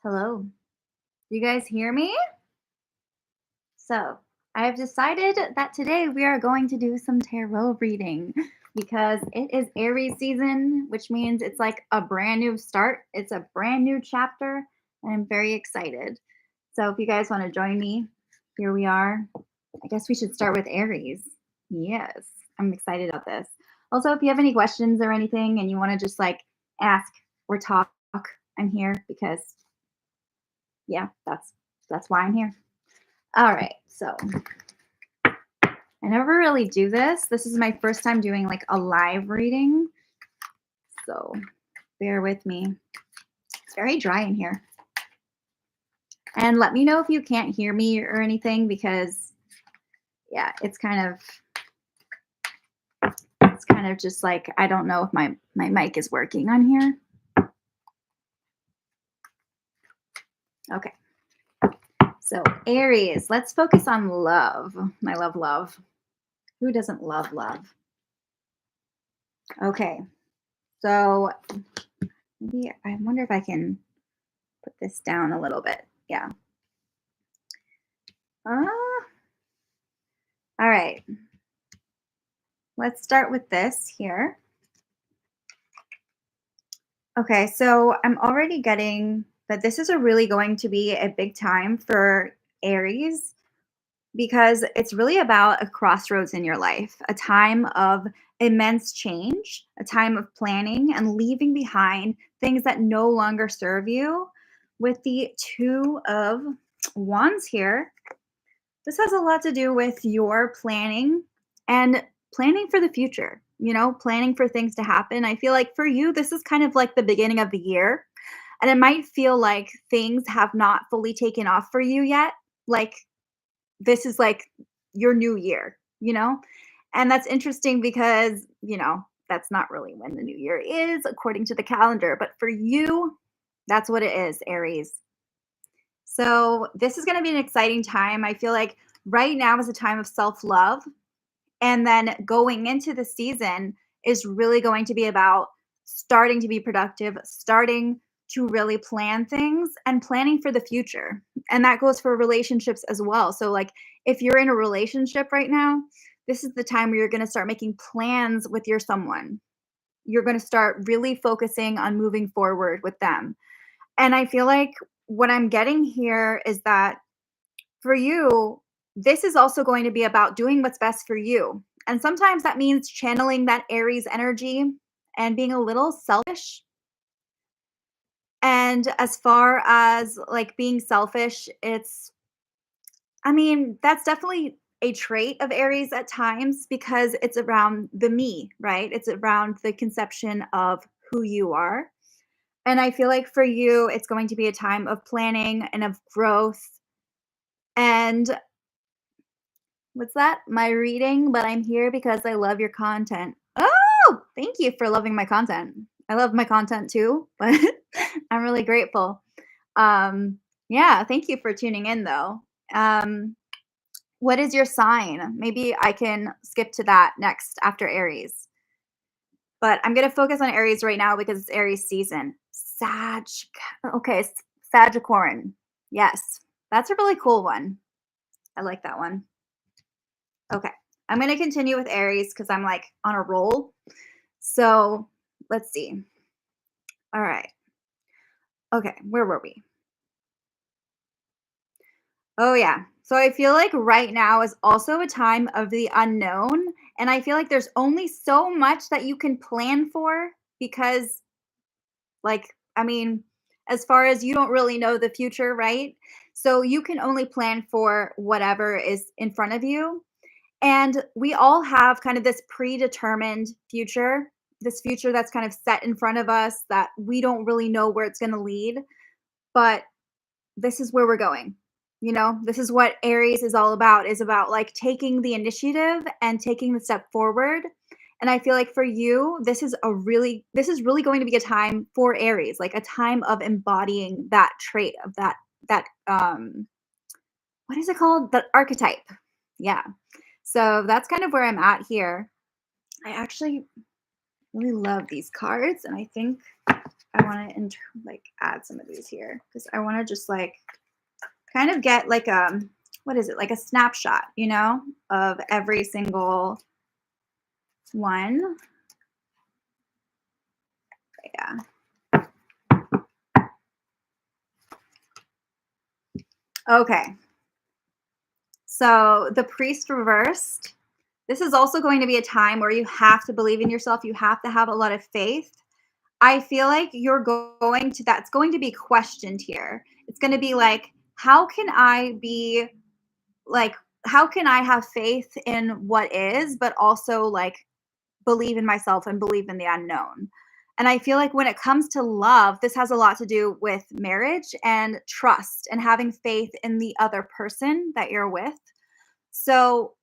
Hello. You guys hear me? So, I have decided that today we are going to do some tarot reading because it is Aries season, which means it's like a brand new start. It's a brand new chapter, and I'm very excited. So, if you guys want to join me, here we are. I guess we should start with Aries. Yes, I'm excited about this. Also, if you have any questions or anything and you want to just like ask or talk, I'm here because yeah, that's why I'm here. All right. So I never really do this. This is my first time doing like a live reading. So bear with me. It's very dry in here. And let me know if you can't hear me or anything because yeah, it's kind of just like I don't know if my mic is working on here. Okay. So Aries, let's focus on love. I love love. Who doesn't love love? Okay. So maybe I wonder if I can put this down a little bit. Yeah. All right. Let's start with this here. Okay, so I'm already getting that this is really going to be a big time for Aries because it's really about a crossroads in your life, a time of immense change, a time of planning and leaving behind things that no longer serve you. With the Two of Wands here, this has a lot to do with your planning and planning for the future, planning for things to happen. I feel like for you, this is kind of like the beginning of the year. And it might feel like things have not fully taken off for you yet. Like this is like your new year. And that's interesting because, that's not really when the new year is according to the calendar. But for you, that's what it is, Aries. So this is going to be an exciting time. I feel like right now is a time of self-love. And then going into the season is really going to be about starting to be productive, starting to really plan things and planning for the future. And that goes for relationships as well. So like if you're in a relationship right now, this is the time where you're going to start making plans with your someone. You're going to start really focusing on moving forward with them. And I feel like what I'm getting here is that for you, this is also going to be about doing what's best for you. And sometimes that means channeling that Aries energy and being a little selfish. And as far as like being selfish, that's definitely a trait of Aries at times because it's around the me, right? It's around the conception of who you are. And I feel like for you, it's going to be a time of planning and of growth. And what's that? My reading, but I'm here because I love your content. Oh, thank you for loving my content. I love my content too, but I'm really grateful. Yeah, thank you for tuning in though. Um, what is your sign? Maybe I can skip to that next after Aries. But I'm going to focus on Aries right now because it's Aries season. Okay, Sagittarian. Yes, that's a really cool one. I like that one. Okay, I'm going to continue with Aries because I'm like on a roll. So let's see. All right. Okay, where were we? Oh, yeah. So I feel like right now is also a time of the unknown. And I feel like there's only so much that you can plan for because, like, as far as you don't really know the future, right? So you can only plan for whatever is in front of you. And we all have kind of this predetermined future, this future that's kind of set in front of us that we don't really know where it's going to lead. But this is where we're going. This is what Aries is about like taking the initiative and taking the step forward. And I feel like for you, this is really going to be a time for Aries, like a time of embodying that trait of that what is it called? The archetype. Yeah. So that's kind of where I'm at here. I actually really love these cards, and I think I want to like add some of these here because I want to just like kind of get like what is it, like a snapshot, you know, of every single one. Yeah. Okay. So the priest reversed. This is also going to be a time where you have to believe in yourself. You have to have a lot of faith. I feel like you're going to, that's going to be questioned here. It's going to be like, how can I be like, how can I have faith in what is, but also like believe in myself and believe in the unknown? And I feel like when it comes to love, this has a lot to do with marriage and trust and having faith in the other person that you're with. So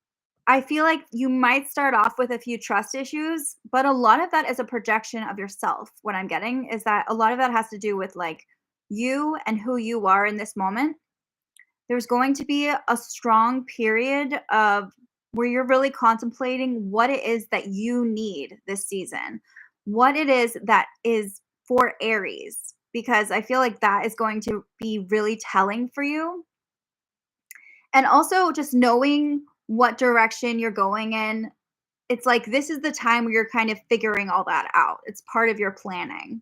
I feel like you might start off with a few trust issues, but a lot of that is a projection of yourself. What I'm getting is that a lot of that has to do with like you and who you are in this moment. There's going to be a strong period of where you're really contemplating what it is that you need this season, what it is that is for Aries, because I feel like that is going to be really telling for you. And also just knowing what direction you're going in. It's like this is the time where you're kind of figuring all that out. It's part of your planning.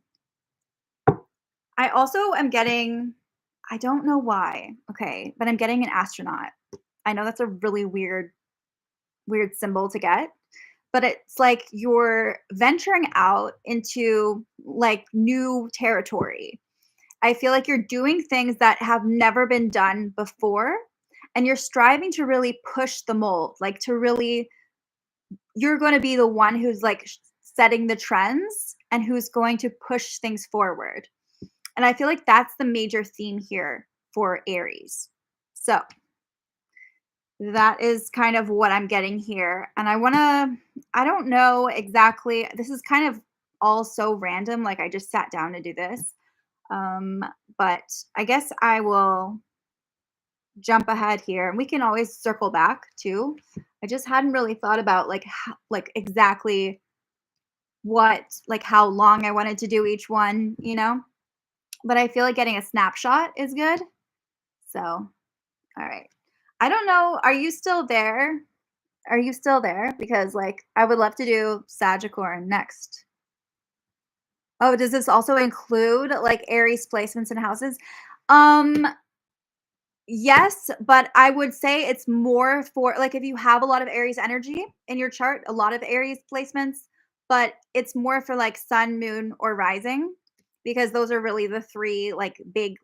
I also am getting, I don't know why, okay, but I'm getting an astronaut. I know that's a really weird symbol to get, but it's like you're venturing out into like new territory. I feel like you're doing things that have never been done before, and you're striving to really push the mold, like to really, you're going to be the one who's like setting the trends and who's going to push things forward. And I feel like that's the major theme here for Aries. So that is kind of what I'm getting here. And I don't know exactly, this is kind of all so random. Like I just sat down to do this. Um, but I guess I will jump ahead here and we can always circle back too. I just hadn't really thought about like like exactly what, like how long I wanted to do each one, you know? But I feel like getting a snapshot is good. So, all right. I don't know, are you still there? Are you still there? Because like I would love to do Sagittarius next. Oh, does this also include like Aries placements and houses? Um Yes, but I would say it's more for like if you have a lot of Aries energy in your chart, a lot of Aries placements, but it's more for like sun, moon, or rising because those are really the three like big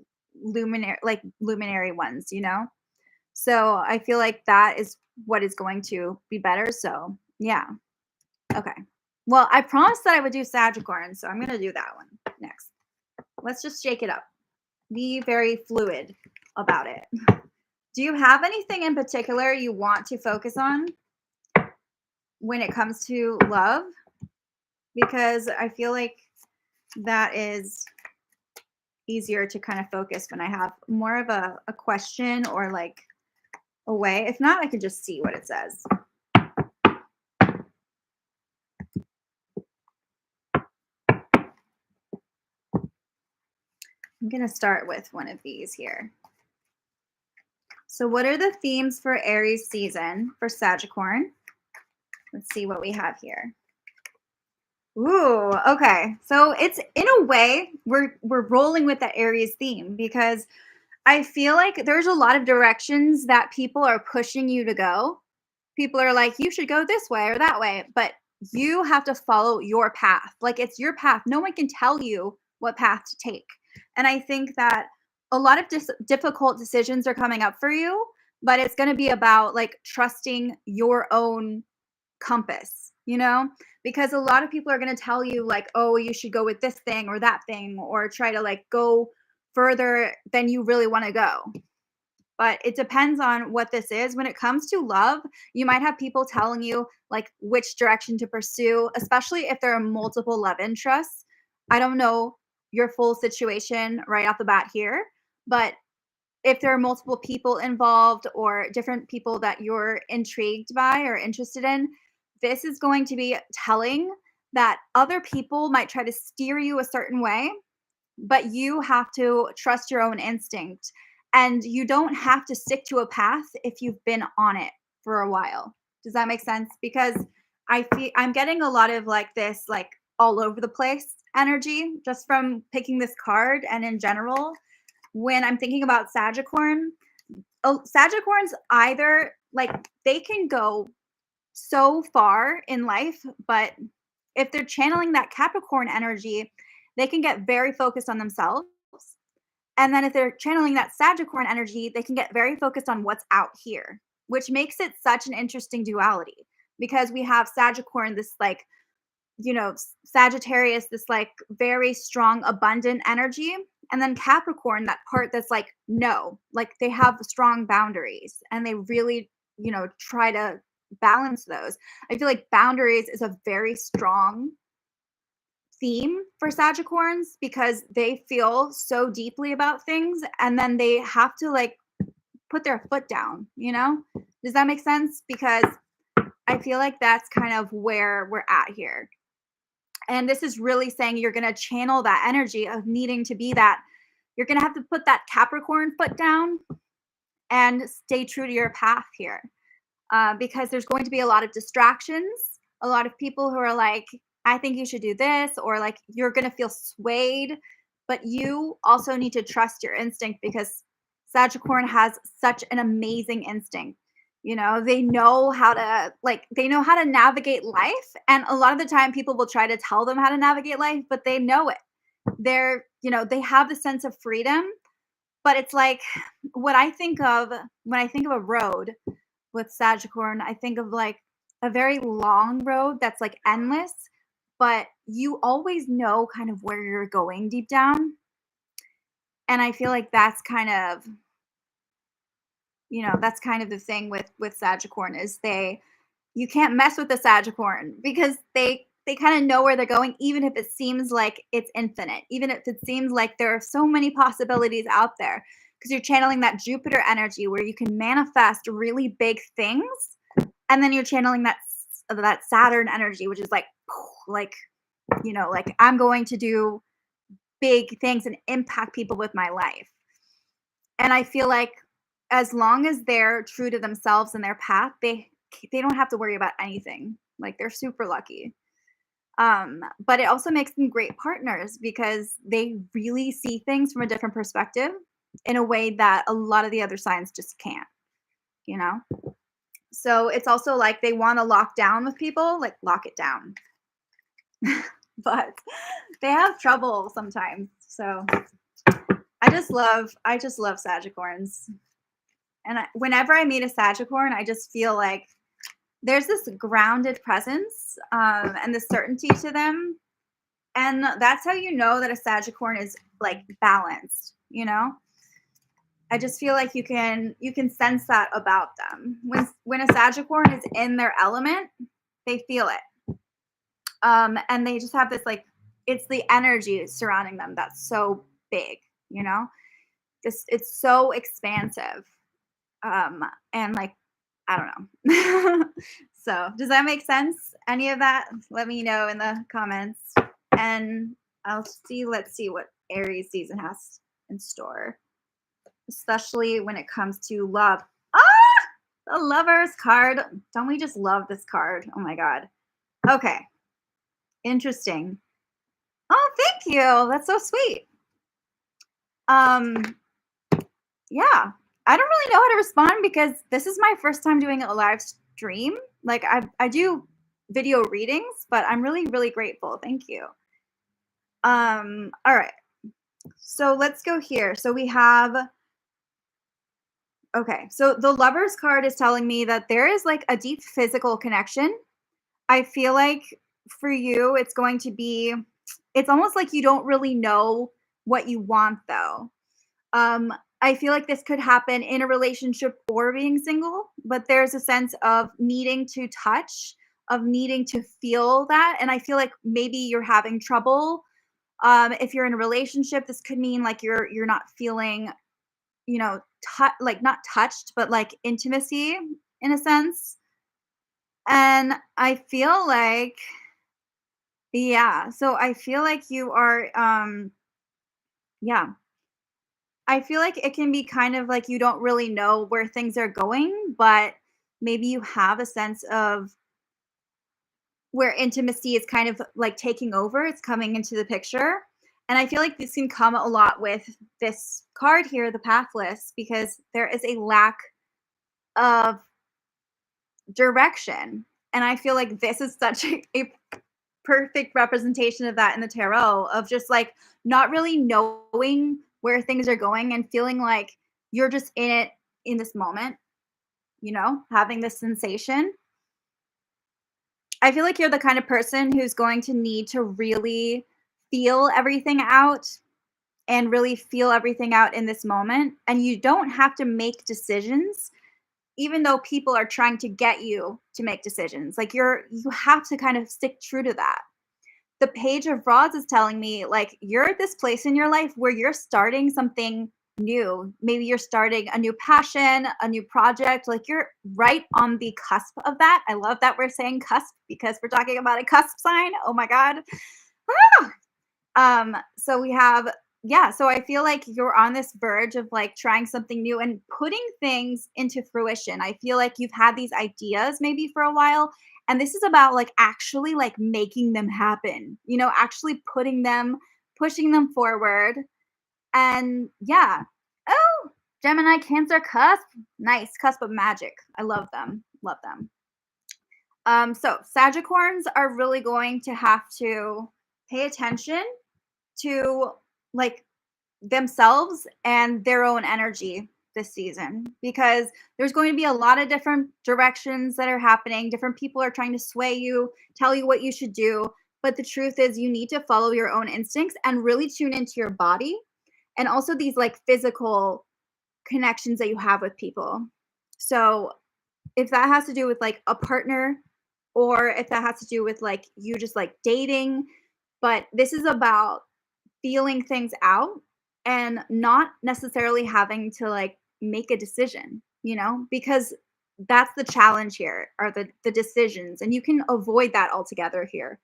luminary ones, you know? So I feel like that is what is going to be better. So yeah. Okay. Well, I promised that I would do Sagittarius, so I'm gonna do that one next. Let's just shake it up. Be very fluid about it. Do you have anything in particular you want to focus on when it comes to love? Because I feel like that is easier to kind of focus when I have more of a question or like a way. If not, I can just see what it says. I'm going to start with one of these here. So what are the themes for Aries season for Sagittarius? Let's see what we have here. Ooh, okay. So it's in a way we're rolling with the Aries theme because I feel like there's a lot of directions that people are pushing you to go. People are like, you should go this way or that way, but you have to follow your path. Like it's your path. No one can tell you what path to take. And I think that a lot of difficult decisions are coming up for you, but it's going to be about like trusting your own compass, you know? Because a lot of people are going to tell you like, "Oh, you should go with this thing or that thing or try to like go further than you really want to go." But it depends on what this is. When it comes to love, you might have people telling you like which direction to pursue, especially if there are multiple love interests. I don't know your full situation right off the bat here, but if there are multiple people involved or different people that you're intrigued by or interested in, this is going to be telling that other people might try to steer you a certain way. but you have to trust your own instinct. And you don't have to stick to a path if you've been on it for a while. Does that make sense? Because I'm getting a lot of like this, like all over the place energy just from picking this card and in general. When I'm thinking about Sagicorn, oh, Sagicorns either like they can go so far in life, but if they're channeling that Capricorn energy, they can get very focused on themselves. And then if they're channeling that Sagicorn energy, they can get very focused on what's out here, which makes it such an interesting duality because we have Sagicorn, this like, Sagittarius, this like very strong, abundant energy. And then Capricorn, that part that's like, no, like they have strong boundaries and they really, try to balance those. I feel like boundaries is a very strong theme for Sagicorns because they feel so deeply about things and then they have to like put their foot down, you know? Does that make sense? Because I feel like that's kind of where we're at here. And this is really saying you're going to channel that energy of needing to be that. You're going to have to put that Capricorn foot down and stay true to your path here. Because there's going to be a lot of distractions, a lot of people who are like, I think you should do this, or like you're going to feel swayed, but you also need to trust your instinct because Sagicorn has such an amazing instinct. They know how to navigate life. And a lot of the time people will try to tell them how to navigate life, but they know it. They have the sense of freedom, but it's like what I think of when I think of a road with Sagicorn, I think of like a very long road that's like endless, but you always know kind of where you're going deep down. And I feel like that's kind of the thing with Sagicorn is you can't mess with the Sagicorn because they kind of know where they're going, even if it seems like it's infinite, even if it seems like there are so many possibilities out there, because you're channeling that Jupiter energy where you can manifest really big things, and then you're channeling that Saturn energy, which is like like I'm going to do big things and impact people with my life. And I feel like as long as they're true to themselves and their path, they don't have to worry about anything. Like they're super lucky. But it also makes them great partners because they really see things from a different perspective in a way that a lot of the other signs just can't, you know? So it's also like they want to lock down with people, like lock it down. But they have trouble sometimes. So I just love Sagicorns. And whenever I meet a Sagicorn, I just feel like there's this grounded presence and the certainty to them. And that's how you know that a Sagicorn is like balanced, I just feel like you can sense that about them. When a Sagicorn is in their element, they feel it. And they just have this like it's the energy surrounding them that's so big, it's so expansive. And like I don't know. So, does that make sense? Any of that? Let me know in the comments. And let's see what Aries season has in store, especially when it comes to love. Ah, the Lovers card. Don't we just love this card? Oh my God. Okay. Interesting. Oh, thank you. That's so sweet. Yeah. I don't really know how to respond because this is my first time doing a live stream. Like I do video readings, but I'm really, really grateful. Thank you. All right. So let's go here. So we have okay. So the Lovers card is telling me that there is like a deep physical connection. I feel like for you, it's almost like you don't really know what you want though. I feel like this could happen in a relationship or being single, but there's a sense of needing to touch, of needing to feel that. And I feel like maybe you're having trouble. If you're in a relationship, this could mean like you're not feeling, like not touched, but like intimacy in a sense. And I feel like, yeah, so I feel like you are Yeah. I feel like it can be kind of like you don't really know where things are going, but maybe you have a sense of where intimacy is kind of like taking over, it's coming into the picture. And I feel like this can come a lot with this card here, the pathless, because there is a lack of direction. And I feel like this is such a perfect representation of that in the tarot, of just like not really knowing where things are going and feeling like you're just in it in this moment, having this sensation. I feel like you're the kind of person who's going to need to really feel everything out and really feel everything out in this moment. And you don't have to make decisions, even though people are trying to get you to make decisions. Like you have to kind of stick true to that. The Page of Rods is telling me, like, you're at this place in your life where you're starting something new. Maybe you're starting a new passion, a new project. Like, you're right on the cusp of that. I love that we're saying cusp because we're talking about a cusp sign. Oh my God. So we have, yeah, so I feel like you're on this verge of like trying something new and putting things into fruition. I feel like you've had these ideas maybe for a while, and this is about like actually like making them happen, actually pushing them forward. And yeah. Oh, Gemini, Cancer, Cusp. Nice. Cusp of magic. I love them. Love them. So Sagicorns are really going to have to pay attention to like themselves and their own energy this season, because there's going to be a lot of different directions that are happening. Different people are trying to sway you, tell you what you should do. But the truth is, you need to follow your own instincts and really tune into your body, and also these like physical connections that you have with people. So if that has to do with like a partner, or if that has to do with like you just like dating, but this is about feeling things out and not necessarily having to like make a decision, because that's the challenge here, are the decisions, and you can avoid that altogether here.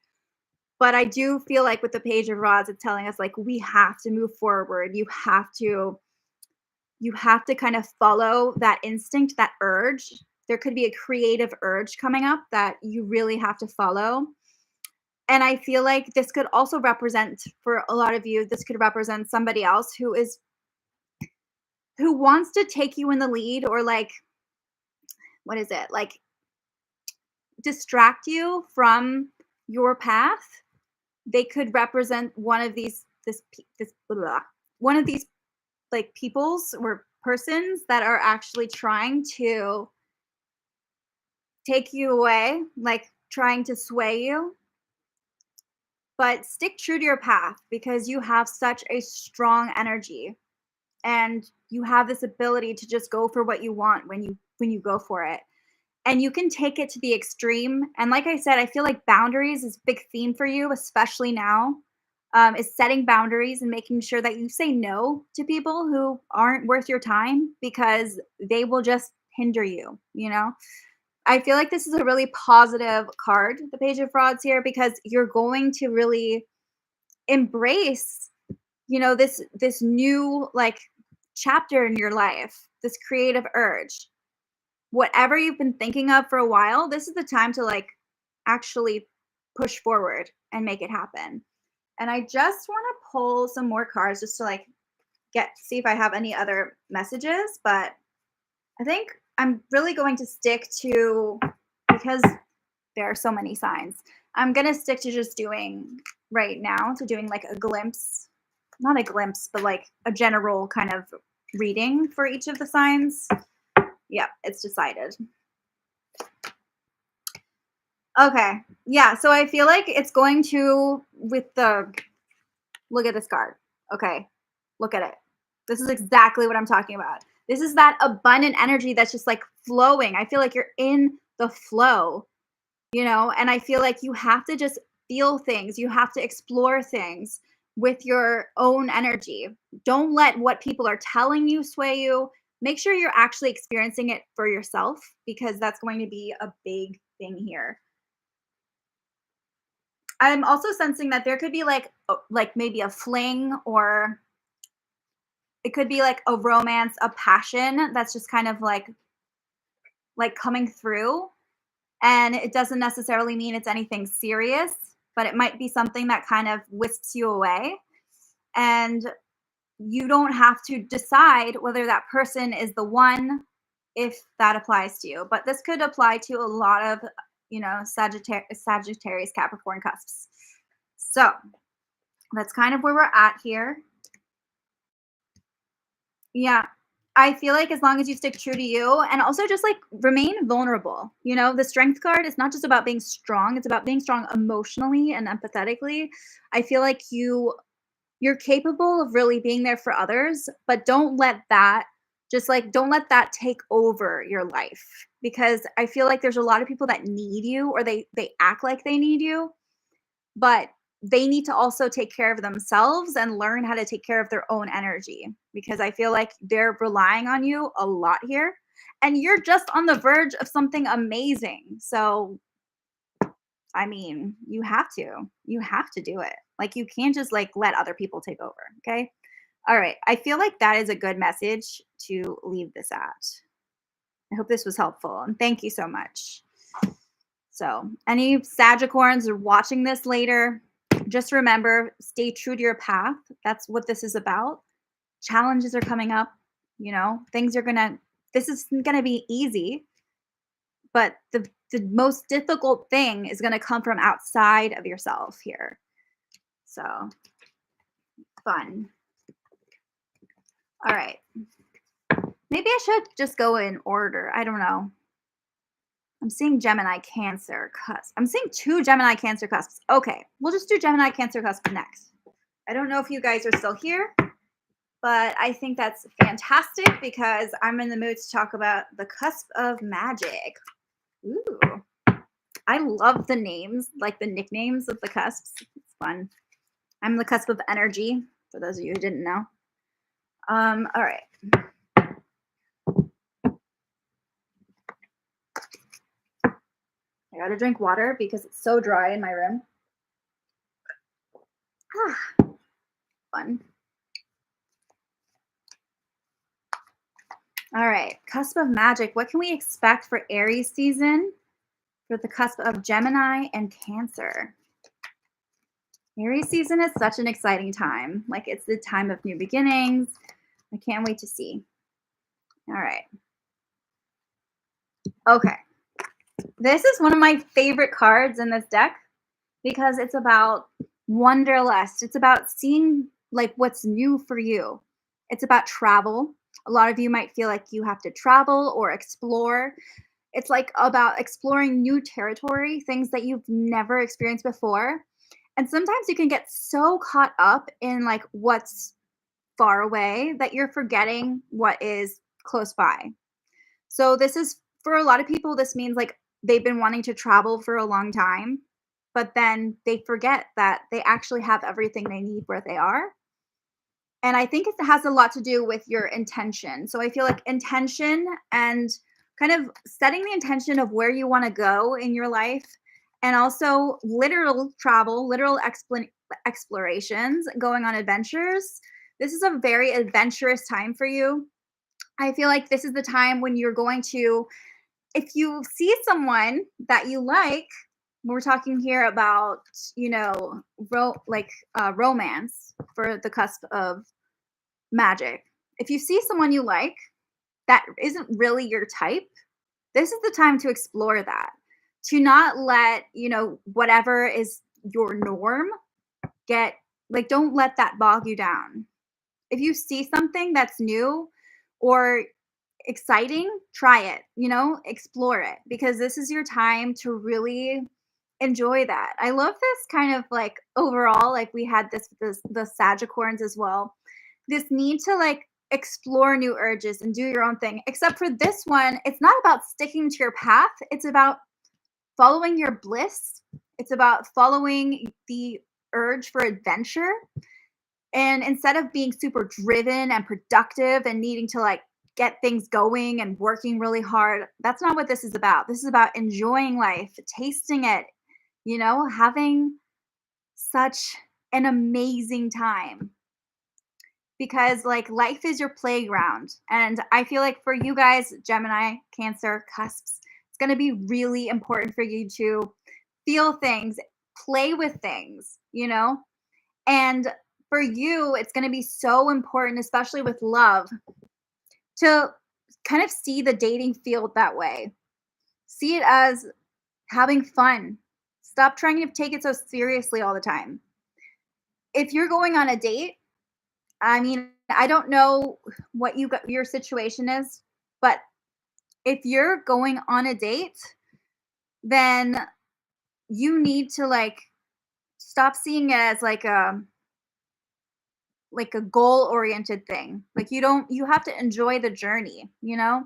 But I do feel like with the Page of Rods, it's telling us like we have to move forward. You have to kind of follow that instinct, that urge. There could be a creative urge coming up that you really have to follow. And I feel like this could also represent, for a lot of you, this could represent somebody else who wants to take you in the lead, or like, what is it? Like, distract you from your path. They could represent one of these this blah, one of these like peoples or persons that are actually trying to take you away, like trying to sway you. But stick true to your path, because you have such a strong energy, and you have this ability to just go for what you want when you go for it. And you can take it to the extreme. And like I said, I feel like boundaries is a big theme for you, especially now. Is setting boundaries and making sure that you say no to people who aren't worth your time, because they will just hinder you. I feel like this is a really positive card, the Page of Rods here, because you're going to really embrace, this new like chapter in your life, this creative urge. Whatever you've been thinking of for a while, this is the time to like actually push forward and make it happen. And I just want to pull some more cards just to like see if I have any other messages, but I think I'm really going to stick to, because there are so many signs, I'm going to stick to just doing right now, to doing like a glimpse, not a glimpse, but like a general kind of reading for each of the signs. Yeah, it's decided. Okay. Yeah, so I feel like it's going to, look at this card. Okay. Look at it. This is exactly what I'm talking about. This is that abundant energy that's just like flowing. I feel like you're in the flow, and I feel like you have to just feel things. You have to explore things with your own energy. Don't let what people are telling you sway you. Make sure you're actually experiencing it for yourself, because that's going to be a big thing here. I'm also sensing that there could be like maybe a fling, or It could be like a romance, a passion that's just kind of like coming through, and it doesn't necessarily mean it's anything serious, but it might be something that kind of whisks you away. And you don't have to decide whether that person is the one if that applies to you. But this could apply to a lot of, Sagittarius Capricorn cusps. So that's kind of where we're at here. Yeah. I feel like as long as you stick true to you and also just like remain vulnerable, the strength card is not just about being strong, it's about being strong emotionally and empathetically. I feel like you're capable of really being there for others, but don't let that take over your life, because I feel like there's a lot of people that need you, or they act like they need you, but they need to also take care of themselves and learn how to take care of their own energy, because I feel like they're relying on you a lot here, and you're just on the verge of something amazing. So, I mean, you have to do it. Like, you can't just like let other people take over. Okay. All right. I feel like that is a good message to leave this at. I hope this was helpful, and thank you so much. So, any Sagicorns are watching this later, just remember, stay true to your path. That's what this is about. Challenges are coming up, this isn't gonna be easy, but the most difficult thing is gonna come from outside of yourself here. So, fun. All right. Maybe I should just go in order. I don't know. I'm seeing Gemini Cancer cusp. I'm seeing 2 Gemini Cancer cusps. Okay, we'll just do Gemini Cancer cusp next. I don't know if you guys are still here, but I think that's fantastic because I'm in the mood to talk about the cusp of magic. Ooh. I love the names, like the nicknames of the cusps. It's fun. I'm the cusp of energy, for those of you who didn't know. All right. I gotta drink water because it's so dry in my room. Fun. All right, cusp of magic. What can we expect for Aries season for the cusp of Gemini and Cancer? Aries season is such an exciting time. Like, it's the time of new beginnings. I can't wait to see. All right. Okay. This is one of my favorite cards in this deck because it's about wanderlust. It's about seeing like what's new for you. It's about travel. A lot of you might feel like you have to travel or explore. It's like about exploring new territory, things that you've never experienced before. And sometimes you can get so caught up in like what's far away that you're forgetting what is close by. So this is for a lot of people, this means like they've been wanting to travel for a long time, but then they forget that they actually have everything they need where they are. And I think it has a lot to do with your intention. So I feel like intention and kind of setting the intention of where you want to go in your life, and also literal travel, literal explorations, going on adventures. This is a very adventurous time for you. I feel like this is the time when you're going to, if you see someone that you like, we're talking here about, romance for the cusp of magic. If you see someone you like that isn't really your type, this is the time to explore that. To not let, whatever is your norm get, like, don't let that bog you down. If you see something that's new or exciting, try it, explore it, because this is your time to really enjoy that. I love this kind of like overall, like we had this the Sagicorns as well. This need to like explore new urges and do your own thing. Except for this one, it's not about sticking to your path. It's about following your bliss. It's about following the urge for adventure. And instead of being super driven and productive and needing to like get things going and working really hard, that's not what this is about. This is about enjoying life, tasting it, having such an amazing time. because like life is your playground. And I feel like for you guys, Gemini, Cancer, cusps, it's going to be really important for you to feel things, play with things, you know? And for you, it's going to be so important, especially with love, to kind of see the dating field that way. See it as having fun. Stop trying to take it so seriously all the time. If you're going on a date, I mean, I don't know what your situation is, but if you're going on a date, then you need to like stop seeing it as like a goal oriented thing. Like you have to enjoy the journey, you know,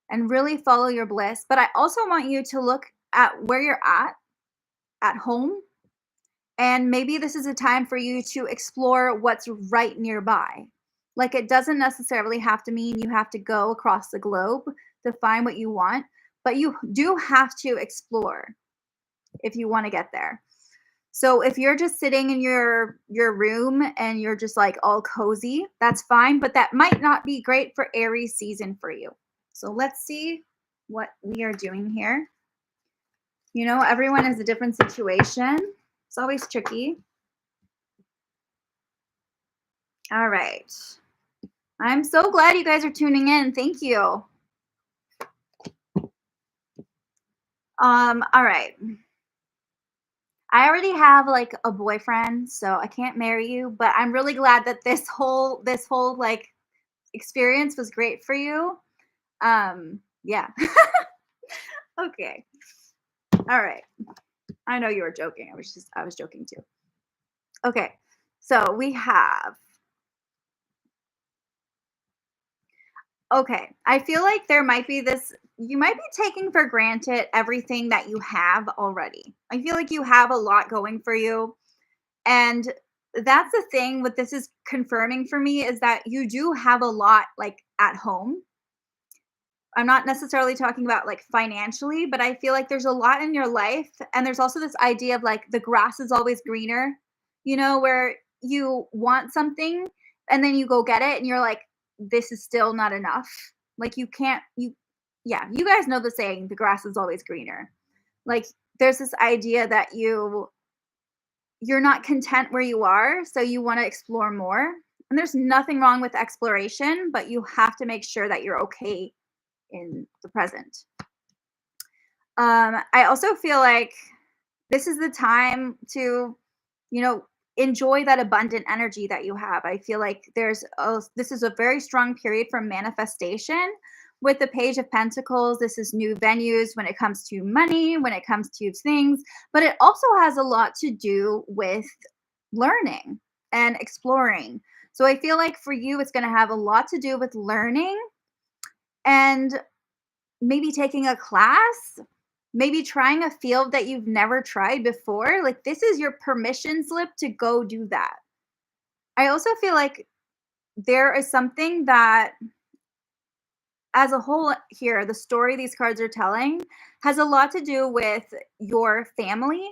and really follow your bliss. But I also want you to look at where you're at home, and maybe this is a time for you to explore what's right nearby. Like it doesn't necessarily have to mean you have to go across the globe to find what you want, but you do have to explore if you want to get there. So if you're just sitting in your room and you're just like all cozy, that's fine, but that might not be great for Aries season for you. So let's see what we are doing here. You know, everyone is a different situation. It's always tricky. All right. I'm so glad you guys are tuning in. Thank you. All right. I already have like a boyfriend, so I can't marry you, but I'm really glad that this whole like experience was great for you. Yeah. Okay. All right. I know you were joking. I was joking too. Okay. So we have okay. I feel like there might be this you might be taking for granted everything that you have already. I feel like you have a lot going for you. And that's the thing what this is confirming for me is that you do have a lot like at home. I'm not necessarily talking about like financially, but I feel like there's a lot in your life. And there's also this idea of like the grass is always greener, you know, where you want something and then you go get it and you're like, this is still not enough. Like you can't, yeah, you guys know the saying, the grass is always greener. Like there's this idea that you're not content where you are, so you want to explore more. And there's nothing wrong with exploration, but you have to make sure that you're okay in the present. I also feel like this is the time to, you know, enjoy that abundant energy that you have. I feel like this is a very strong period for manifestation. With the Page of Pentacles, this is new venues when it comes to money, when it comes to things, but it also has a lot to do with learning and exploring. So I feel like for you, it's going to have a lot to do with learning and maybe taking a class, maybe trying a field that you've never tried before. Like this is your permission slip to go do that. I also feel like there is something that as a whole here, the story these cards are telling has a lot to do with your family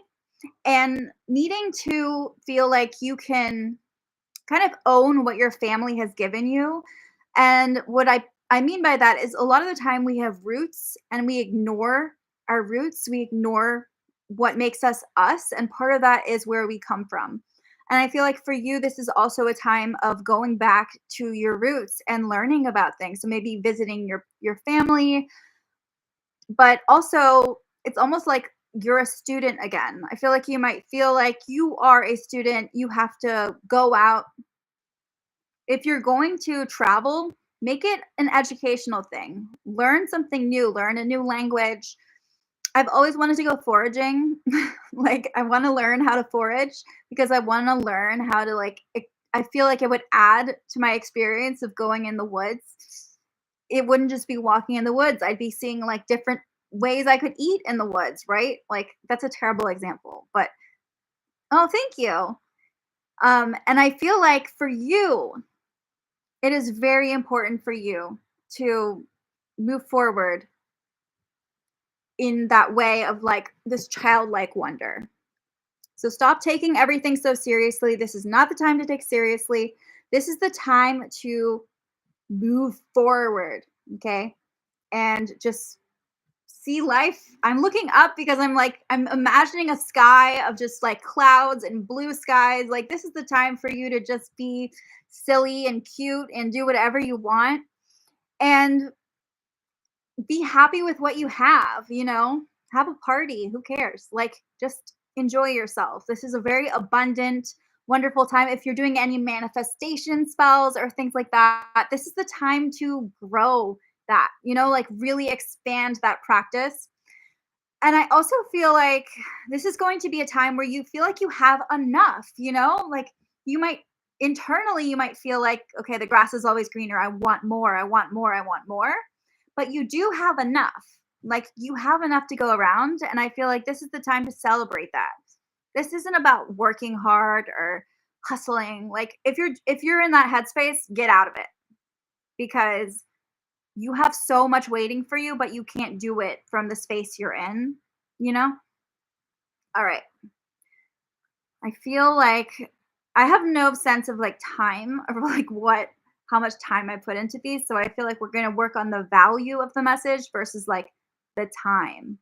and needing to feel like you can kind of own what your family has given you. And what I mean by that is a lot of the time we have roots and we ignore our roots, we ignore what makes us us, and part of that is where we come from. And I feel like for you this is also a time of going back to your roots and learning about things. So maybe visiting your family, but also it's almost like you're a student again. I feel like you might feel like you are a student, you have to go out. If you're going to travel, make it an educational thing. Learn something new, learn a new language. I've always wanted to go foraging. Like I want to learn how to forage because I want to learn how to I feel like it would add to my experience of going in the woods. It wouldn't just be walking in the woods. I'd be seeing like different ways I could eat in the woods, right? Like that's a terrible example, but oh, thank you. And I feel like for you, it is very important for you to move forward in that way of like this childlike wonder. So stop taking everything so seriously. This is not the time to take seriously. This is the time to move forward, okay? And just see life. I'm looking up because I'm imagining a sky of just like clouds and blue skies. Like this is the time for you to just be silly and cute and do whatever you want and be happy with what you have, you know? Have a party, who cares? Like just enjoy yourself. This is a very abundant, wonderful time. If you're doing any manifestation spells or things like that, this is the time to grow that, you know, like really expand that practice. And I also feel like this is going to be a time where you feel like you have enough, you know? Like you might internally you might feel like, okay, the grass is always greener. I want more. I want more. I want more. But you do have enough. Like you have enough to go around and I feel like this is the time to celebrate that. This isn't about working hard or hustling. Like if you're in that headspace, get out of it because you have so much waiting for you, but you can't do it from the space you're in, you know? All right. I feel like I have no sense of like time or like how much time I put into these. So I feel like we're going to work on the value of the message versus like the time.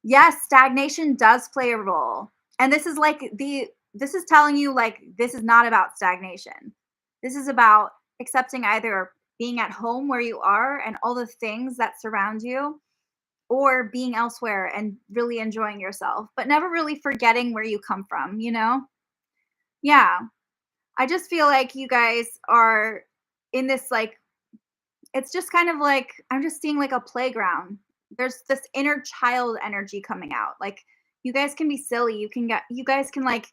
Yes, stagnation does play a role. And this is telling you like this is not about stagnation. This is about accepting either being at home where you are and all the things that surround you or being elsewhere and really enjoying yourself, but never really forgetting where you come from, you know? Yeah. I just feel like you guys are in this like it's just kind of like I'm just seeing like a playground. There's this inner child energy coming out. Like you guys can be silly. You guys can like,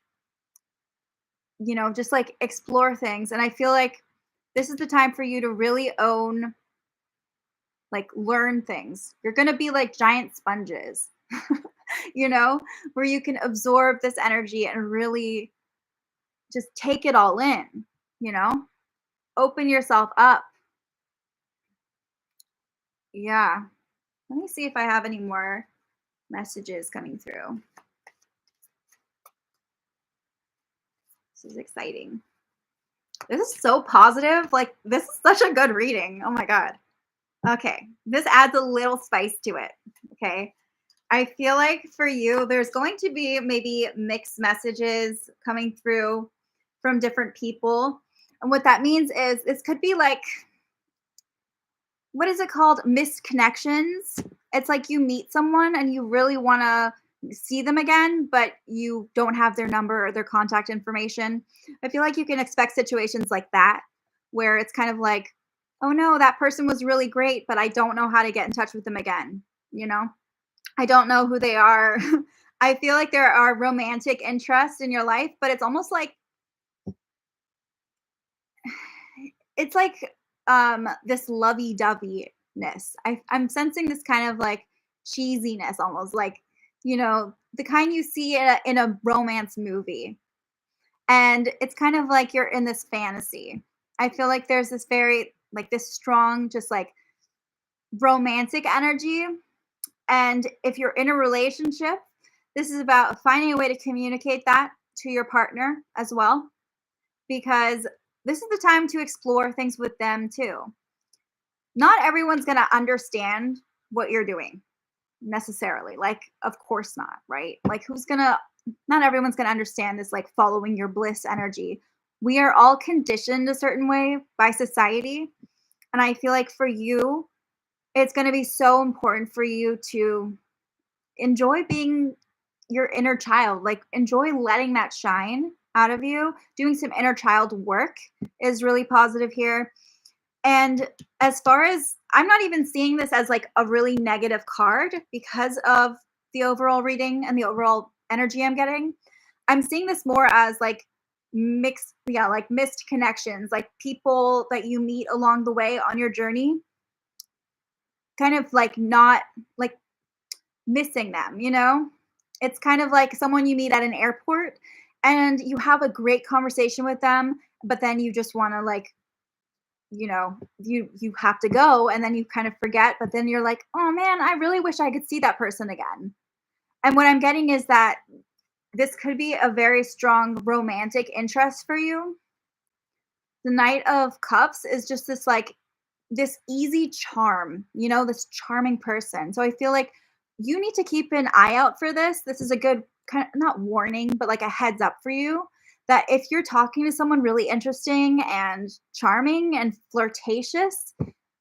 you know, just like explore things. And I feel like this is the time for you to really own, like learn things. You're going to be like giant sponges, you know, where you can absorb this energy and really just take it all in, you know, open yourself up. Yeah. Let me see if I have any more messages coming through. This is exciting. This is so positive. Like, this is such a good reading. Oh my God. Okay. This adds a little spice to it. Okay. I feel like for you, there's going to be maybe mixed messages coming through from different people. And what that means is this could be like, what is it called? Missed connections. It's like you meet someone and you really want to see them again, but you don't have their number or their contact information. I feel like you can expect situations like that where it's kind of like, oh no, that person was really great, but I don't know how to get in touch with them again. You know, I don't know who they are. I feel like there are romantic interests in your life, but it's almost like it's like this lovey-dovey-ness. I'm sensing this kind of like cheesiness almost like, you know, the kind you see in a romance movie. And it's kind of like you're in this fantasy. I feel like there's this very like this strong just like romantic energy. And if you're in a relationship, this is about finding a way to communicate that to your partner as well because this is the time to explore things with them too. Not everyone's going to understand what you're doing necessarily. Like, of course not, right? Like, not everyone's going to understand this, like, following your bliss energy. We are all conditioned a certain way by society. And I feel like for you, it's going to be so important for you to enjoy being your inner child, like, enjoy letting that shine out of you. Doing some inner child work is really positive here. And as far as I'm not even seeing this as like a really negative card because of the overall reading and the overall energy I'm getting. I'm seeing this more as like mixed, yeah, like missed connections, like people that you meet along the way on your journey, kind of like not like missing them, you know? It's kind of like someone you meet at an airport and you have a great conversation with them, but then you just want to like you have to go and then you kind of forget, but then you're like, "Oh man, I really wish I could see that person again." And what I'm getting is that this could be a very strong romantic interest for you. the Knight of Cups is just this like this easy charm, you know, this charming person. So I feel like you need to keep an eye out for this. This is a good kind of not warning, but like a heads up for you that if you're talking to someone really interesting and charming and flirtatious,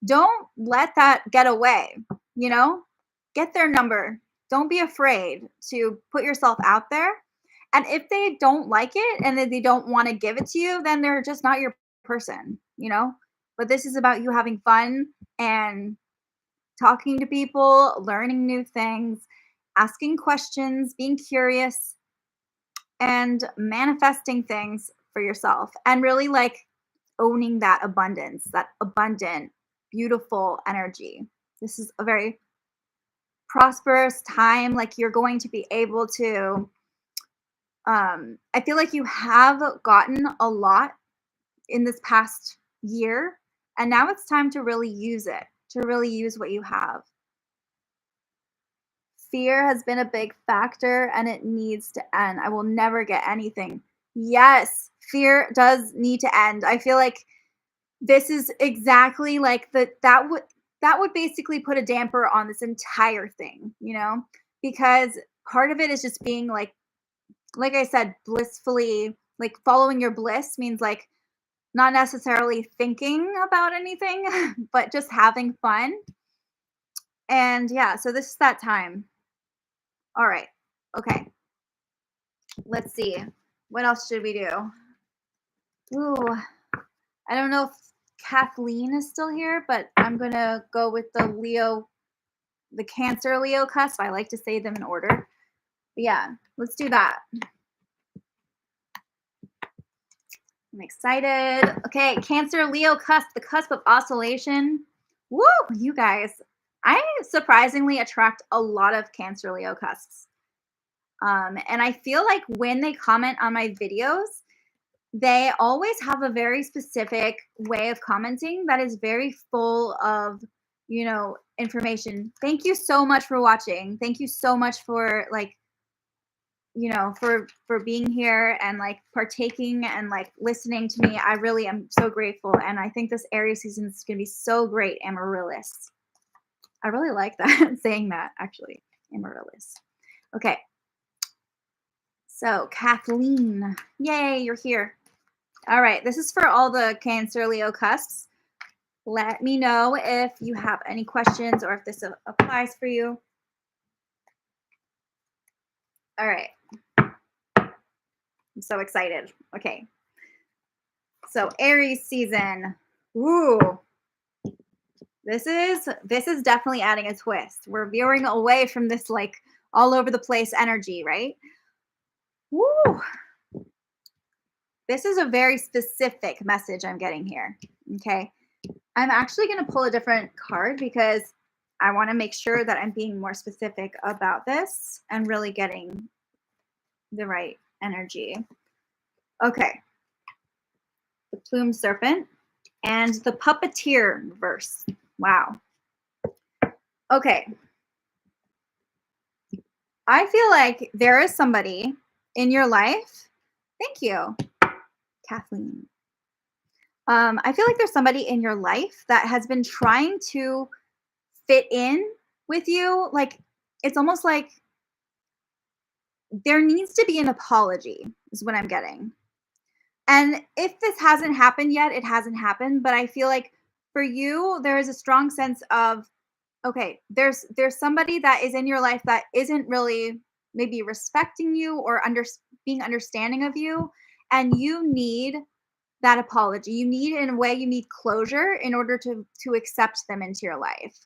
don't let that get away, you know? Get their number. Don't be afraid to put yourself out there. And if they don't like it and then they don't want to give it to you, then they're just not your person, you know? But this is about you having fun and talking to people, learning new things, asking questions, being curious, and manifesting things for yourself and really like owning that abundance, that abundant, beautiful energy. This is a very prosperous time. Like you're going to be able to, I feel like you have gotten a lot in this past year, and now it's time to really use it, to really use what you have. Fear has been a big factor and it needs to end. I will never get anything. Yes, fear does need to end. I feel like this is exactly like that would basically put a damper on this entire thing, you know? Because part of it is just being like I said, blissfully like following your bliss means like not necessarily thinking about anything, but just having fun. And yeah, so this is that time. All right. Okay. Let's see. What else should we do? Ooh, I don't know if Kathleen is still here, but I'm going to go with the Cancer Leo cusp. I like to say them in order. But yeah, let's do that. I'm excited. Okay, Cancer Leo cusp, the cusp of oscillation. Woo, you guys. I surprisingly attract a lot of Cancer Leo cusps. And I feel like when they comment on my videos, they always have a very specific way of commenting that is very full of, you know, information. Thank you so much for watching. Thank you so much for like, you know, for being here and like partaking and like listening to me. I really am so grateful. And I think this Aries season is going to be so great, Amaryllis. I really like that saying that actually, Amaryllis. Okay. So, Kathleen, yay, you're here. All right, this is for all the Cancer Leo cusps. Let me know if you have any questions or if this applies for you. All right. I'm so excited. Okay. So, Aries season. Ooh. This is definitely adding a twist. We're veering away from this like all over the place energy, right? Woo. This is a very specific message I'm getting here. Okay. I'm actually going to pull a different card because I want to make sure that I'm being more specific about this and really getting the right energy. Okay. The plumed serpent and the puppeteer reverse. Wow. Okay. I feel like there is somebody in your life. Thank you, Kathleen. I feel like there's somebody in your life that has been trying to fit in with you. Like, it's almost like there needs to be an apology, is what I'm getting. And if this hasn't happened yet, it hasn't happened. But I feel like for you, there is a strong sense of, okay, there's somebody that is in your life that isn't really maybe respecting you or being understanding of you, and you need that apology. You need, in a way, you need closure in order to accept them into your life.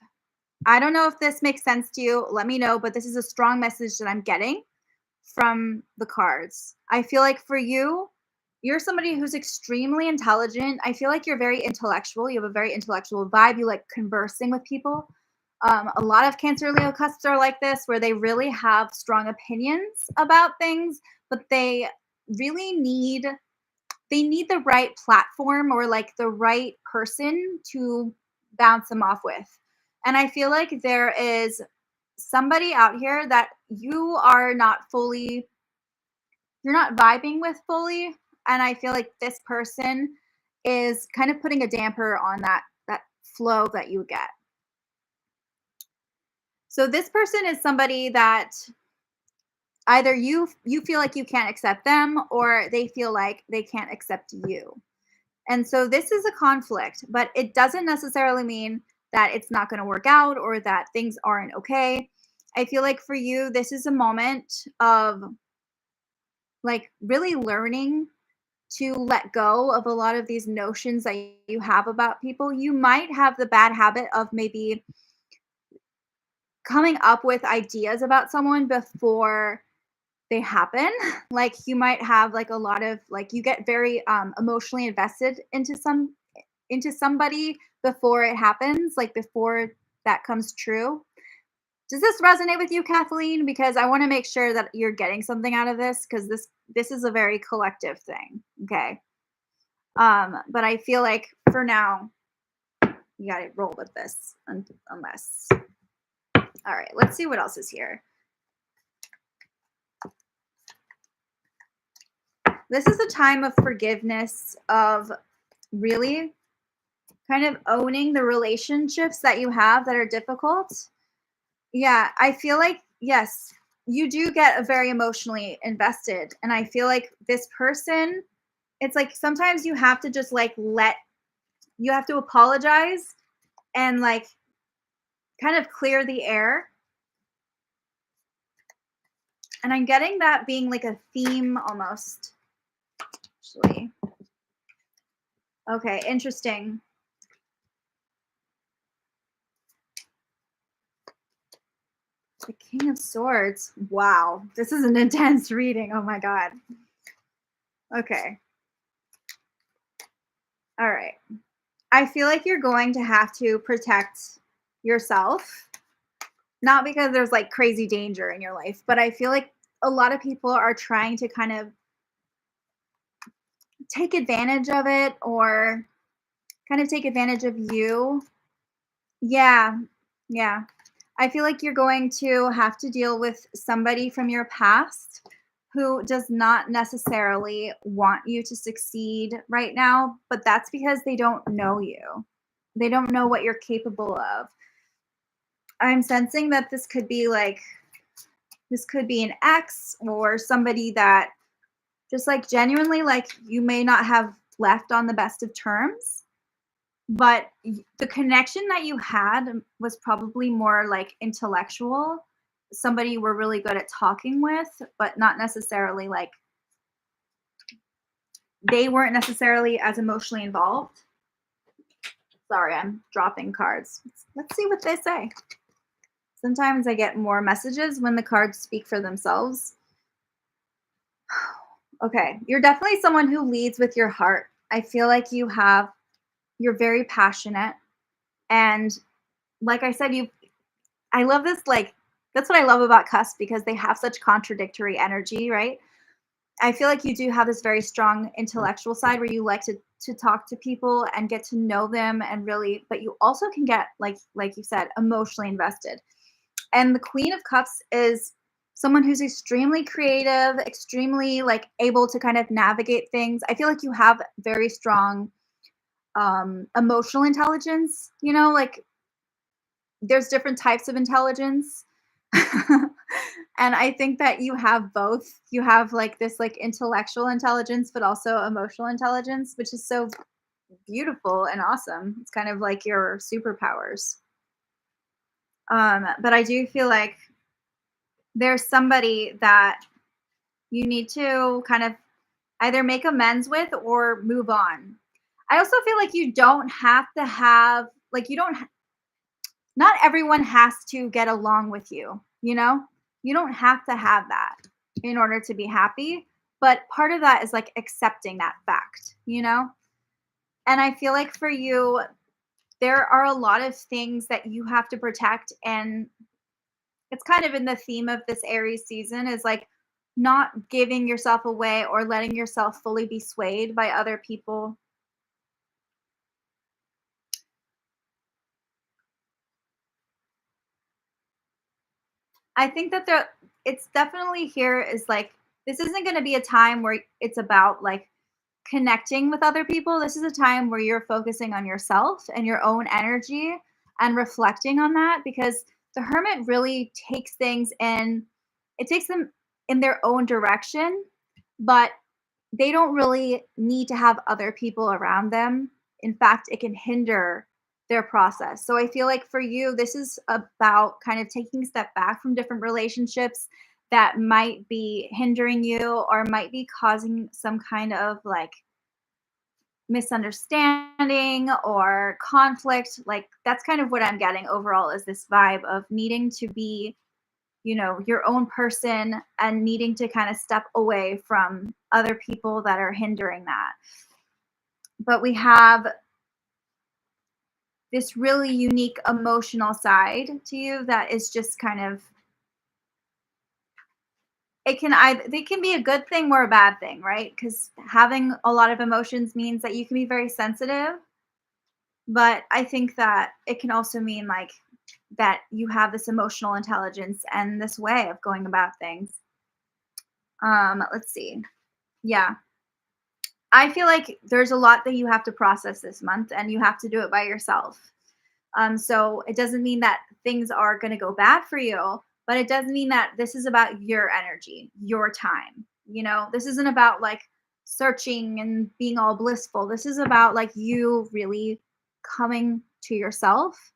I don't know if this makes sense to you. Let me know, but this is a strong message that I'm getting from the cards. I feel like for you, you're somebody who's extremely intelligent. I feel like you're very intellectual. You have a very intellectual vibe. You like conversing with people. A lot of Cancer Leo cusps are like this, where they really have strong opinions about things, but really need the right platform or like the right person to bounce them off with. And I feel like there is somebody out here that you're not vibing with fully. And I feel like this person is kind of putting a damper on that flow that you get. So this person is somebody that either you feel like you can't accept them, or they feel like they can't accept you. And so this is a conflict, but it doesn't necessarily mean that it's not going to work out or that things aren't okay. I feel like for you, this is a moment of like really learning to let go of a lot of these notions that you have about people. You might have the bad habit of maybe coming up with ideas about someone before they happen. Like you might have like a lot of like you get very emotionally invested into somebody before it happens, like before that comes true. Does this resonate with you, Kathleen? Because I want to make sure that you're getting something out of this because this is a very collective thing. Okay. But I feel like for now, you gotta roll with this unless. All right, let's see what else is here. This is a time of forgiveness, of really kind of owning the relationships that you have that are difficult. Yeah, I feel like, yes, you do get a very emotionally invested. And I feel like this person, it's like sometimes you have to just like you have to apologize and like kind of clear the air. And I'm getting that being like a theme almost, actually. Okay, interesting. The King of Swords. Wow, this is an intense reading. Oh my God. Okay. All right. I feel like you're going to have to protect yourself, not because there's like crazy danger in your life, but I feel like a lot of people are trying to kind of take advantage of it or kind of take advantage of you. Yeah. Yeah. I feel like you're going to have to deal with somebody from your past who does not necessarily want you to succeed right now, but that's because they don't know you. They don't know what you're capable of. I'm sensing that this could be an ex or somebody that just like genuinely like you may not have left on the best of terms, but the connection that you had was probably more like intellectual, somebody you were really good at talking with, but not necessarily like they weren't necessarily as emotionally involved. Sorry, I'm dropping cards. Let's see what they say. Sometimes I get more messages when the cards speak for themselves. Okay, you're definitely someone who leads with your heart. I feel like you're very passionate, and like I said, I love this, like that's what I love about cusp because they have such contradictory energy, right? I feel like you do have this very strong intellectual side where you like to talk to people and get to know them and really, but you also can get like you said, emotionally invested. And the Queen of Cups is someone who's extremely creative, extremely like able to kind of navigate things. I feel like you have very strong emotional intelligence, like there's different types of intelligence. And I think that you have both. You have like this like intellectual intelligence but also emotional intelligence, which is so beautiful and awesome. It's kind of like your superpowers. But I do feel like there's somebody that you need to kind of either make amends with or move on. I also feel like you don't have to have like you don't not everyone has to get along with you, you know? You don't have to have that in order to be happy, but part of that is like accepting that fact, you know? And I feel like for you there are a lot of things that you have to protect, and it's kind of in the theme of this Aries season is like not giving yourself away or letting yourself fully be swayed by other people. I think that it's definitely here is like this isn't going to be a time where it's about like connecting with other people. This is a time where you're focusing on yourself and your own energy and reflecting on that, because the hermit really takes things in, it takes them in their own direction, but they don't really need to have other people around them. In fact, it can hinder their process. So I feel like for you, this is about kind of taking a step back from different relationships that might be hindering you or might be causing some kind of like misunderstanding or conflict. Like that's kind of what I'm getting overall, is this vibe of needing to be, your own person and needing to kind of step away from other people that are hindering that. But we have this really unique emotional side to you that is just kind of, they can be a good thing or a bad thing, right? Because having a lot of emotions means that you can be very sensitive, but I think that it can also mean like that you have this emotional intelligence and this way of going about things. Let's see. Yeah. I feel like there's a lot that you have to process this month and you have to do it by yourself. So it doesn't mean that things are going to go bad for you, but it does mean that this is about your energy, your time. This isn't about like searching and being all blissful. This is about like you really coming to yourself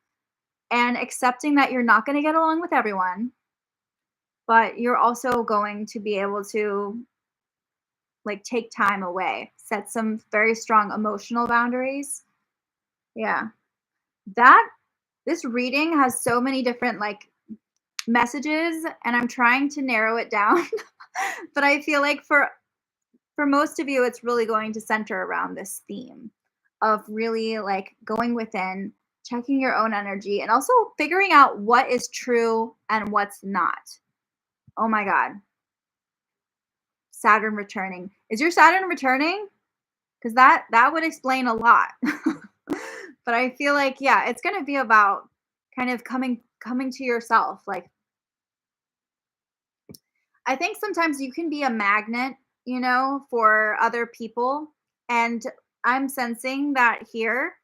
and accepting that you're not going to get along with everyone, but you're also going to be able to like take time away, set some very strong emotional boundaries. Yeah. That this reading has so many different like messages, and I'm trying to narrow it down. But I feel like for most of you it's really going to center around this theme of really like going within, checking your own energy, and also figuring out what is true and what's not. Oh my god. Saturn returning. Is your Saturn returning? Cuz that would explain a lot. But I feel like yeah, it's going to be about kind of coming to yourself. Like I think sometimes you can be a magnet, for other people. And I'm sensing that here.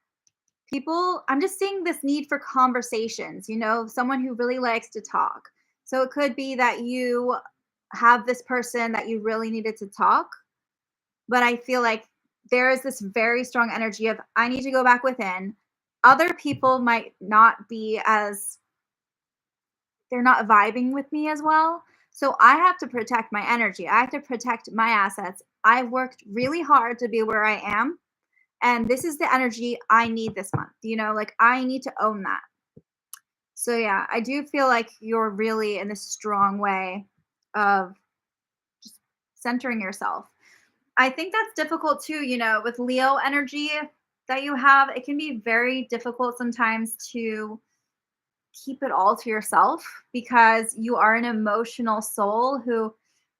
I'm just seeing this need for conversations, someone who really likes to talk. So it could be that you have this person that you really needed to talk, but I feel like there is this very strong energy of I need to go back within. Other people might not be as, they're not vibing with me as well. So I have to protect my energy. I have to protect my assets. I've worked really hard to be where I am. And this is the energy I need this month. Like I need to own that. So yeah, I do feel like you're really in this strong way of just centering yourself. I think that's difficult too, with Leo energy that you have. It can be very difficult sometimes to keep it all to yourself because you are an emotional soul who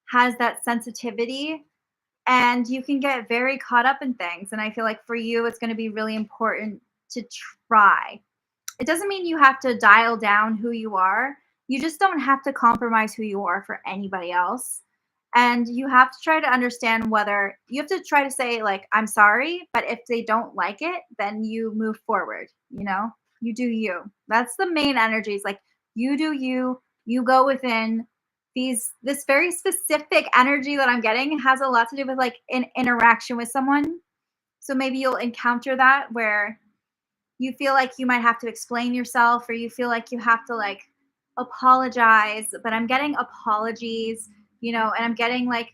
has that sensitivity, and you can get very caught up in things. And I feel like for you, it's going to be really important to try. It doesn't mean you have to dial down who you are. You just don't have to compromise who you are for anybody else. And you have to try to understand whether you have to try to say, like, I'm sorry, but if they don't like it, then you move forward, you do you. That's the main energy. It's like, you do you go within this very specific energy that I'm getting has a lot to do with like an interaction with someone. So maybe you'll encounter that where you feel like you might have to explain yourself, or you feel like you have to like apologize, but I'm getting apologies, and I'm getting like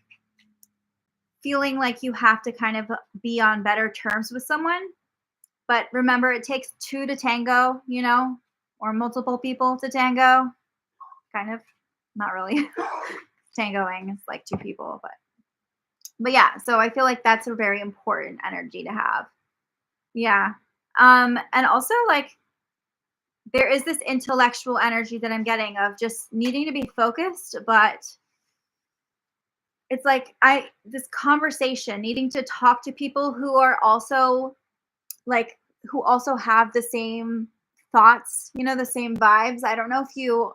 feeling like you have to kind of be on better terms with someone. But remember, it takes two to tango, or multiple people to tango. Kind of, not really. Tangoing is like two people, but yeah, so I feel like that's a very important energy to have. Yeah. And also like there is this intellectual energy that I'm getting of just needing to be focused, but it's like this conversation, needing to talk to people who are also like who also have the same thoughts, the same vibes. I don't know if you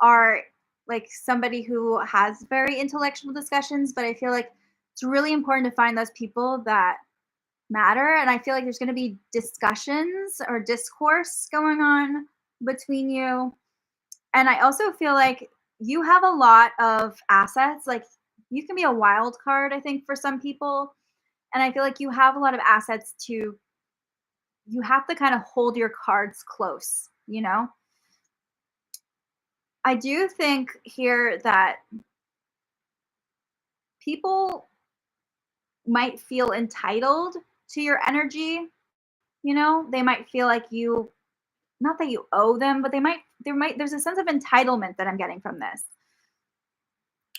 are like somebody who has very intellectual discussions, but I feel like It's really important to find those people that matter, and I feel like there's gonna be discussions or discourse going on between you, and I also feel like you have a lot of assets, like, you can be a wild card, I think, for some people, and I feel like you have a lot of assets to you have to kinda hold your cards close, you know? I do think here that people might feel entitled to your energy, you know? They might feel like you not that you owe them, but there's a sense of entitlement that I'm getting from this.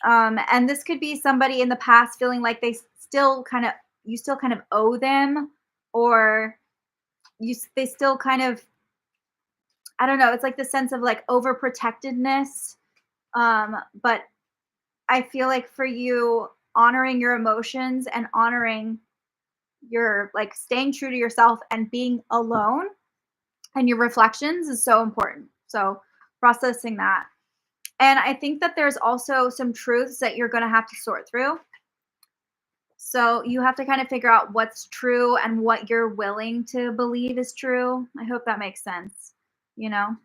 And this could be somebody in the past feeling like still kind of you still kind of owe them, or they still kind of, I don't know, it's like the sense of like overprotectedness. But I feel like for you, honoring your emotions and honoring your like staying true to yourself and being alone and your reflections is so important. So processing that. And I think that there's also some truths that you're going to have to sort through. So you have to kind of figure out what's true and what you're willing to believe is true. I hope that makes sense, you know?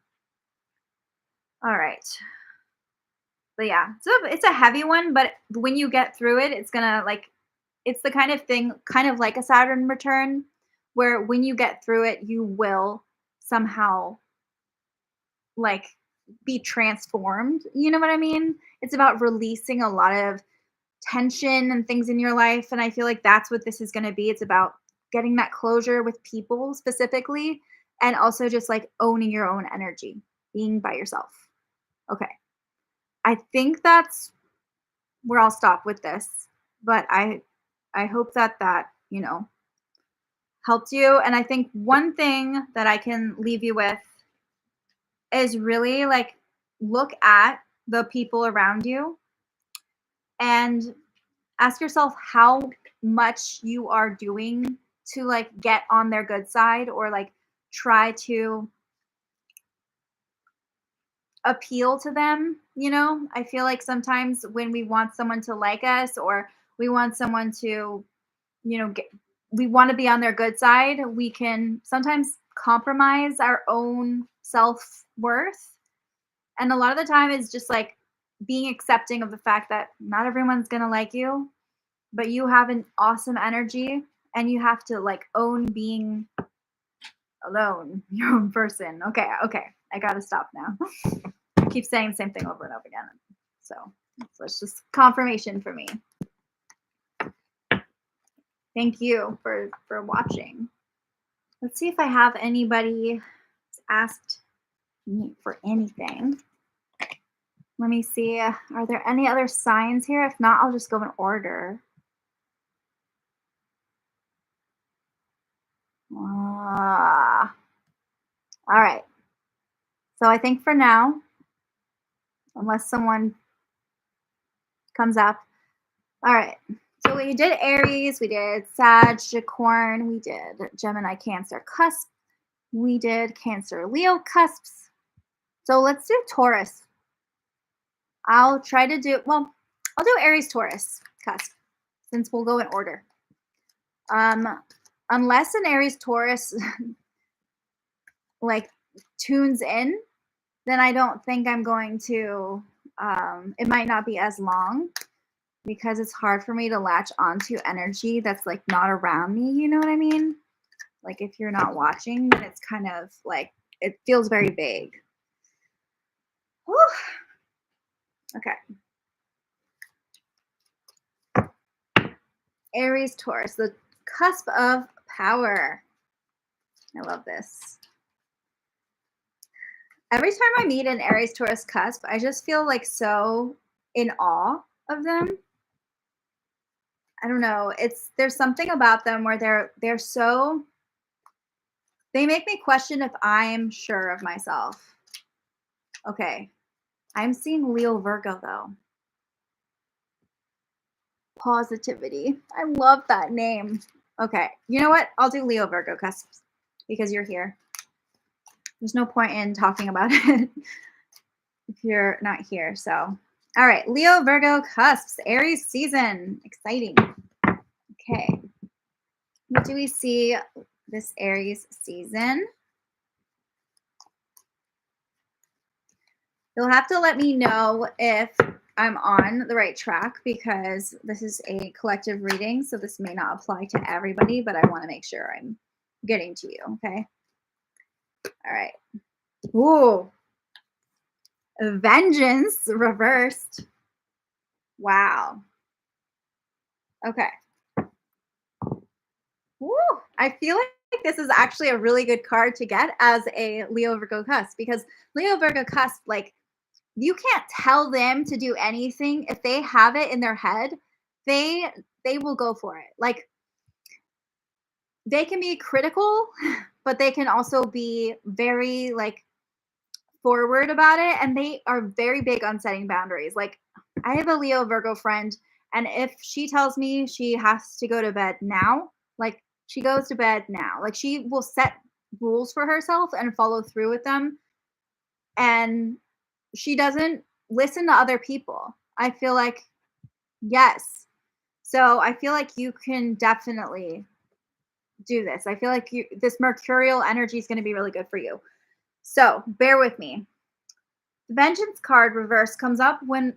All right. But yeah, so it's a heavy one, but when you get through it, it's going to like, it's the kind of thing, kind of like a Saturn return, where when you get through it, you will somehow like be transformed. You know what I mean? It's about releasing a lot of tension and things in your life. And I feel like that's what this is going to be. It's about getting that closure with people specifically, and also just like owning your own energy, being by yourself. Okay. I think that's where I'll stop with this. But I hope that you know, helped you. And I think one thing that I can leave you with is really like look at the people around you and ask yourself how much you are doing to like get on their good side, or like try to appeal to them, you know? I feel like sometimes when we want someone to like us, or we want someone to, you know, we want to be on their good side, we can sometimes compromise our own self-worth. And a lot of the time it's just like being accepting of the fact that not everyone's going to like you, but you have an awesome energy, and you have to like own being alone, your own person. Okay, okay. I got to stop now. I keep saying the same thing over and over again. So it's just confirmation for me. Thank you for watching. Let's see if I have anybody asked me for anything. Let me see. Are there any other signs here? If not, I'll just go in order. All right. So I think for now, unless someone comes up. All right. So we did Aries, we did Sagittarius, we did Gemini, Cancer, Cusp. We did Cancer, Leo, Cusps. So let's do Taurus. I'll try to do, well, I'll do Aries, Taurus, Cusp, since we'll go in order. Unless an Aries, Taurus like tunes in, then I don't think I'm going to, it might not be as long, because it's hard for me to latch onto energy that's like not around me. You know what I mean? Like if you're not watching, then it's kind of like, it feels very vague. Whew. Okay. Aries, Taurus, the cusp of power. I love this. Every time I meet an Aries, Taurus cusp, I just feel like so in awe of them. I don't know. There's something about them where they're so, they make me question if I'm sure of myself. Okay. I'm seeing Leo Virgo though. Positivity. I love that name. Okay. You know what? I'll do Leo Virgo cusps because you're here. There's no point in talking about it if you're not here. So, all right. Leo Virgo cusps, Aries season. Exciting. Okay. What do we see this Aries season? You'll have to let me know if I'm on the right track because this is a collective reading, so this may not apply to everybody, but I want to make sure I'm getting to you, okay? All right. Ooh, vengeance reversed. Wow. Okay. Woo! I feel like this is actually a really good card to get as a Leo Virgo cusp because Leo Virgo cusp, like, you can't tell them to do anything. If they have it in their head, they they will go for it. Like, they can be critical, but they can also be very like forward about it, and they are very big on setting boundaries. Like, I have a Leo Virgo friend, and if she tells me she has to go to bed now, like, she goes to bed now. Like, she will set rules for herself and follow through with them, and she doesn't listen to other people. I feel like, yes. So I feel like you can definitely do this. I feel like this mercurial energy is going to be really good for you. So bear with me. The vengeance card reverse comes up when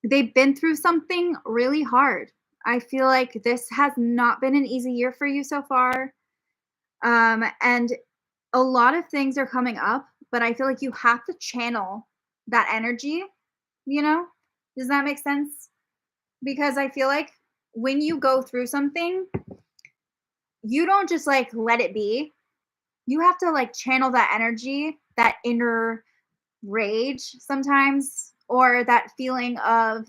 they've been through something really hard. I feel like this has not been an easy year for you so far. And a lot of things are coming up, but I feel like you have to channel that energy, you know? Does that make sense? Because I feel like when you go through something, you don't just like let it be. You have to like channel that energy, that inner rage sometimes, or that feeling of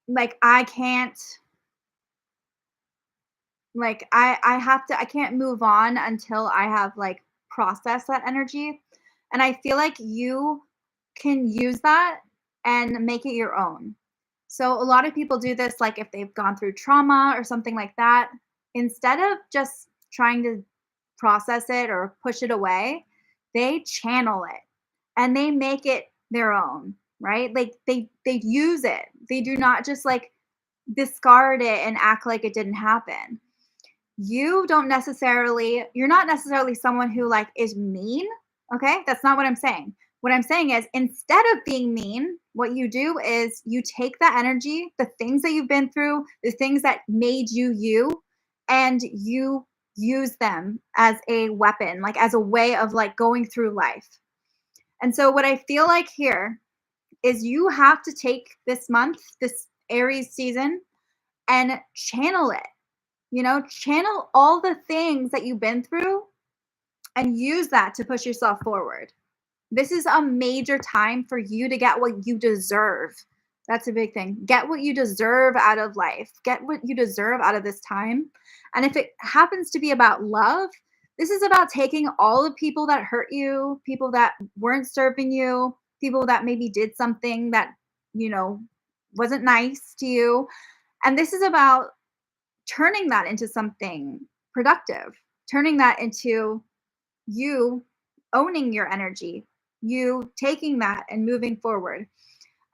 like I can't move on until I have like processed that energy. And I feel like you can use that and make it your own. So a lot of people do this like if they've gone through trauma or something like that, instead of just trying to process it or push it away, they channel it and they make it their own, right? Like they use it. They do not just like discard it and act like it didn't happen. You're not necessarily someone who like is mean, okay? That's not what I'm saying. What I'm saying is instead of being mean, what you do is you take that energy, the things that you've been through, the things that made you you, and you use them as a weapon, like as a way of like going through life. And so what I feel like here is you have to take this month, this Aries season, and channel it. Channel all the things that you've been through and use that to push yourself forward. This is a major time for you to get what you deserve. That's a big thing. Get what you deserve out of life. Get what you deserve out of this time. And if it happens to be about love, this is about taking all the people that hurt you, people that weren't serving you, people that maybe did something that, you know, wasn't nice to you. And this is about turning that into something productive, turning that into you owning your energy, you taking that and moving forward.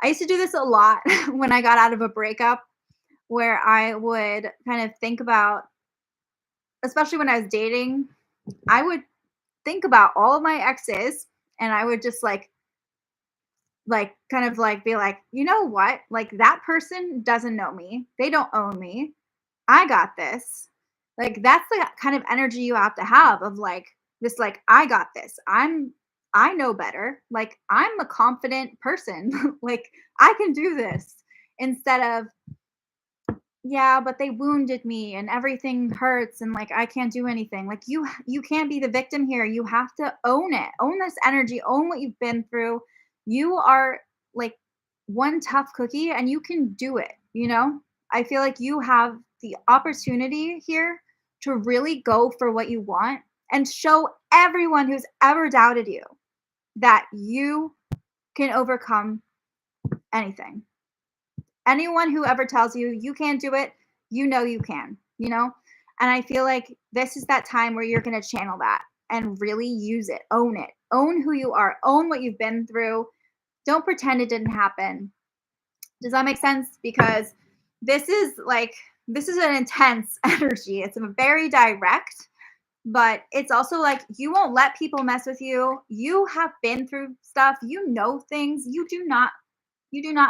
I used to do this a lot when I got out of a breakup where I would kind of think about, especially when I was dating, I would think about all of my exes and I would just like kind of like be like, you know what? Like that person doesn't know me. They don't own me. I got this. Like that's the kind of energy you have to have of like this like I got this. I know better. Like I'm a confident person. Like I can do this instead of yeah, but they wounded me and everything hurts and like I can't do anything. Like you can't be the victim here. You have to own it. Own this energy. Own what you've been through. You are like one tough cookie and you can do it. I feel like you have the opportunity here to really go for what you want and show everyone who's ever doubted you that you can overcome anything. Anyone who ever tells you you can't do it, you can. And I feel like this is that time where you're going to channel that and really use it. Own it. Own who you are. Own what you've been through. Don't pretend it didn't happen. Does that make sense? Because this is an intense energy. It's a very direct, but it's also like you won't let people mess with you. You have been through stuff, you know things. You do not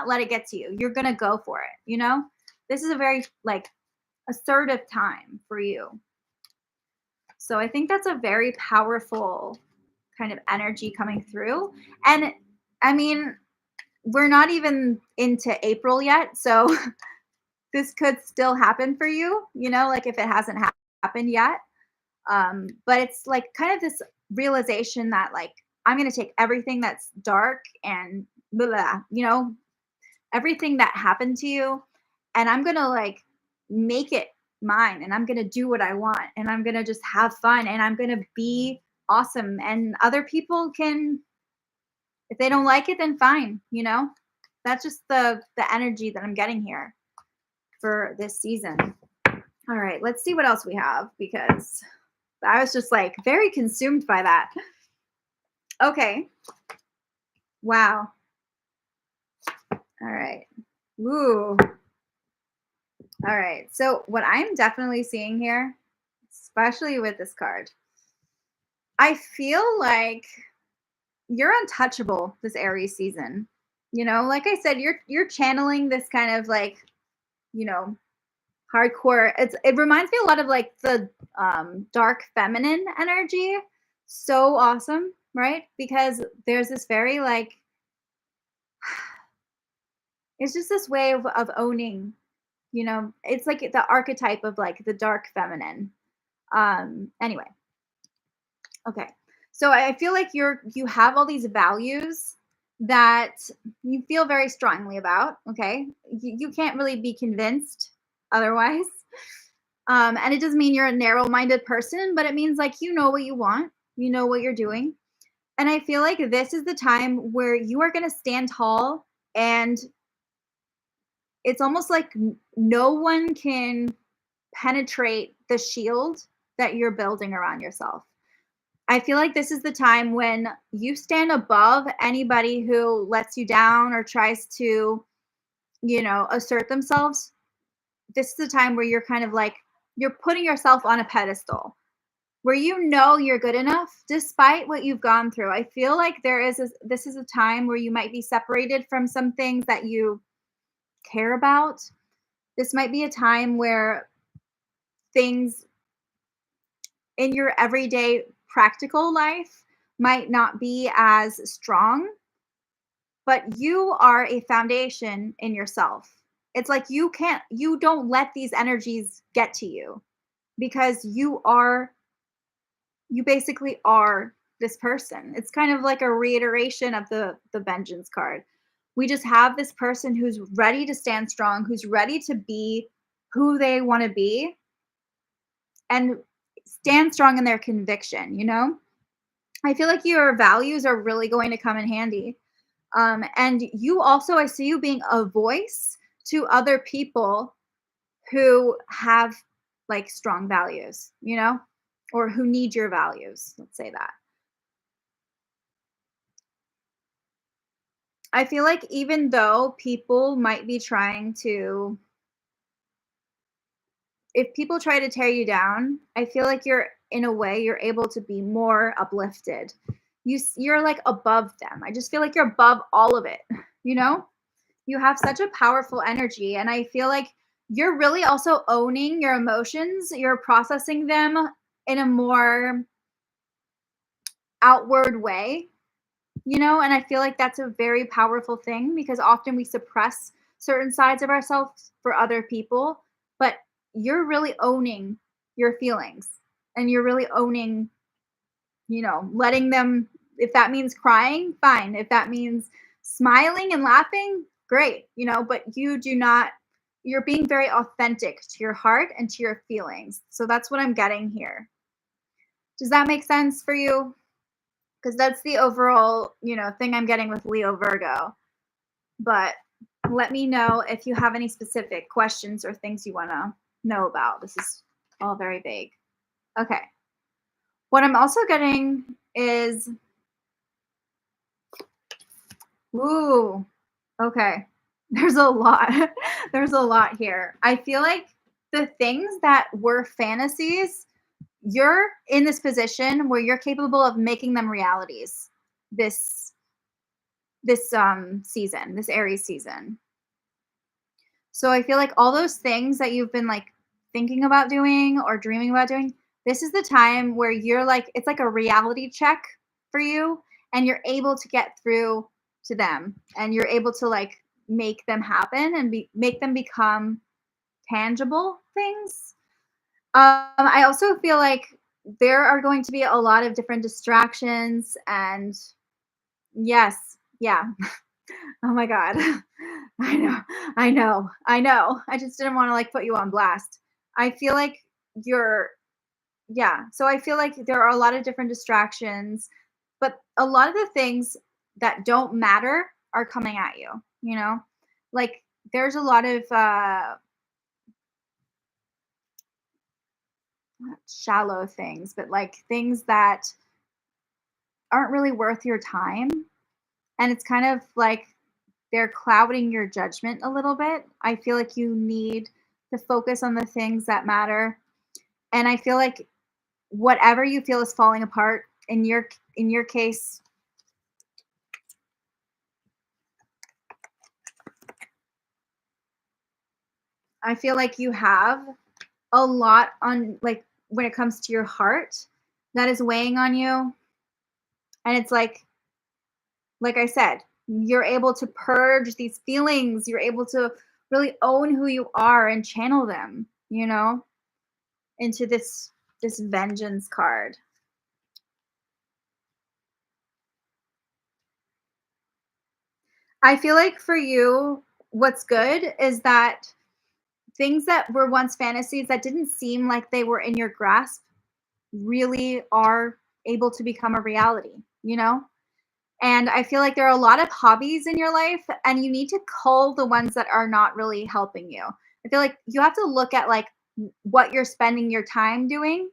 let it get to you. You're going to go for it, you know? This is a very like assertive time for you. So I think that's a very powerful kind of energy coming through. And I mean, we're not even into April yet, so this could still happen for you, you know, like if it hasn't happened yet. But it's like kind of this realization that like I'm going to take everything that's dark and blah, blah, you know, everything that happened to you, and I'm going to like make it mine, and I'm going to do what I want, and I'm going to just have fun, and I'm going to be awesome, and other people can, if they don't like it, then fine, you know? That's just the energy that I'm getting here for this season. All right, let's see what else we have, because I was just like very consumed by that. Okay. Wow. All right. Ooh. All right. So what I'm definitely seeing here, especially with this card, I feel like you're untouchable this Aries season. You know, like I said, you're channeling this kind of like, you know, hardcore. It reminds me a lot of like the dark feminine energy. So awesome, right? Because there's this very like it's just this way of owning, you know, it's like the archetype of like the dark feminine. Anyway, okay. So I feel like you have all these values that you feel very strongly about. Okay. You can't really be convinced otherwise. And it doesn't mean you're a narrow-minded person, but it means like you know what you want, you know what you're doing. And I feel like this is the time where you are going to stand tall, and it's almost like no one can penetrate the shield that you're building around yourself. I feel like this is the time when you stand above anybody who lets you down or tries to, you know, assert themselves. This is the time where you're kind of like you're putting yourself on a pedestal where you know you're good enough despite what you've gone through. I feel like this is a time where you might be separated from some things that you care about. This might be a time where things in your everyday practical life might not be as strong, but you are a foundation in yourself. It's like you don't let these energies get to you because you basically are this person. It's kind of like a reiteration of the vengeance card. We just have this person who's ready to stand strong, who's ready to be who they want to be and stand strong in their conviction, you know? I feel like your values are really going to come in handy. And you also, I see you being a voice to other people who have like strong values, you know, or who need your values. Let's say that. I feel like even though people might be trying to, if people try to tear you down, I feel like you're in a way you're able to be more uplifted. You're like above them. I just feel like you're above all of it, you know? You have such a powerful energy, and I feel like you're really also owning your emotions. You're processing them in a more outward way, you know, and I feel like that's a very powerful thing because often we suppress certain sides of ourselves for other people, but you're really owning your feelings, and you're really owning, you know, letting them, if that means crying, fine. If that means smiling and laughing, great, you know, but you're being very authentic to your heart and to your feelings. So that's what I'm getting here. Does that make sense for you? Because that's the overall, you know, thing I'm getting with Leo Virgo. But let me know if you have any specific questions or things you want to know about. This is all very vague. Okay. What I'm also getting is, ooh, okay. There's a lot. There's a lot here. I feel like the things that were fantasies, you're in this position where you're capable of making them realities this season, this Aries season. So I feel like all those things that you've been like thinking about doing or dreaming about doing, this is the time where you're like it's like a reality check for you and you're able to get through to them and you're able to like make them happen and make them become tangible things. I also feel like there are going to be a lot of different distractions and yes, yeah. Oh my god. I know. I know. I know. I just didn't wanna, like, put you on blast. I feel like you're yeah, so I feel like there are a lot of different distractions, but a lot of the things that don't matter are coming at you, you know? Like, there's a lot of, not shallow things, but, like, things that aren't really worth your time, and it's kind of like they're clouding your judgment a little bit. I feel like you need to focus on the things that matter. And I feel like whatever you feel is falling apart in your case, I feel like you have a lot on like when it comes to your heart that is weighing on you. And it's like I said, you're able to purge these feelings. You're able to really own who you are and channel them, into this vengeance card. I feel like for you, what's good is that things that were once fantasies that didn't seem like they were in your grasp really are able to become a reality. And I feel like there are a lot of hobbies in your life, and you need to cull the ones that are not really helping you. I feel like you have to look at like what you're spending your time doing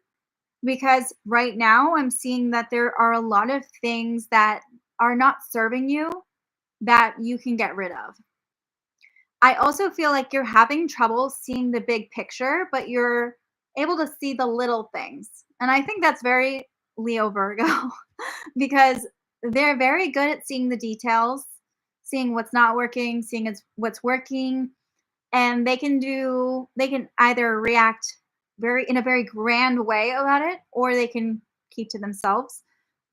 because right now I'm seeing that there are a lot of things that are not serving you that you can get rid of. I also feel like you're having trouble seeing the big picture, but you're able to see the little things. And I think that's very Leo Virgo because they're very good at seeing the details, seeing what's not working, seeing what's working, and they can either react very in a very grand way about it or they can keep to themselves,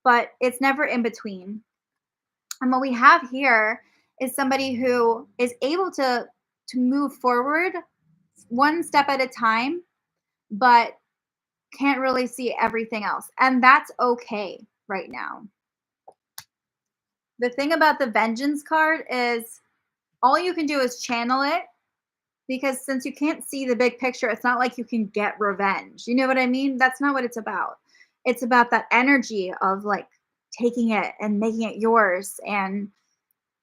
but it's never in between. And what we have here is somebody who is able to move forward one step at a time, but can't really see everything else. And that's okay right now. The thing about the vengeance card is all you can do is channel it because since you can't see the big picture, it's not like you can get revenge. You know what I mean? That's not what it's about. It's about that energy of like taking it and making it yours and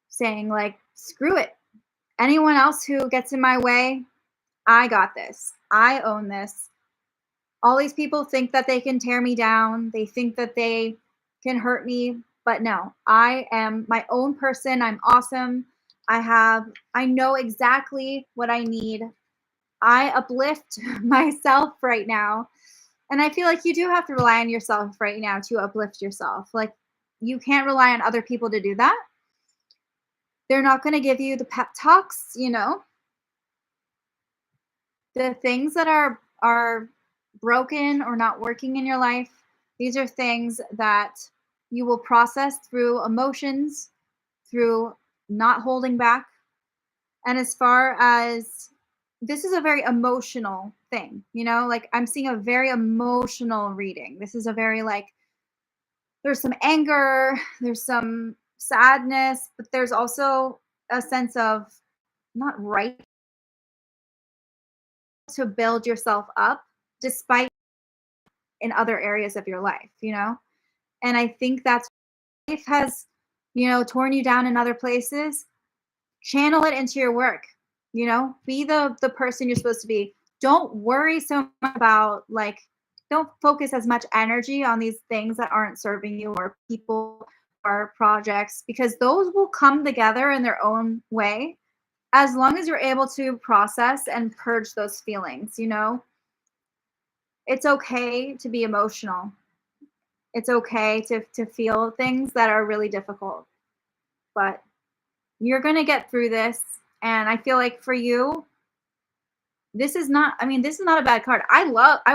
saying like screw it. Anyone else who gets in my way, I got this. I own this. All these people think that they can tear me down. They think that they can hurt me, but no. I am my own person. I'm awesome. I know exactly what I need. I uplift myself right now. And I feel like you do have to rely on yourself right now to uplift yourself. Like you can't rely on other people to do that. They're not going to give you the pep talks. The things that are broken or not working in your life, these are things that you will process through emotions, through not holding back. And as far as this is a very emotional thing, like I'm seeing a very emotional reading. This is a very like there's some anger, there's some sadness, but there's also a sense of not right to build yourself up despite in other areas of your life. And I think that's life has torn you down in other places. Channel it into your work. Be the person you're supposed to be. Don't worry so much about like don't focus as much energy on these things that aren't serving you or people or projects because those will come together in their own way. as long as you're able to process and purge those feelings, you know, it's okay to be emotional. It's okay to feel things that are really difficult, but you're going to get through this. And I feel like for you, this is not, I mean, this is not a bad card. I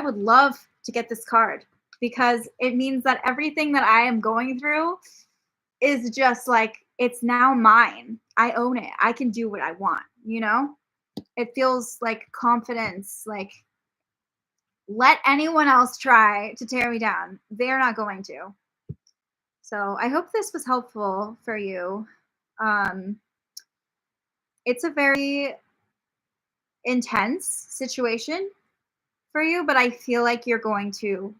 would love to get this card because it means that everything that I am going through is just like, it's now mine. I own it. I can do what I want, you know? It feels like confidence, like let anyone else try to tear me down. They're not going to. So I hope this was helpful for you. It's a very intense situation for you, but I feel like you're going to,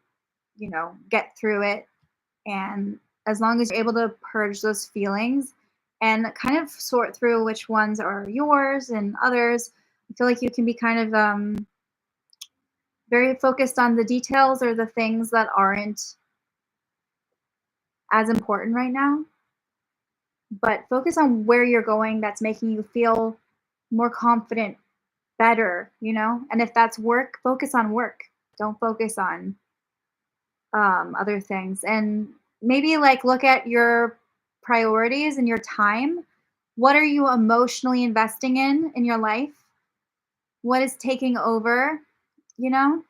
you know, get through it. And as long as you're able to purge those feelings and kind of sort through which ones are yours and others, I feel like you can be kind of very focused on the details or the things that aren't as important right now. But focus on where you're going that's making you feel more confident, better, you know? And if that's work, focus on work. Don't focus on other things. And maybe like look at your priorities and your time. What are you emotionally investing in your life? What is taking over, you know?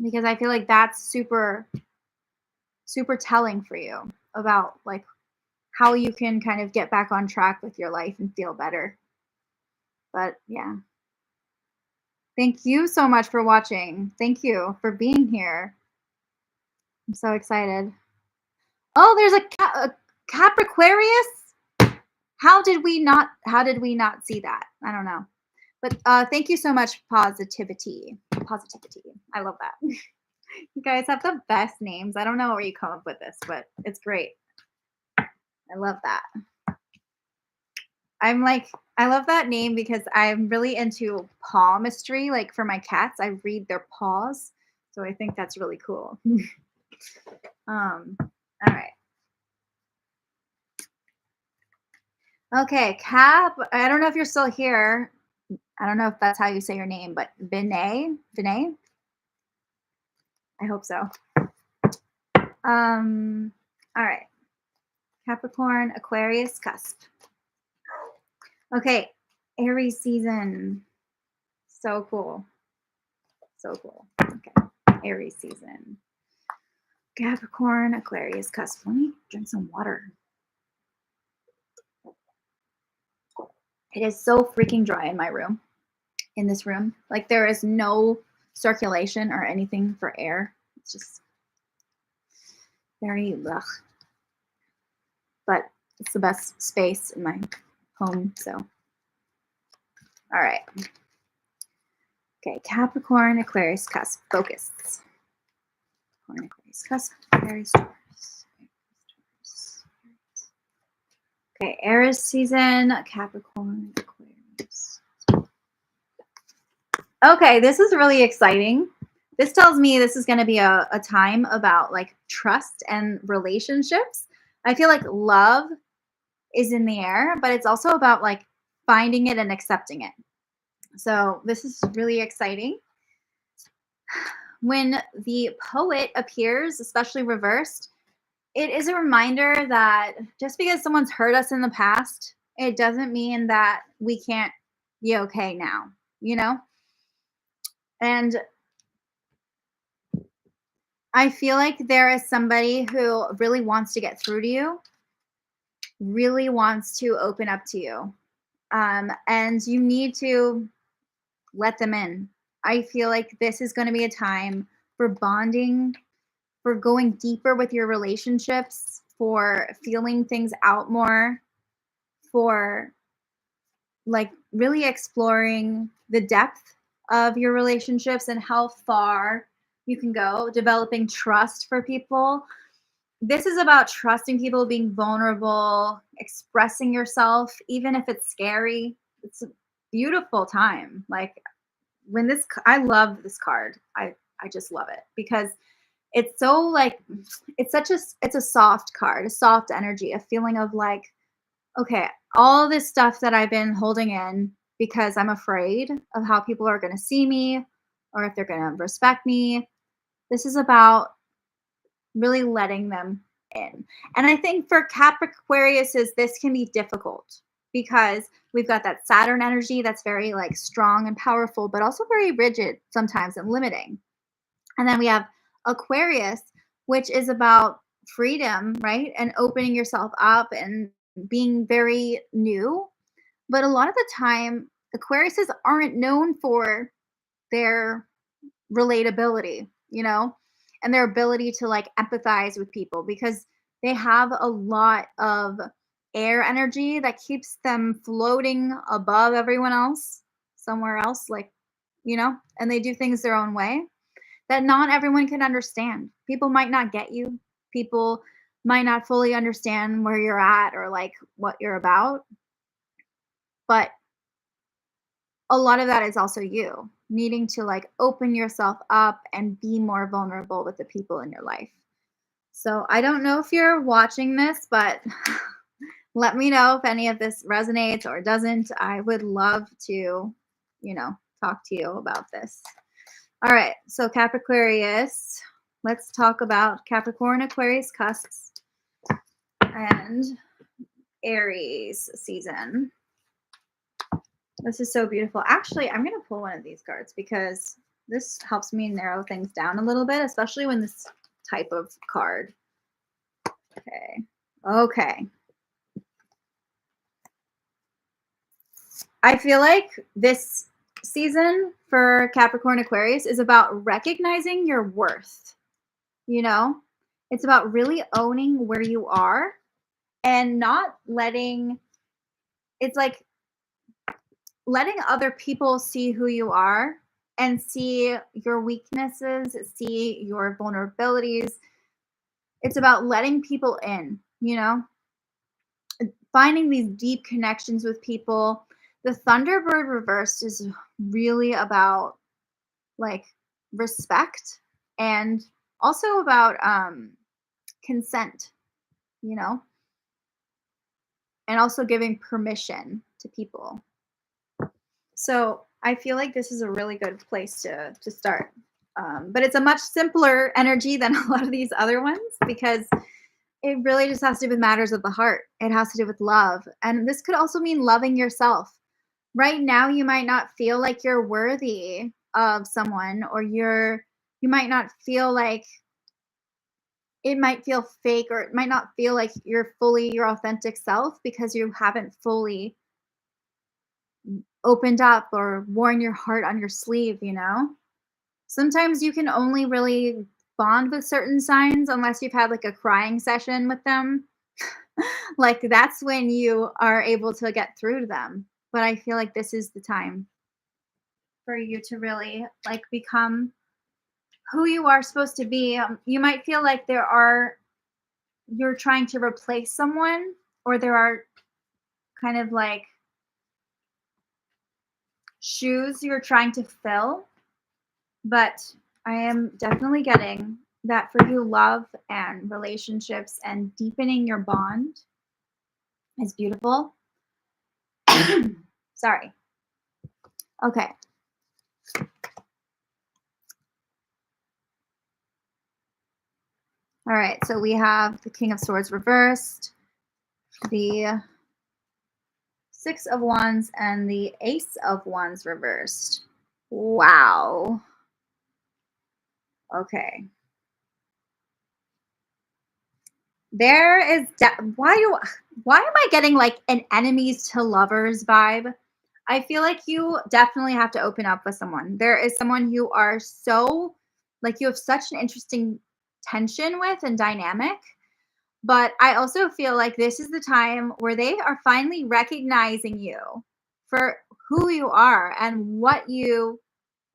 Because I feel like that's super, super telling for you about like how you can kind of get back on track with your life and feel better. But yeah. Thank you so much for watching. Thank you for being here. I'm so excited. Oh, there's a Capricorn. How did we not see that? I don't know. But thank you so much, Positivity. Positivity. I love that. You guys have the best names. I don't know where you come up with this, but it's great. I love that. I love that name because I'm really into palmistry. Like for my cats, I read their paws. So I think that's really cool. All right. Okay, Cap, I don't know if you're still here. I don't know if that's how you say your name, but Vinay? I hope so. All right. Capricorn Aquarius Cusp. Okay, Aries season. So cool. So cool. Okay, Aries season. Capricorn Aquarius Cusp. Let me drink some water. It is so freaking dry in my room. In this room. Like there is no circulation or anything for air. It's just very ugh. But it's the best space in my home, so. All right. Okay, Capricorn Aquarius Cusp. Focus. Capricorn Aquarius Cusp. Aries Taurus. Okay, Aries season. Capricorn Aquarius. Okay, this is really exciting. This tells me this is going to be a time about like trust and relationships. I feel like love is in the air, but it's also about like finding it and accepting it. So this is really exciting. When the poet appears, especially reversed, it is a reminder that just because someone's hurt us in the past, it doesn't mean that we can't be okay now, you know? And I feel like there is somebody who really wants to get through to you, really wants to open up to you. And you need to let them in. I feel like this is going to be a time for bonding, for going deeper with your relationships, for feeling things out more, for like really exploring the depth of your relationships and how far you can go, developing trust for people. This is about trusting people, being vulnerable, expressing yourself, even if it's scary. It's a beautiful time. Like when this, I love this card. I just love it because it's so like, it's a soft card, a soft energy, a feeling of like okay, all this stuff that I've been holding in because I'm afraid of how people are going to see me or if they're going to respect me. This is about really letting them in. And I think for Capricorniuses, this can be difficult because we've got that Saturn energy that's very like strong and powerful, but also very rigid sometimes and limiting. And then we have Aquarius, which is about freedom, right? And opening yourself up and being very new. But a lot of the time, Aquariuses aren't known for their relatability, and their ability to like empathize with people because they have a lot of air energy that keeps them floating above everyone else, somewhere else, like, and they do things their own way that not everyone can understand. People might not get you. People might not fully understand where you're at or like what you're about. But a lot of that is also you needing to like open yourself up and be more vulnerable with the people in your life. So I don't know if you're watching this, but let me know if any of this resonates or doesn't. I would love to, talk to you about this. All right. So Capricornius, let's talk about Capricorn Aquarius Cusps and Aries season. This is so beautiful. Actually, I'm going to pull one of these cards because this helps me narrow things down a little bit, especially when this type of card. Okay. Okay. I feel like this season for Capricorn Aquarius is about recognizing your worth. It's about really owning where you are and not it's like letting other people see who you are and see your weaknesses, see your vulnerabilities. It's about letting people in, finding these deep connections with people. The Thunderbird reversed is really about like respect and also about consent, you know, and also giving permission to people. So I feel like this is a really good place to start. But it's a much simpler energy than a lot of these other ones because it really just has to do with matters of the heart. It has to do with love. And this could also mean loving yourself. Right now, you might not feel like you're worthy of someone, or you might not feel like it might feel fake, or it might not feel like you're fully your authentic self because you haven't fully opened up or worn your heart on your sleeve. Sometimes you can only really bond with certain signs unless you've had like a crying session with them. Like that's when you are able to get through to them. But I feel like this is the time for you to really like become who you are supposed to be. You might feel like you're trying to replace someone, or there are kind of like shoes you're trying to fill. But I am definitely getting that for you, love and relationships and deepening your bond is beautiful. Sorry. Okay. All right. So we have the King of Swords reversed, the Six of Wands, and the Ace of Wands reversed. Wow. Okay. There is why am I getting like an enemies to lovers vibe? I feel like you definitely have to open up with someone. There is someone you are so like you have such an interesting tension with and dynamic. But I also feel like this is the time where they are finally recognizing you for who you are and what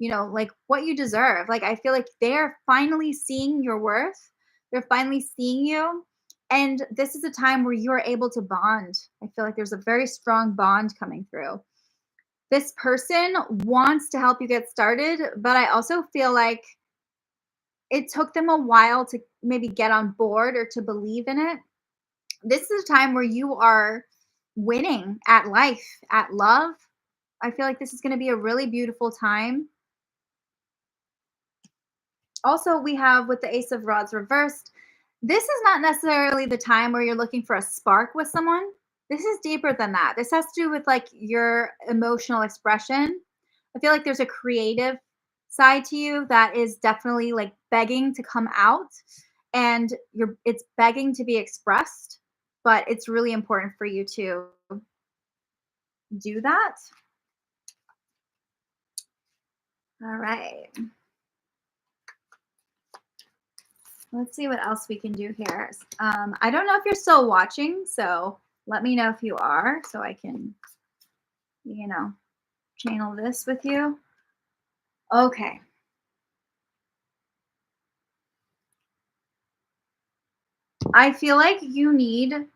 like what you deserve. Like I feel like they're finally seeing your worth. They're finally seeing you. And this is a time where you're able to bond. I feel like there's a very strong bond coming through. This person wants to help you get started, but I also feel like it took them a while to maybe get on board or to believe in it. This is a time where you are winning at life, at love. I feel like this is going to be a really beautiful time. Also, we have with the Ace of Rods reversed, this is not necessarily the time where you're looking for a spark with someone. This is deeper than that. This has to do with like your emotional expression. I feel like there's a creative side to you that is definitely like begging to come out, and it's begging to be expressed, but it's really important for you to do that. All right. Let's see what else we can do here. I don't know if you're still watching, so let me know if you are so I can, channel this with you. Okay. I feel like you need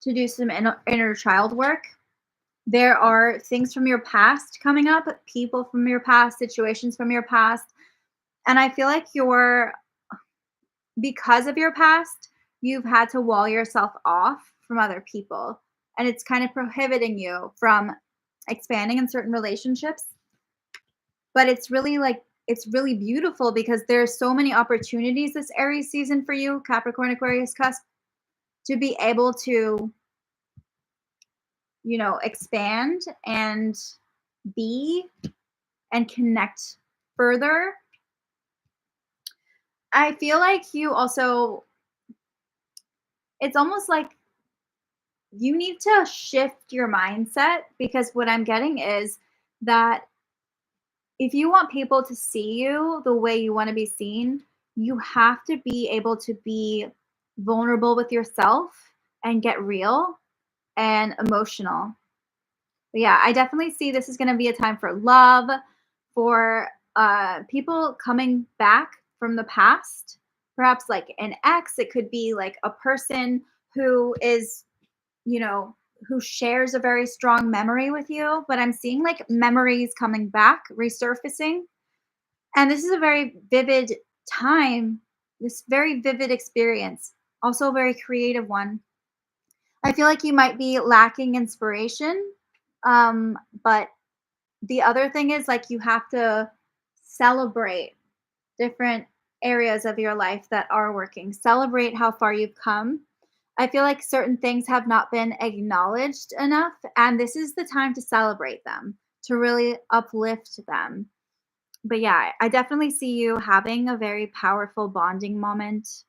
to do some inner child work. There are things from your past coming up, people from your past, situations from your past. And I feel like because of your past, you've had to wall yourself off from other people. And it's kind of prohibiting you from expanding in certain relationships. But it's really beautiful because there's so many opportunities this Aries season for you, Capricorn Aquarius Cusp, to be able to, expand and be and connect further. I feel like it's almost like you need to shift your mindset, because what I'm getting is that if you want people to see you the way you want to be seen, you have to be able to be vulnerable with yourself and get real and emotional. But yeah, I definitely see this is going to be a time for love, for people coming back from the past, perhaps like an ex. It could be like a person who is, you know, who shares a very strong memory with you. But I'm seeing like memories coming back, resurfacing. And this is a very vivid time, this very vivid experience, also a very creative one. I feel like you might be lacking inspiration. But the other thing is like you have to celebrate different areas of your life that are working. Celebrate how far you've come. I feel like certain things have not been acknowledged enough, and this is the time to celebrate them, to really uplift them. But yeah, I definitely see you having a very powerful bonding moment.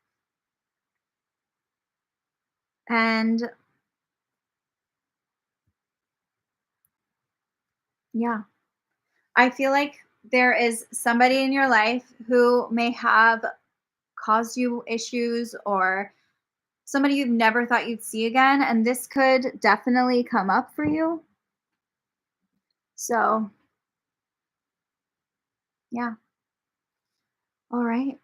And yeah, I feel like there is somebody in your life who may have caused you issues, or somebody you've never thought you'd see again. And this could definitely come up for you. So, yeah. All right.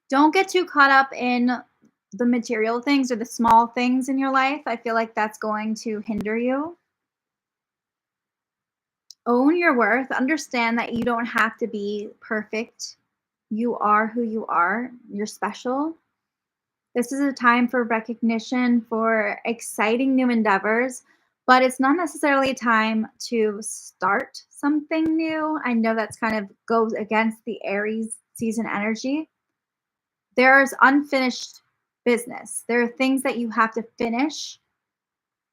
Don't get too caught up in the material things or the small things in your life. I feel like that's going to hinder you. Own your worth. Understand that you don't have to be perfect. You are who you are. You're special. This is a time for recognition, for exciting new endeavors, but it's not necessarily a time to start something new. I know that's kind of goes against the Aries season energy. There's unfinished business. There are things that you have to finish,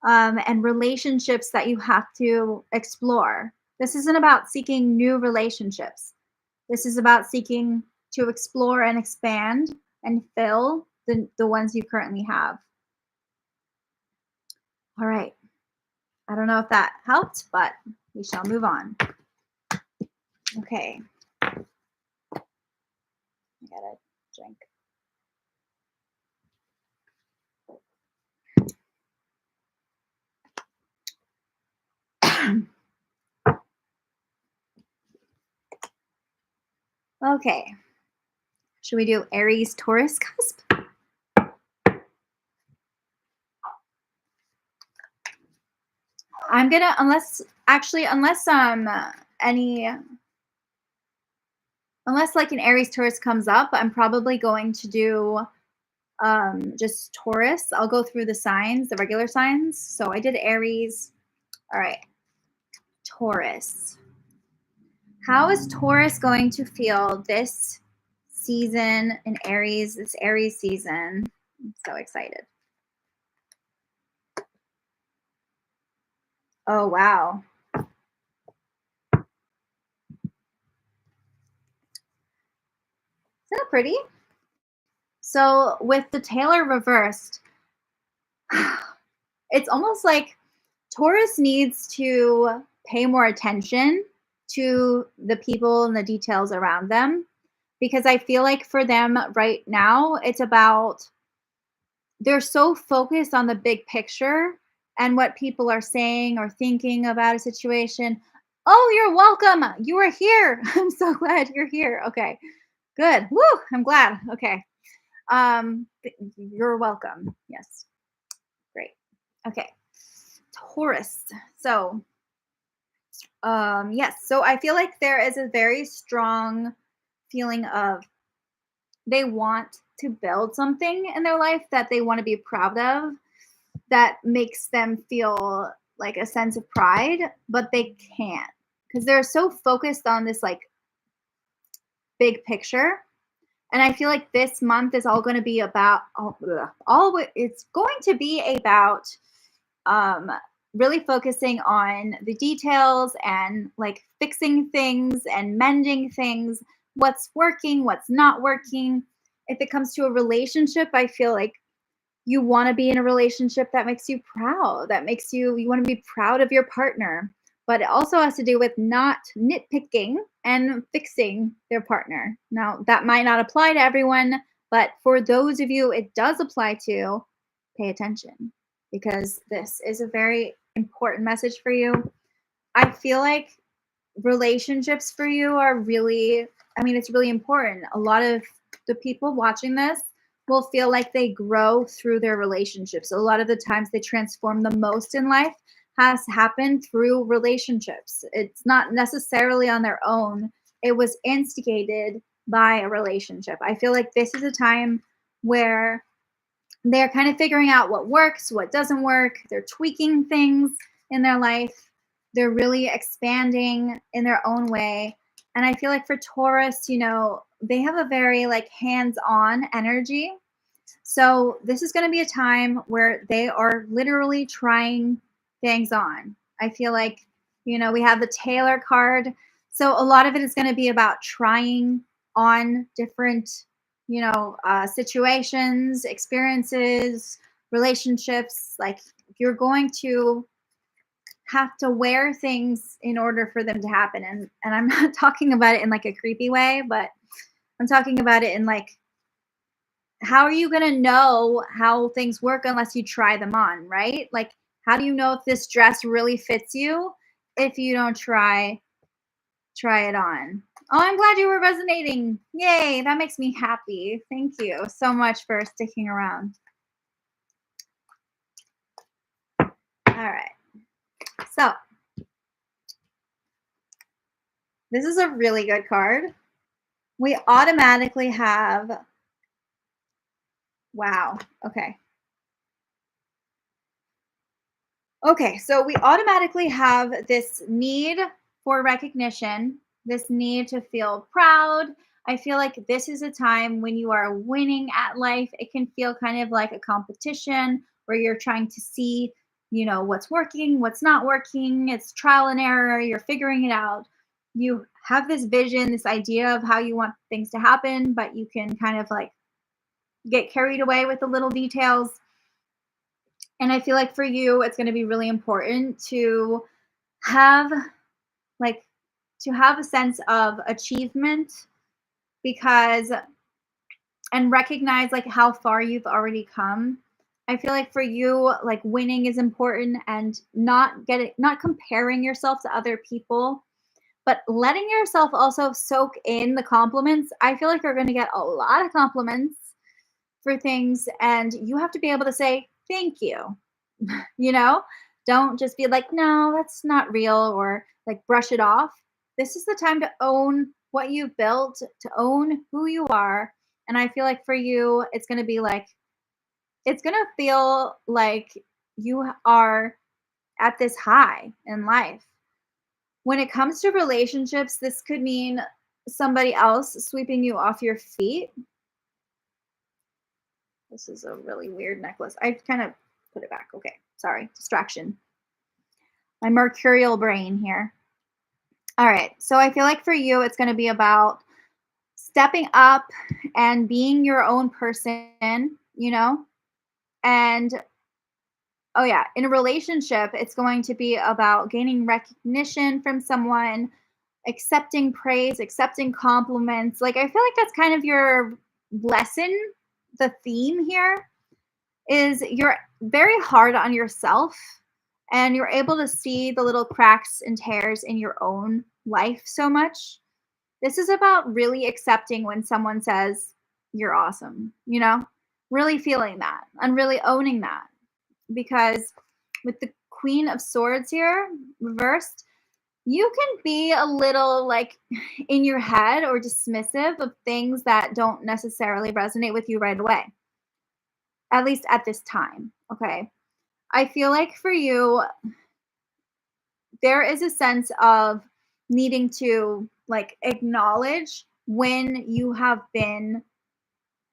and relationships that you have to explore. This isn't about seeking new relationships. This is about seeking to explore and expand and fill the ones you currently have. All right. I don't know if that helped, but we shall move on. Okay. I gotta drink. Okay. Should we do Aries Taurus cusp? I'm gonna unless any Unless like an Aries Taurus comes up, I'm probably going to do just Taurus. I'll go through the signs, the regular signs. So I did Aries. All right, Taurus. How is Taurus going to feel this season in Aries, this Aries season? I'm so excited. Oh, wow. Isn't that pretty? So with the Taylor reversed, it's almost like Taurus needs to pay more attention to the people and the details around them, because I feel like for them right now, it's about they're so focused on the big picture and what people are saying or thinking about a situation. Oh, you're welcome. You are here. I'm so glad you're here. Okay, good. Woo, I'm glad. Okay. You're welcome. Yes. Great. Okay. Taurus. So, yes. So I feel like there is a very strong feeling of they want to build something in their life that they want to be proud of, that makes them feel like a sense of pride, but they can't because they're so focused on this like big picture. And I feel like this month is all going to be about it's going to be about um really focusing on the details and like fixing things and mending things, what's working, what's not working. If it comes to a relationship, I feel like you want to be in a relationship that makes you proud, that makes you want to be proud of your partner. But it also has to do with not nitpicking and fixing their partner. Now, that might not apply to everyone, but for those of you it does apply to, pay attention because this is a very important message for you. I feel like relationships for you are really, I mean, it's really important. A lot of the people watching this will feel like they grow through their relationships. A lot of the times they transform the most in life has happened through relationships. It's not necessarily on their own. It was instigated by a relationship. I feel like this is a time where they're kind of figuring out what works, what doesn't work. They're tweaking things in their life. They're really expanding in their own way. And I feel like for Taurus, they have a very like hands-on energy. So this is going to be a time where they are literally trying things on. I feel like, we have the Taylor card. So a lot of it is going to be about trying on different, situations, experiences, relationships. Like you're going to have to wear things in order for them to happen. And I'm not talking about it in like a creepy way, but I'm talking about it in like, how are you going to know how things work unless you try them on, right? Like, how do you know if this dress really fits you if you don't try it on? Oh, I'm glad you were resonating. Yay, that makes me happy. Thank you so much for sticking around. All right. So, this is a really good card. We automatically have, wow, okay. Okay, so we automatically have this need for recognition, this need to feel proud. I feel like this is a time when you are winning at life. It can feel kind of like a competition where you're trying to see, what's working, what's not working. It's trial and error. You're figuring it out. You have this vision, this idea of how you want things to happen, but you can kind of like get carried away with the little details. And I feel like for you, it's going to be really important to have like to have a sense of achievement, because and recognize like how far you've already come. I feel like for you, like winning is important, and not comparing yourself to other people, but letting yourself also soak in the compliments. I feel like you're going to get a lot of compliments for things, and you have to be able to say thank you. you know don't just be like, no, that's not real, or like brush it off. This is the time to own what you've built, to own who you are. And I feel like for you, it's going to be like, it's going to feel like you are at this high in life. When it comes to relationships, this could mean somebody else sweeping you off your feet. This is a really weird necklace. I kind of put it back. Okay. Sorry. Distraction. My mercurial brain here. All right. So I feel like for you, it's going to be about stepping up and being your own person, you know? And oh, yeah, in a relationship, it's going to be about gaining recognition from someone, accepting praise, accepting compliments. Like, I feel like that's kind of your lesson. The theme here is you're very hard on yourself and you're able to see the little cracks and tears in your own life so much. This is about really accepting when someone says you're awesome, really feeling that and really owning that. Because with the Queen of Swords here reversed, you can be a little like in your head or dismissive of things that don't necessarily resonate with you right away, at least at this time. Okay. I feel like for you, there is a sense of needing to like acknowledge when you have been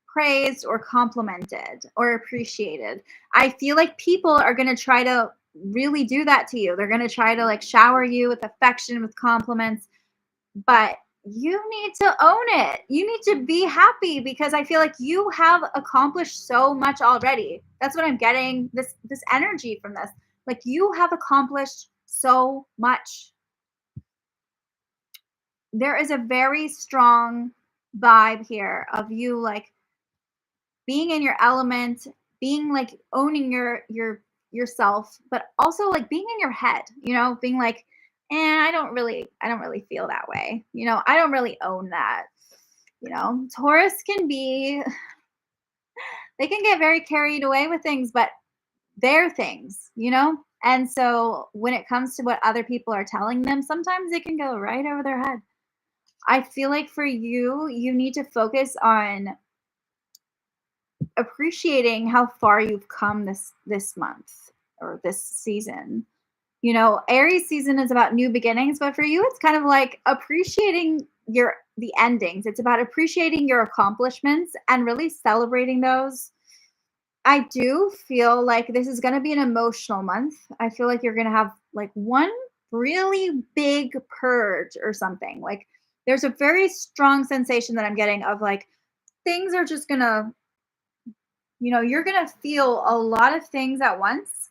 praised or complimented or appreciated. I feel like people are going to try to really do that to you. They're going to try to like shower you with affection, with compliments, but you need to own it. You need to be happy because I feel like you have accomplished so much already. That's what I'm getting this energy from this. Like you have accomplished so much. There is a very strong vibe here of you like being in your element, being like owning yourself, but also like being in your head, being like, I don't really feel that way. I don't really own that. Taurus can be, they can get very carried away with things, but they're things. And so when it comes to what other people are telling them, sometimes it can go right over their head. I feel like for you, you need to focus on appreciating how far you've come this month or this season. Aries season is about new beginnings, but for you it's kind of like appreciating the endings. It's about appreciating your accomplishments and really celebrating those. I do feel like this is going to be an emotional month. I feel like you're going to have like one really big purge or something. Like there's a very strong sensation that I'm getting of like things are just going to you're going to feel a lot of things at once.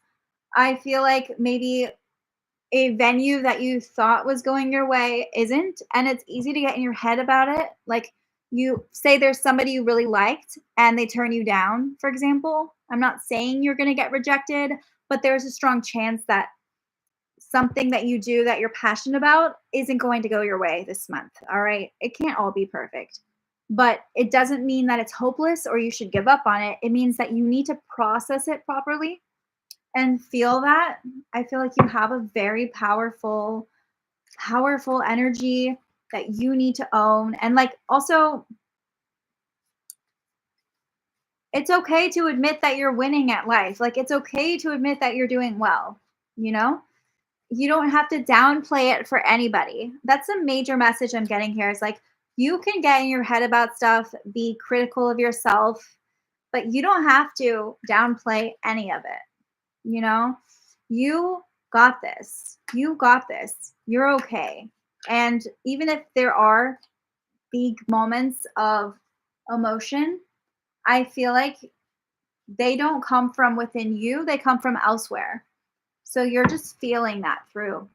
I feel like maybe a venue that you thought was going your way isn't, and it's easy to get in your head about it. Like you say there's somebody you really liked and they turn you down, for example. I'm not saying you're going to get rejected, but there's a strong chance that something that you do that you're passionate about isn't going to go your way this month. All right. It can't all be perfect, but it doesn't mean that it's hopeless or you should give up on it. It means that you need to process it properly and feel that. I feel like you have a very powerful energy that you need to own. And like also, it's okay to admit that you're winning at life. Like it's okay to admit that you're doing well, you know? You don't have to downplay it for anybody. That's a major message I'm getting here. Is like you can get in your head about stuff, be critical of yourself, but you don't have to downplay any of it. You got this. You got this. You're okay. And even if there are big moments of emotion, I feel like they don't come from within you, they come from elsewhere. So you're just feeling that through.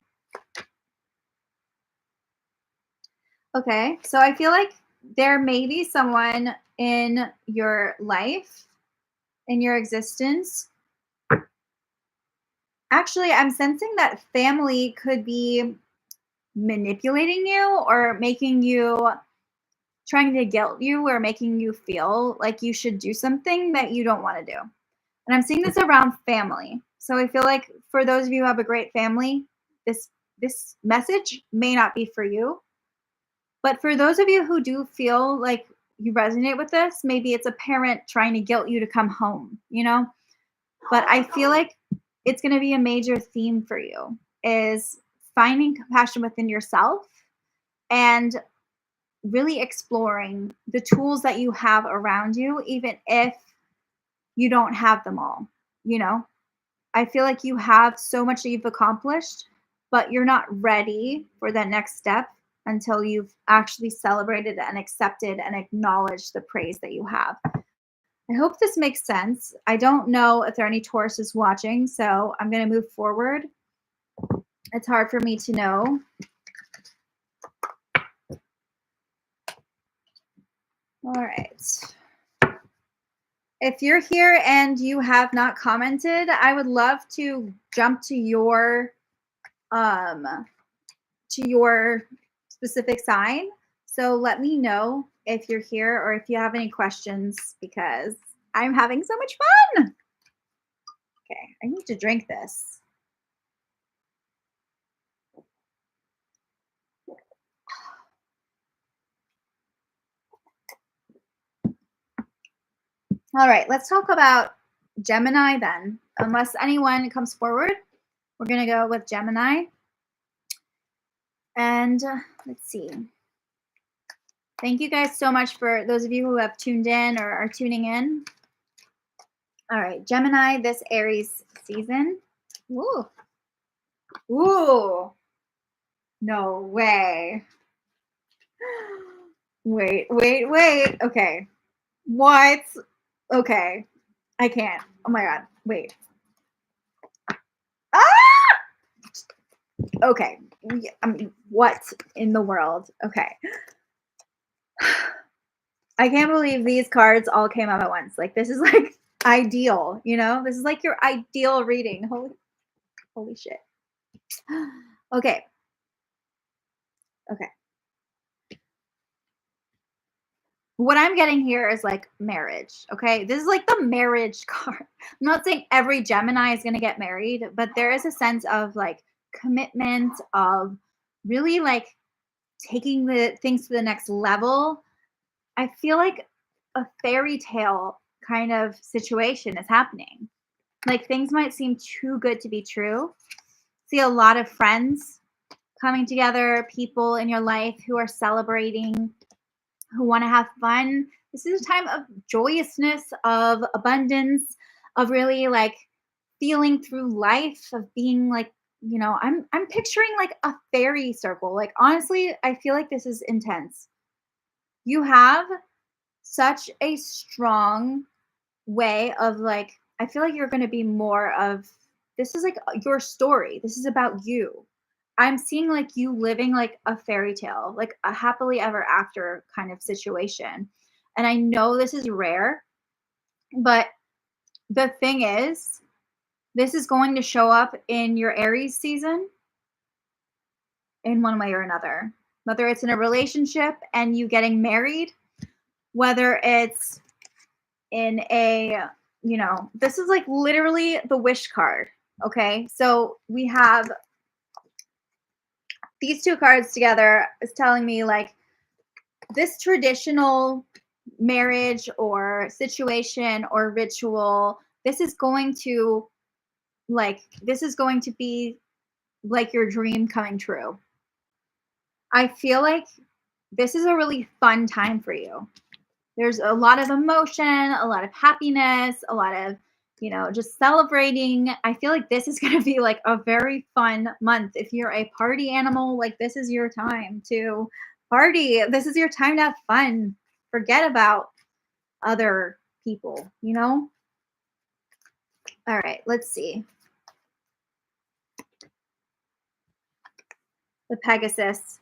Okay. So I feel like there may be someone in your life, in your existence. Actually, I'm sensing that family could be manipulating you or making you trying to guilt you or making you feel like you should do something that you don't want to do. And I'm seeing this around family. So I feel like for those of you who have a great family, this message may not be for you. But for those of you who do feel like you resonate with this, maybe it's a parent trying to guilt you to come home, you know? But I feel like it's going to be a major theme for you is finding compassion within yourself and really exploring the tools that you have around you, even if you don't have them all, you know? I feel like you have so much that you've accomplished, but you're not ready for that next step until you've actually celebrated and accepted and acknowledged the praise that you have. I hope this makes sense. I don't know if there are any Tauruses watching, so I'm going to move forward. It's hard for me to know. All right. If you're here and you have not commented, I would love to jump to your specific sign. So let me know if you're here or if you have any questions because I'm having so much fun. Okay, I need to drink this. All right, let's talk about Gemini then. Unless anyone comes forward, we're going to go with Gemini. And let's see. Thank you guys so much for those of you who have tuned in or are tuning in. All right, Gemini, this Aries season. Ooh. Ooh. No way. Wait. Okay. What? Okay. I can't. Oh my God. Wait. Ah! Okay. What in the world? Okay. I can't believe these cards all came up at once. Like, this is like ideal, you know? This is like your ideal reading. Holy shit. Okay. Okay. What I'm getting here is like marriage. Okay. This is like the marriage card. I'm not saying every Gemini is going to get married, but there is a sense of like commitment, of really like taking the things to the next level. I feel like a fairy tale kind of situation is happening. Like things might seem too good to be true. See a lot of friends coming together, people in your life who are celebrating, who want to have fun. This is a time of joyousness, of abundance, of really like feeling through life, of being like, you know, I'm picturing like a fairy circle. Like honestly, I feel like this is intense. You have such a strong way of like, I feel like you're going to be more of, this is like your story. This is about you. I'm seeing like you living like a fairy tale, like a happily ever after kind of situation. And I know this is rare, but the thing is, this is going to show up in your Aries season in one way or another. Whether it's in a relationship and you getting married, whether it's in a, you know, this is like literally the wish card. Okay. So we have these two cards together is telling me like this traditional marriage or situation or ritual, this is going to be like your dream coming true. I feel like this is a really fun time for you. There's a lot of emotion, a lot of happiness, a lot of, you know, just celebrating. I feel like this is going to be like a very fun month. If you're a party animal, like this is your time to party. This is your time to have fun. Forget about other people, you know? All right, let's see. The Pegasus.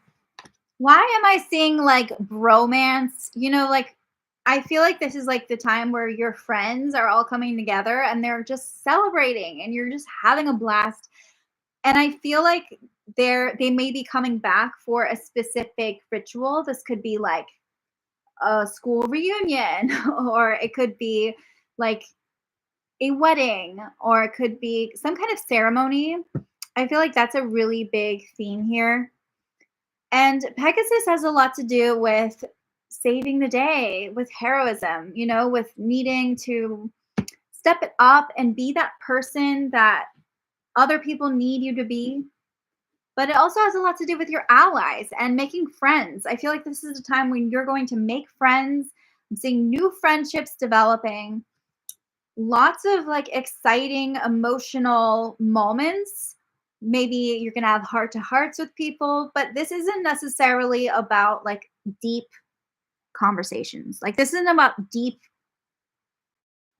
Why am I seeing like bromance? You know, like I feel like this is like the time where your friends are all coming together and they're just celebrating and you're just having a blast. And I feel like they may be coming back for a specific ritual. This could be like a school reunion or it could be like a wedding or it could be some kind of ceremony. I feel like that's a really big theme here. And Pegasus has a lot to do with saving the day, with heroism, with needing to step it up and be that person that other people need you to be. But it also has a lot to do with your allies and making friends. I feel like this is a time when you're going to make friends. I'm seeing new friendships developing, lots of like exciting emotional moments. Maybe you're going to have heart to hearts with people, but this isn't necessarily about like deep conversations. Like, this isn't about deep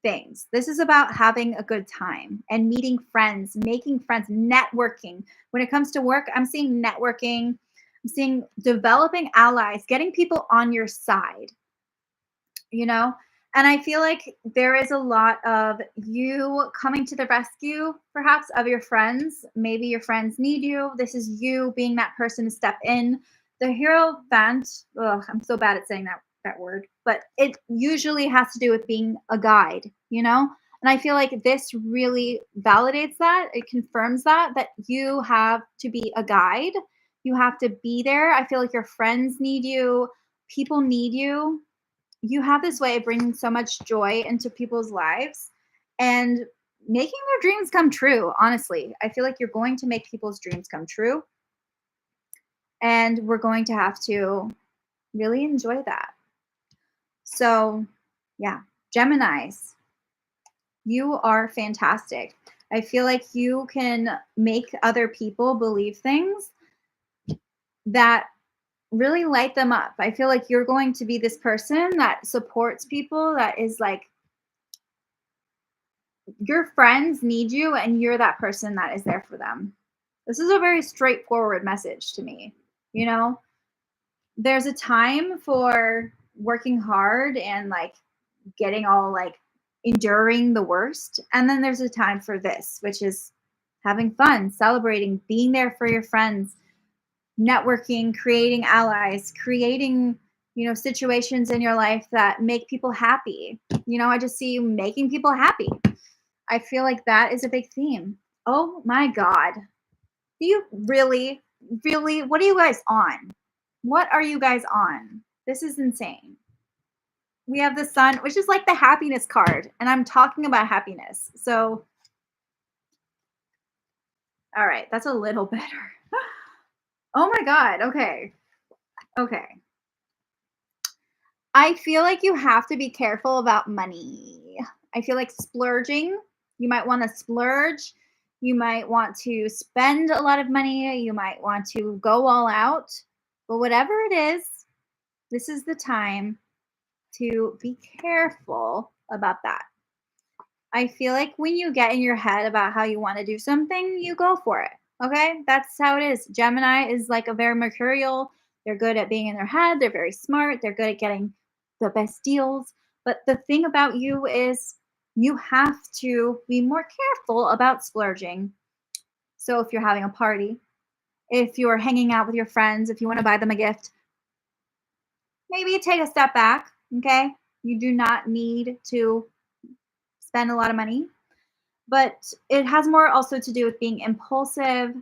things. This is about having a good time and meeting friends, making friends, networking. When it comes to work, I'm seeing networking, I'm seeing developing allies, getting people on your side, you know? And I feel like there is a lot of you coming to the rescue, perhaps, of your friends. Maybe your friends need you. This is you being that person to step in. The Hierophant, ugh, I'm so bad at saying that word, but it usually has to do with being a guide, you know? And I feel like this really validates that. It confirms that you have to be a guide. You have to be there. I feel like your friends need you. People need you. You have this way of bringing so much joy into people's lives and making their dreams come true. Honestly, I feel like you're going to make people's dreams come true. And we're going to have to really enjoy that. So, yeah, Geminis, you are fantastic. I feel like you can make other people believe things that really light them up. I feel like you're going to be this person that supports people, that is like, your friends need you and you're that person that is there for them. This is a very straightforward message to me. You know, there's a time for working hard and like getting all like enduring the worst. And then there's a time for this, which is having fun, celebrating, being there for your friends, networking, creating allies, creating, situations in your life that make people happy. I just see you making people happy. I feel like that is a big theme. Oh my God. Do you really, really, what are you guys on? What are you guys on? This is insane. We have the sun, which is like the happiness card, and I'm talking about happiness. So, all right, that's a little better. Oh my God. Okay. Okay. I feel like you have to be careful about money. I feel like splurging, you might want to splurge. You might want to spend a lot of money. You might want to go all out. But whatever it is, this is the time to be careful about that. I feel like when you get in your head about how you want to do something, you go for it. Okay? That's how it is. Gemini is like a very mercurial. They're good at being in their head. They're very smart. They're good at getting the best deals. But the thing about you is you have to be more careful about splurging. So if you're having a party, if you're hanging out with your friends, if you want to buy them a gift, maybe take a step back. Okay? You do not need to spend a lot of money, but it has more also to do with being impulsive.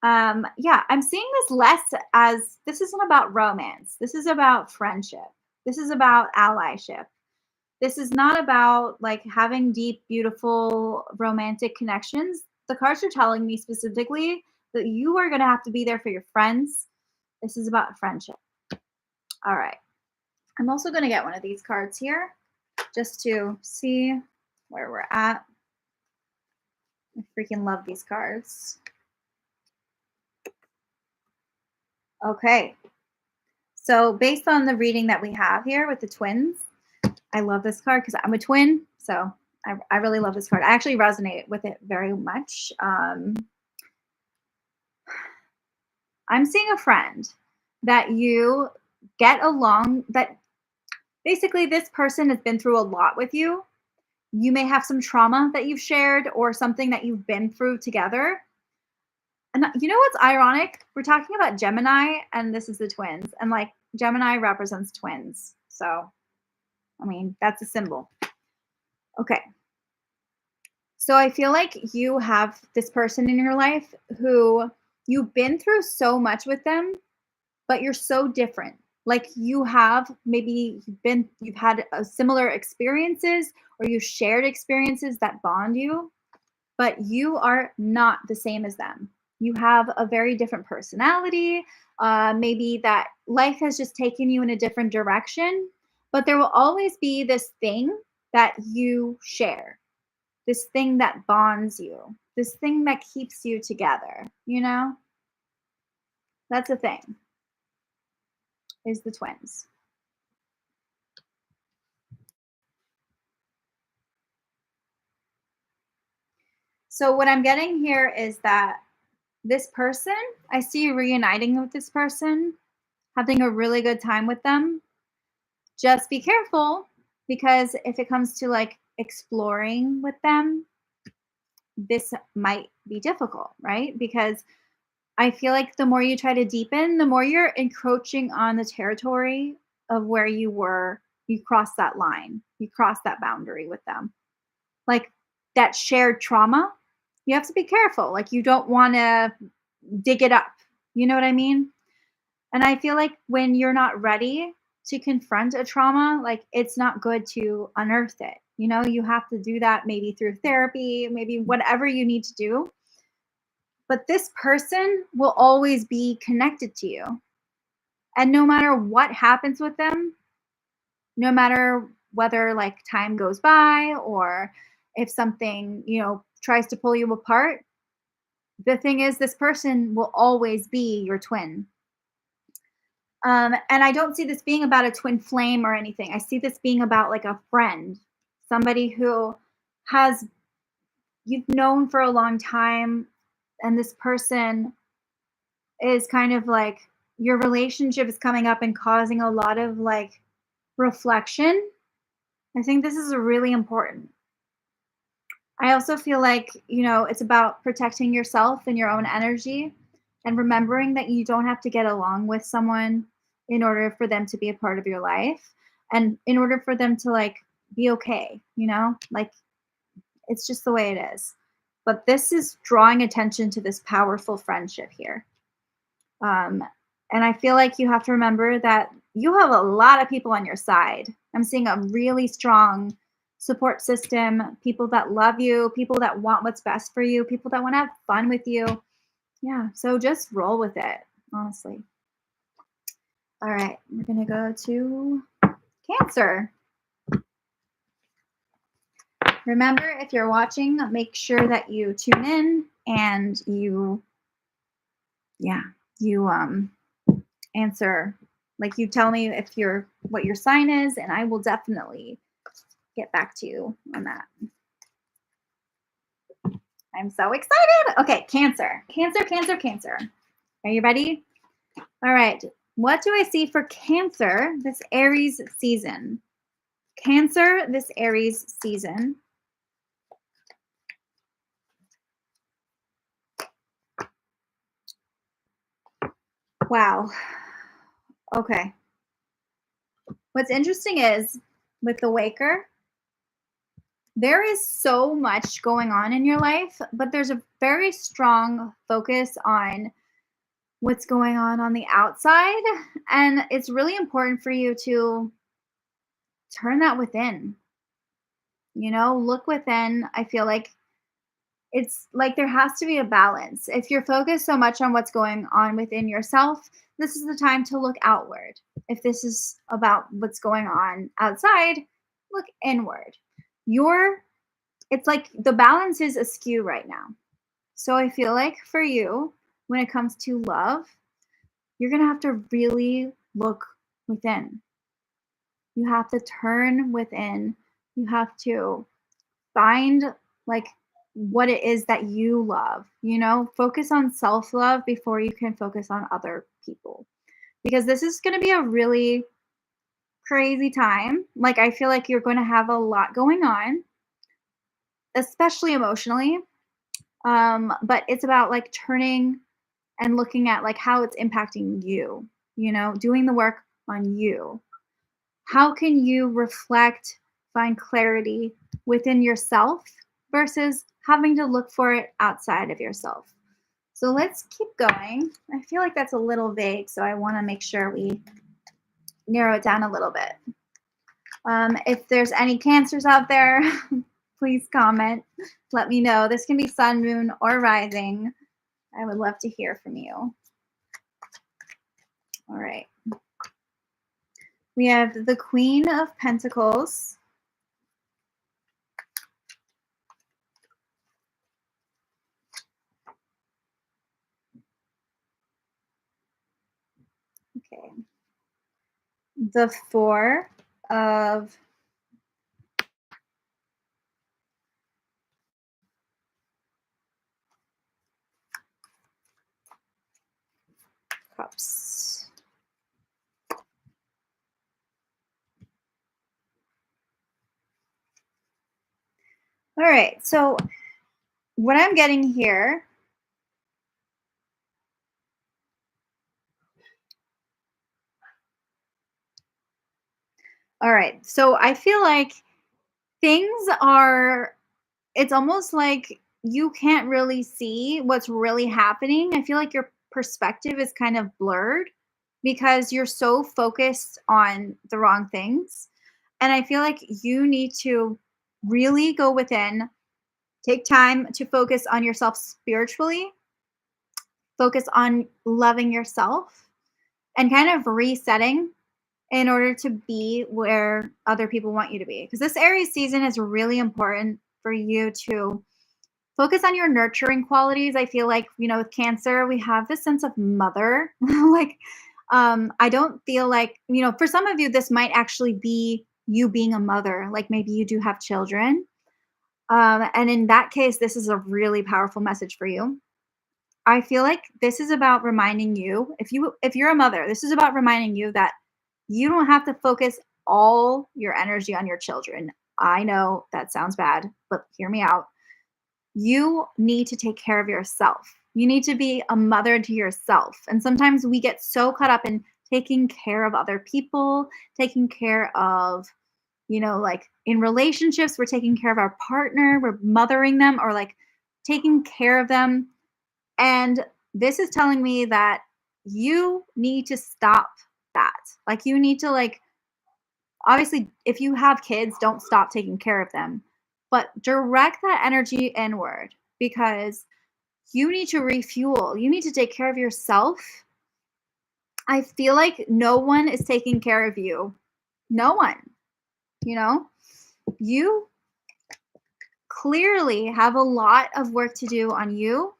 Yeah, I'm seeing this less as, this isn't about romance. This is about friendship. This is about allyship. This is not about like having deep, beautiful romantic connections. The cards are telling me specifically that you are going to have to be there for your friends. This is about friendship. All right. I'm also going to get one of these cards here just to see where we're at. I freaking love these cards. Okay. So based on the reading that we have here with the twins, I love this card because I'm a twin. So I really love this card. I actually resonate with it very much. I'm seeing a friend that you get along, that basically this person has been through a lot with you. You may have some trauma that you've shared or something that you've been through together. And you know what's ironic? We're talking about Gemini and this is the twins. And like Gemini represents twins. So, I mean, that's a symbol. Okay. So I feel like you have this person in your life who you've been through so much with them, but you're so different. Like you have maybe you've had similar experiences or you shared experiences that bond you, but you are not the same as them. You have a very different personality. Maybe that life has just taken you in a different direction, but there will always be this thing that you share, this thing that bonds you, this thing that keeps you together, you know? That's the thing, is the twins. So what I'm getting here is that this person, I see you reuniting with this person, having a really good time with them. Just be careful because if it comes to like exploring with them, this might be difficult, right? Because I feel like the more you try to deepen, the more you're encroaching on the territory of where you were. You cross that line, you cross that boundary with them. Like that shared trauma, you have to be careful. Like you don't want to dig it up. You know what I mean? And I feel like when you're not ready to confront a trauma, like it's not good to unearth it. You know, you have to do that maybe through therapy, maybe whatever you need to do. But this person will always be connected to you. And no matter what happens with them, no matter whether like time goes by or if something, tries to pull you apart, the thing is, this person will always be your twin. And I don't see this being about a twin flame or anything. I see this being about like a friend, somebody who has you've known for a long time, and this person is kind of like your relationship is coming up and causing a lot of like reflection. I think this is really important. I also feel like, it's about protecting yourself and your own energy and remembering that you don't have to get along with someone in order for them to be a part of your life and in order for them to like be okay, Like it's just the way it is. But this is drawing attention to this powerful friendship here. Um, and I feel like you have to remember that you have a lot of people on your side. I'm seeing a really strong support system, people that love you, people that want what's best for you, people that want to have fun with you. Yeah, so just roll with it, honestly. All right, we're going to go to Cancer. Remember, if you're watching, make sure that you tune in and you answer, like you tell me what your sign is, and I will definitely get back to you on that. I'm so excited. Okay, Cancer. Cancer. Are you ready? All right. What do I see for Cancer this Aries season? Cancer this Aries season. Wow. Okay. What's interesting is with the Waker, there is so much going on in your life, but there's a very strong focus on what's going on the outside. And it's really important for you to turn that within, look within. I feel like it's like there has to be a balance. If you're focused so much on what's going on within yourself, this is the time to look outward. If this is about what's going on outside, look inward. It's like the balance is askew right now. So I feel like for you, when it comes to love, you're going to have to really look within. You have to turn within. You have to find like what it is that you love, focus on self-love before you can focus on other people. Because this is going to be a really crazy time. Like I feel like you're going to have a lot going on, especially emotionally. But it's about like turning and looking at like how it's impacting you, doing the work on you. How can you reflect, find clarity within yourself versus having to look for it outside of yourself? So let's keep going. I feel like that's a little vague, so I want to make sure we narrow it down a little bit. If there's any Cancers out there, please comment. Let me know. This can be sun, moon, or rising. I would love to hear from you. All right. We have the Queen of Pentacles. Okay. The Four of Cups. All right. So what I'm getting here, all right. So I feel like things are, it's almost like you can't really see what's really happening. I feel like your perspective is kind of blurred because you're so focused on the wrong things. And I feel like you need to really go within, take time to focus on yourself spiritually, focus on loving yourself, and kind of resetting in order to be where other people want you to be. Because this Aries season is really important for you to focus on your nurturing qualities. I feel like, with Cancer, we have this sense of mother. like, I don't feel like, for some of you, this might actually be you being a mother. Like maybe you do have children. And in that case, this is a really powerful message for you. I feel like this is about reminding you, if you're a mother, this is about reminding you that you don't have to focus all your energy on your children. I know that sounds bad, but hear me out. You need to take care of yourself. You need to be a mother to yourself. And sometimes we get so caught up in taking care of other people, taking care of, like in relationships, we're taking care of our partner, we're mothering them or like taking care of them. And this is telling me that you need to stop that. Like you need to obviously if you have kids, don't stop taking care of them, but direct that energy inward because you need to refuel. You need to take care of yourself. I feel like no one is taking care of you. No one. You clearly have a lot of work to do on you.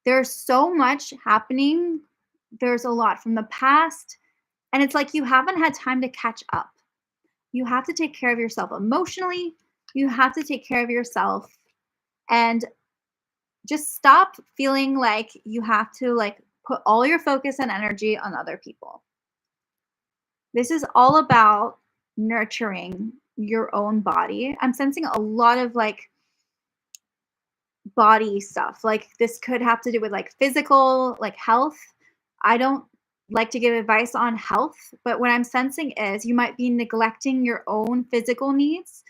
There's so much happening. There's a lot from the past. And it's like you haven't had time to catch up. You have to take care of yourself emotionally. You have to take care of yourself and just stop feeling like you have to put all your focus and energy on other people. This is all about nurturing your own body. I'm sensing a lot of body stuff. Like this could have to do with physical, health. I don't like to give advice on health, but what I'm sensing is you might be neglecting your own physical needs.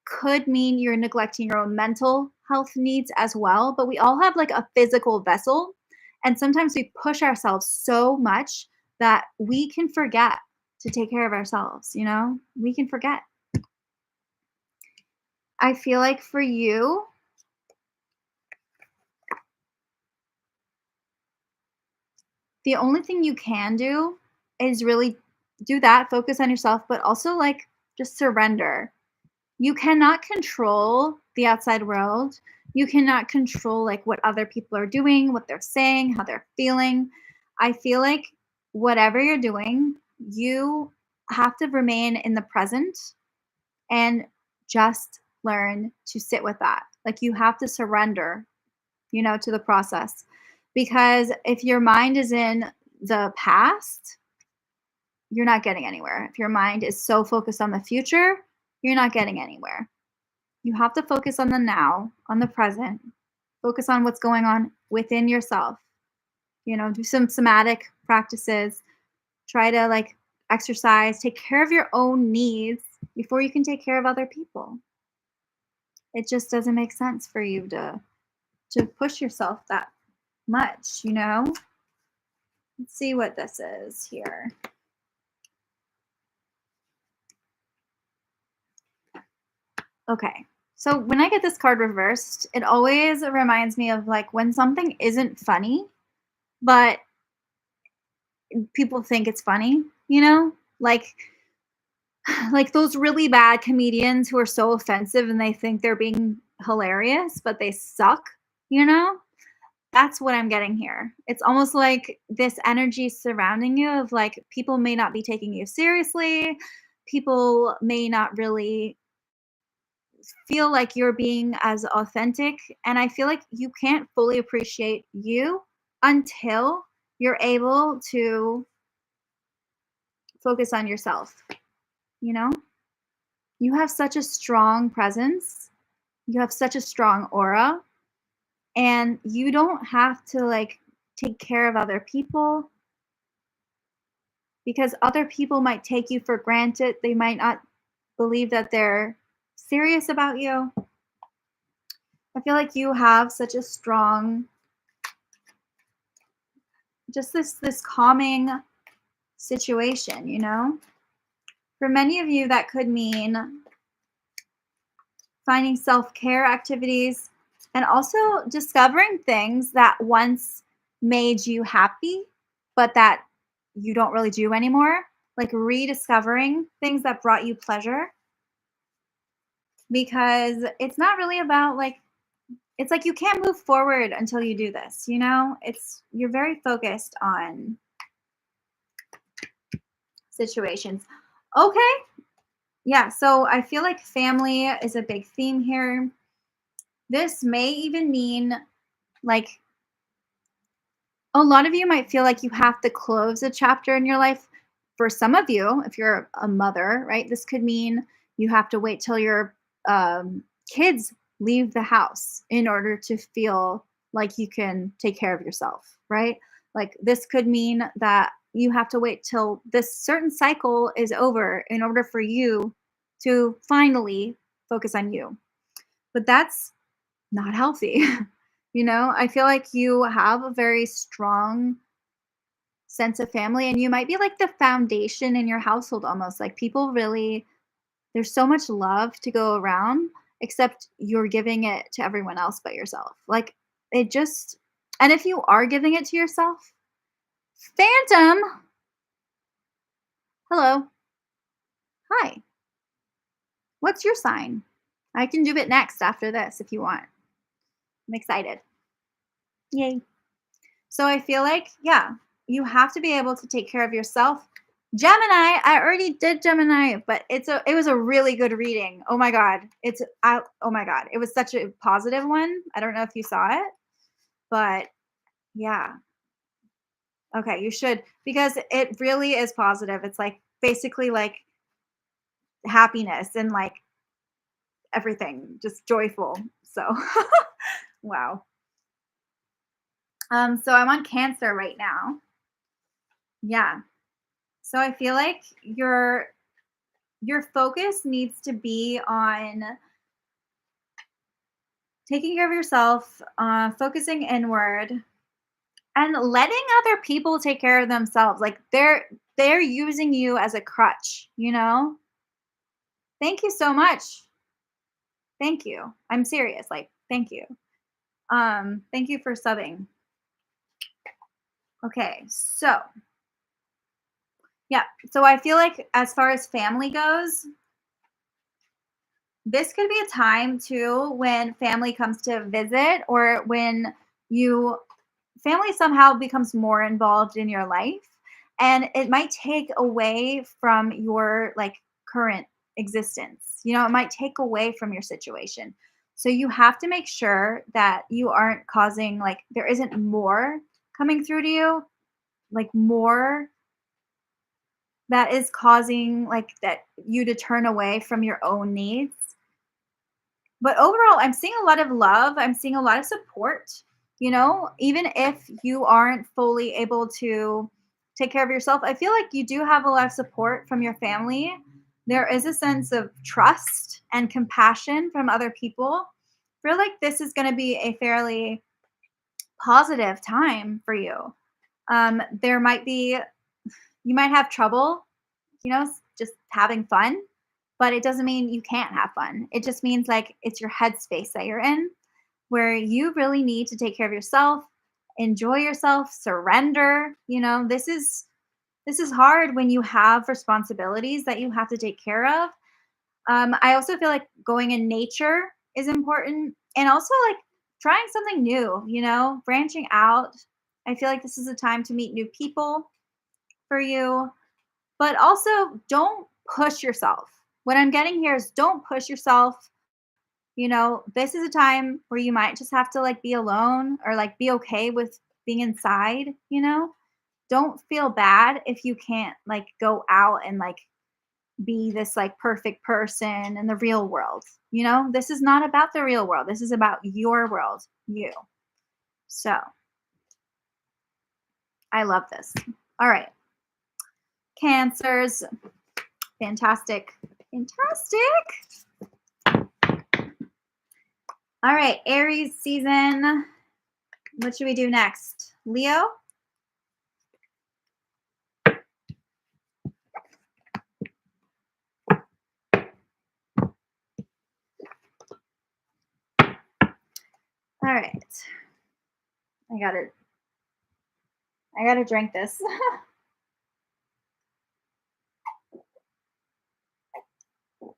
Could mean you're neglecting your own mental health needs as well. But we all have a physical vessel. And sometimes we push ourselves so much that we can forget to take care of ourselves. We can forget. I feel like for you, the only thing you can do is really do that, focus on yourself, but also just surrender. You cannot control the outside world. You cannot control what other people are doing, what they're saying, how they're feeling. I feel like whatever you're doing, you have to remain in the present and just learn to sit with that. You have to surrender, to the process. Because if your mind is in the past, you're not getting anywhere. If your mind is so focused on the future, you're not getting anywhere. You have to focus on the now, on the present. Focus on what's going on within yourself. Do some somatic practices. Try to exercise, take care of your own needs before you can take care of other people. It just doesn't make sense for you to push yourself much, you know? Let's see what this is here. Okay. So when I get this card reversed, it always reminds me of like when something isn't funny, but people think it's funny, you know? Like those really bad comedians who are so offensive and they think they're being hilarious, but they suck, you know? That's what I'm getting here. It's almost like this energy surrounding you of like people may not be taking you seriously. People may not really feel like you're being as authentic. And I feel like you can't fully appreciate you until you're able to focus on yourself. You know, you have such a strong presence, you have such a strong aura, and you don't have to like take care of other people because other people might take you for granted. They might not believe that they're serious about you. I feel like you have such a strong, just this calming situation, you know? For many of you, that could mean finding self-care activities and also discovering things that once made you happy, but that you don't really do anymore. Like rediscovering things that brought you pleasure because it's not really about like it's like you can't move forward until you do this, you know? You're very focused on situations. Okay. Yeah, so I feel like family is a big theme here. This may even mean like a lot of you might feel like you have to close a chapter in your life. For some of you, if you're a mother, right, this could mean you have to wait till your kids leave the house in order to feel like you can take care of yourself, right? Like this could mean that you have to wait till this certain cycle is over in order for you to finally focus on you. But that's not healthy. You know, I feel like you have a very strong sense of family and you might be like the foundation in your household almost. Like people really, there's so much love to go around, except you're giving it to everyone else but yourself. Like it just, and if you are giving it to yourself, Phantom, hello, hi, what's your sign? I can do it next after this if you want. I'm excited. Yay. So I feel like, yeah, you have to be able to take care of yourself. Gemini, I already did Gemini, but it was a really good reading. Oh my god. Oh my god. It was such a positive one. I don't know if you saw it, but yeah. Okay, you should because it really is positive. It's like basically like happiness and like everything, just joyful. So, wow. So I'm on Cancer right now. Yeah. So I feel like your focus needs to be on taking care of yourself, focusing inward, and letting other people take care of themselves. Like they're using you as a crutch, you know? Thank you so much. Thank you. I'm serious. Like, thank you. Thank you for subbing. Okay, so yeah. So I feel like as far as family goes, this could be a time too when family comes to visit or when you family somehow becomes more involved in your life and it might take away from your like current existence. You know, it might take away from your situation. So you have to make sure that you aren't causing like there isn't more coming through to you, like more that is causing like that you to turn away from your own needs. But overall, I'm seeing a lot of love. I'm seeing a lot of support. You know, even if you aren't fully able to take care of yourself, I feel like you do have a lot of support from your family. There is a sense of trust and compassion from other people. I feel like this is going to be a fairly positive time for you. There might be, you might have trouble, just having fun, but it doesn't mean you can't have fun. It just means like it's your headspace that you're in where you really need to take care of yourself, enjoy yourself, surrender. This is hard when you have responsibilities that you have to take care of. I also feel like going in nature is important, and also like trying something new, branching out. I feel like this is a time to meet new people for you, but also don't push yourself. What I'm getting here is don't push yourself. This is a time where you might just have to like be alone or like be okay with being inside. Don't feel bad if you can't like go out and like be this like perfect person in the real world. This is not about the real world. This is about your world, you. So I love this. All right. Cancers. Fantastic. Fantastic. All right. Aries season. What should we do next? Leo? All right. I gotta drink this. It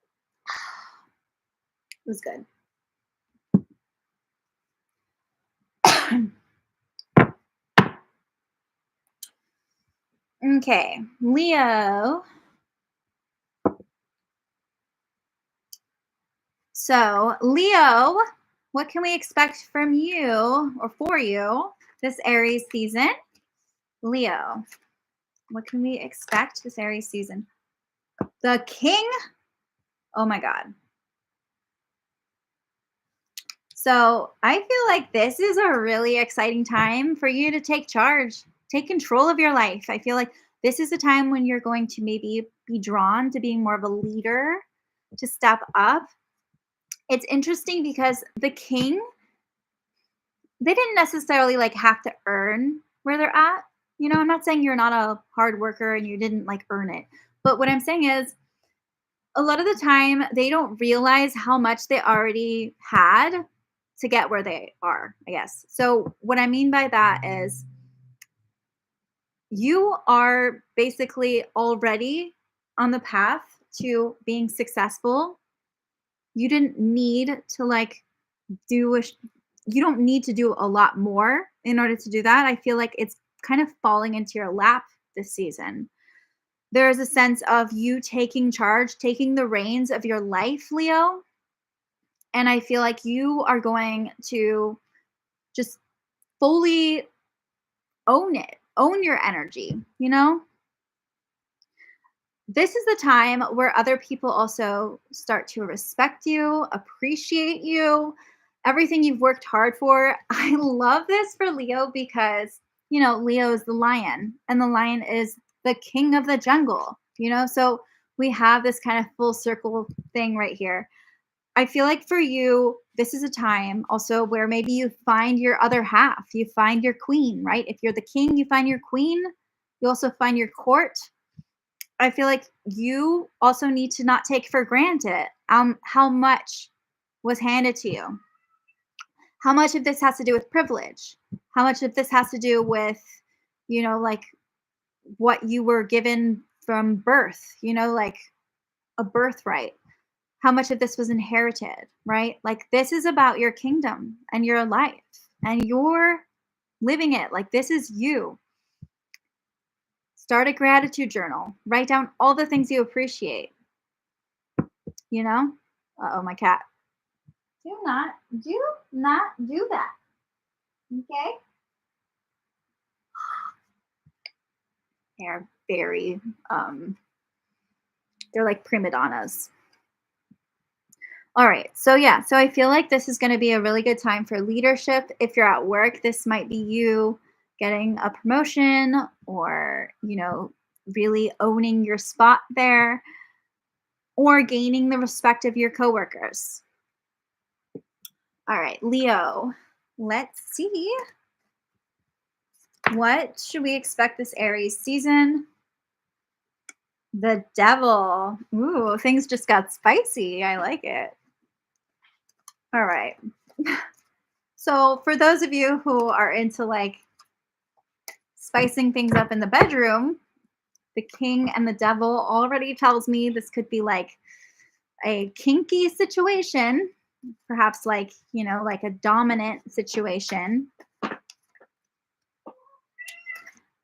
was good. Okay, Leo. So, Leo, what can we expect from you or for you this Aries season? Leo, what can we expect this Aries season? The King? Oh my God. So I feel like this is a really exciting time for you to take charge, take control of your life. I feel like this is a time when you're going to maybe be drawn to being more of a leader, to step up. It's interesting because the King, they didn't necessarily like have to earn where they're at. I'm not saying you're not a hard worker and you didn't like earn it. But what I'm saying is a lot of the time they don't realize how much they already had to get where they are, I guess. So what I mean by that is you are basically already on the path to being successful. You didn't need to like do you don't need to do a lot more in order to do that. I feel like it's kind of falling into your lap this season. There is a sense of you taking charge, taking the reins of your life, Leo. And I feel like you are going to just fully own it, own your energy. This is the time where other people also start to respect you, appreciate you, everything you've worked hard for. I love this for Leo because, Leo is the lion and the lion is the king of the jungle. So we have this kind of full circle thing right here. I feel like for you, this is a time also where maybe you find your other half, you find your queen, right? If you're the king, you find your queen, you also find your court. I feel like you also need to not take for granted how much was handed to you. How much of this has to do with privilege? How much of this has to do with, like what you were given from birth, like a birthright? How much of this was inherited, right? Like this is about your kingdom and your life and you're living it. Like this is you. Start a gratitude journal. Write down all the things you appreciate. Uh-oh, my cat. Do not do that. Okay? They're very they're like prima donnas. All right. So yeah, so I feel like this is going to be a really good time for leadership. If you're at work, this might be you getting a promotion or, really owning your spot there or gaining the respect of your coworkers. All right, Leo, let's see What should we expect this Aries season? The devil. Ooh, things just got spicy. I like it. All right. So, for those of you who are into like spicing things up in the bedroom, the king and the devil already tells me this could be like a kinky situation, perhaps like, like a dominant situation.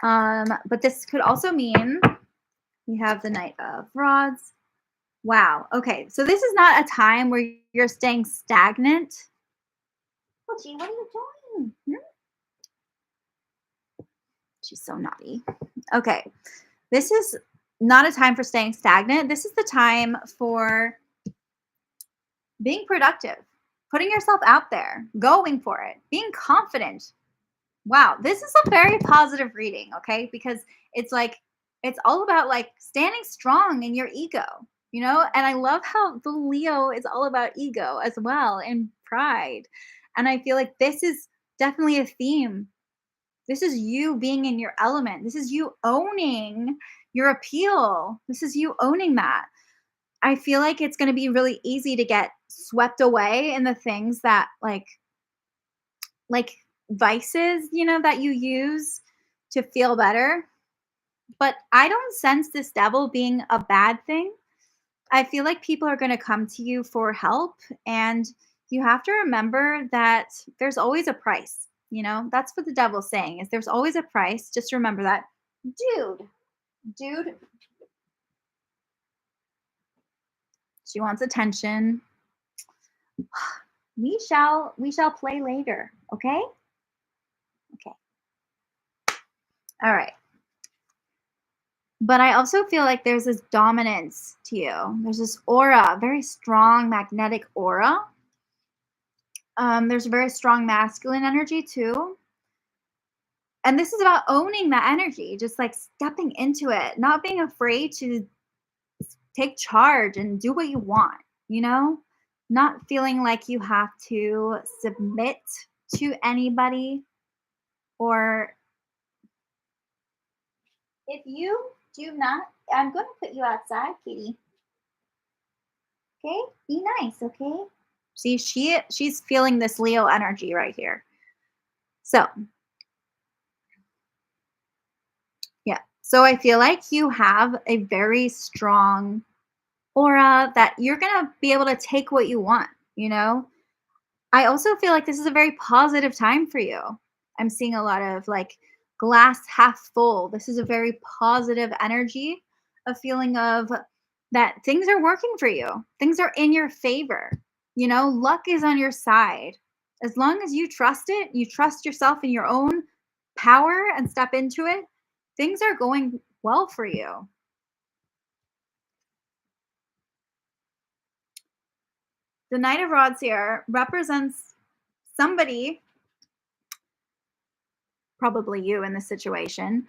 But this could also mean we have the Knight of Rods. Wow. Okay. So this is not a time where you're staying stagnant. Oh, gee, what are you doing? She's so naughty. Okay. This is not a time for staying stagnant. This is the time for being productive, putting yourself out there, going for it, being confident. Wow, this is a very positive reading, okay? Because it's like, it's all about like standing strong in your ego, And I love how the Leo is all about ego as well and pride. And I feel like this is definitely a theme. This is you being in your element. This is you owning your appeal. This is you owning that. I feel like it's going to be really easy to get swept away in the things that like vices, that you use to feel better. But I don't sense this devil being a bad thing. I feel like people are going to come to you for help, and you have to remember that there's always a price. That's what the devil's saying is there's always a price. Just remember that. Dude, she wants attention. We shall play later, okay? Okay. All right. But I also feel like there's this dominance to you. There's this aura, very strong magnetic aura. There's a very strong masculine energy too. And this is about owning that energy, just like stepping into it, not being afraid to take charge and do what you want, not feeling like you have to submit to anybody. Or if you do not, I'm going to put you outside, kitty. Okay? Be nice, okay? See, she's feeling this Leo energy right here. So, yeah. So I feel like you have a very strong aura that you're going to be able to take what you want, I also feel like this is a very positive time for you. I'm seeing a lot of like glass half full. This is a very positive energy, a feeling of that things are working for you. Things are in your favor. Luck is on your side. As long as you trust it, you trust yourself in your own power and step into it, things are going well for you. The Knight of Rods here represents somebody, probably you in this situation,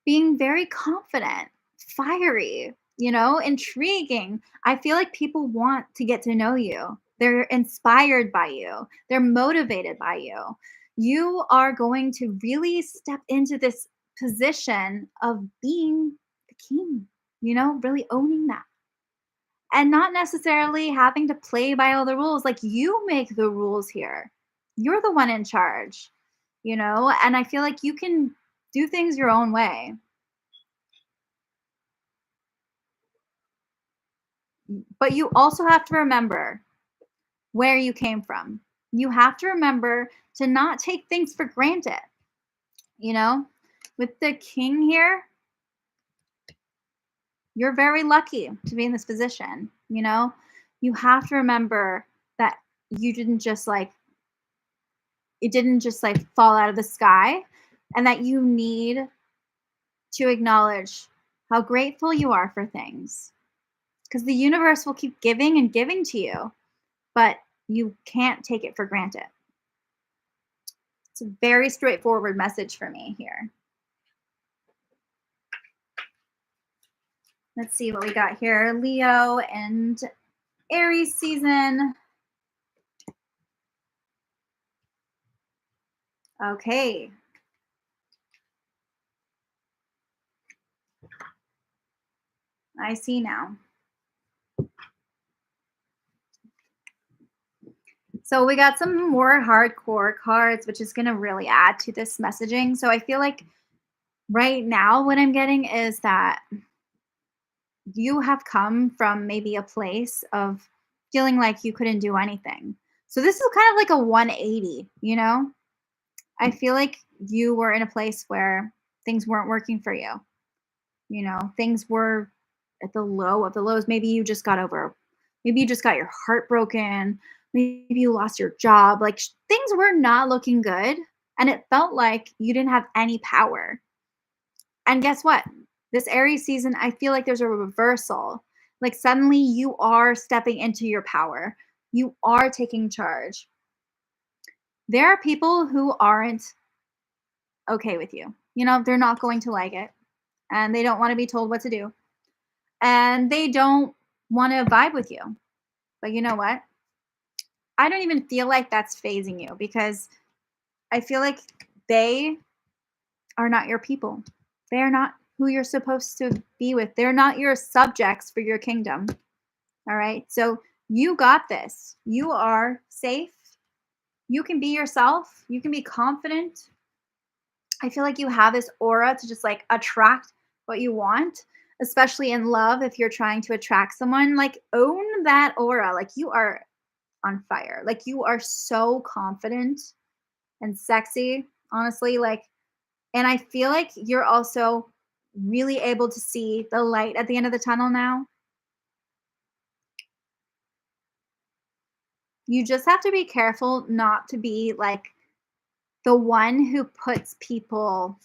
being very confident, fiery, intriguing. I feel like people want to get to know you. They're inspired by you. They're motivated by you. You are going to really step into this position of being the king, really owning that. And not necessarily having to play by all the rules. Like you make the rules here. You're the one in charge, and I feel like you can do things your own way. But you also have to remember where you came from. You have to remember to not take things for granted. With the king here, you're very lucky to be in this position. You have to remember that you didn't just like, it didn't just like fall out of the sky, and that you need to acknowledge how grateful you are for things. Because the universe will keep giving and giving to you, but you can't take it for granted. It's a very straightforward message for me here. Let's see what we got here. Leo and Aries season. Okay. I see now. So we got some more hardcore cards, which is going to really add to this messaging. So I feel like right now what I'm getting is that you have come from maybe a place of feeling like you couldn't do anything. So this is kind of like a 180, you know? I feel like you were in a place where things weren't working for you. You know, things were at the low of the lows. Maybe you just got your heart broken. Maybe you lost your job. Like things were not looking good. And it felt like you didn't have any power. And guess what? This Aries season, I feel like there's a reversal. Like suddenly you are stepping into your power. You are taking charge. There are people who aren't okay with you. You know, they're not going to like it and they don't want to be told what to do and they don't want to vibe with you. But you know what? I don't even feel like that's phasing you because I feel like they are not your people. They are not who you're supposed to be with. They're not your subjects for your kingdom. All right. So you got this. You are safe. You can be yourself. You can be confident. I feel like you have this aura to just like attract what you want, especially in love. If you're trying to attract someone, like own that aura. Like you are on fire. Like you are so confident and sexy, honestly. Like, and I feel like you're also really able to see the light at the end of the tunnel now. You just have to be careful not to be like the one who puts people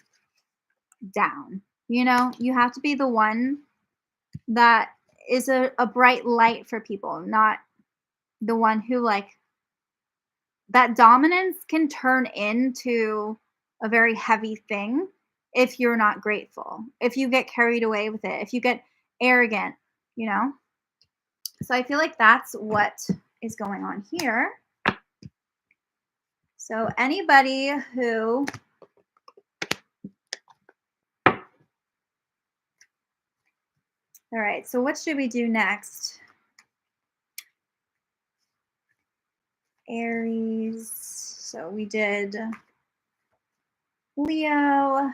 down. You know, you have to be the one that is a bright light for people, not the one who like that dominance can turn into a very heavy thing if you're not grateful, if you get carried away with it, if you get arrogant, you know? So I feel like that's what is going on here. So anybody who all right, so what should we do next? Aries. So we did Leo.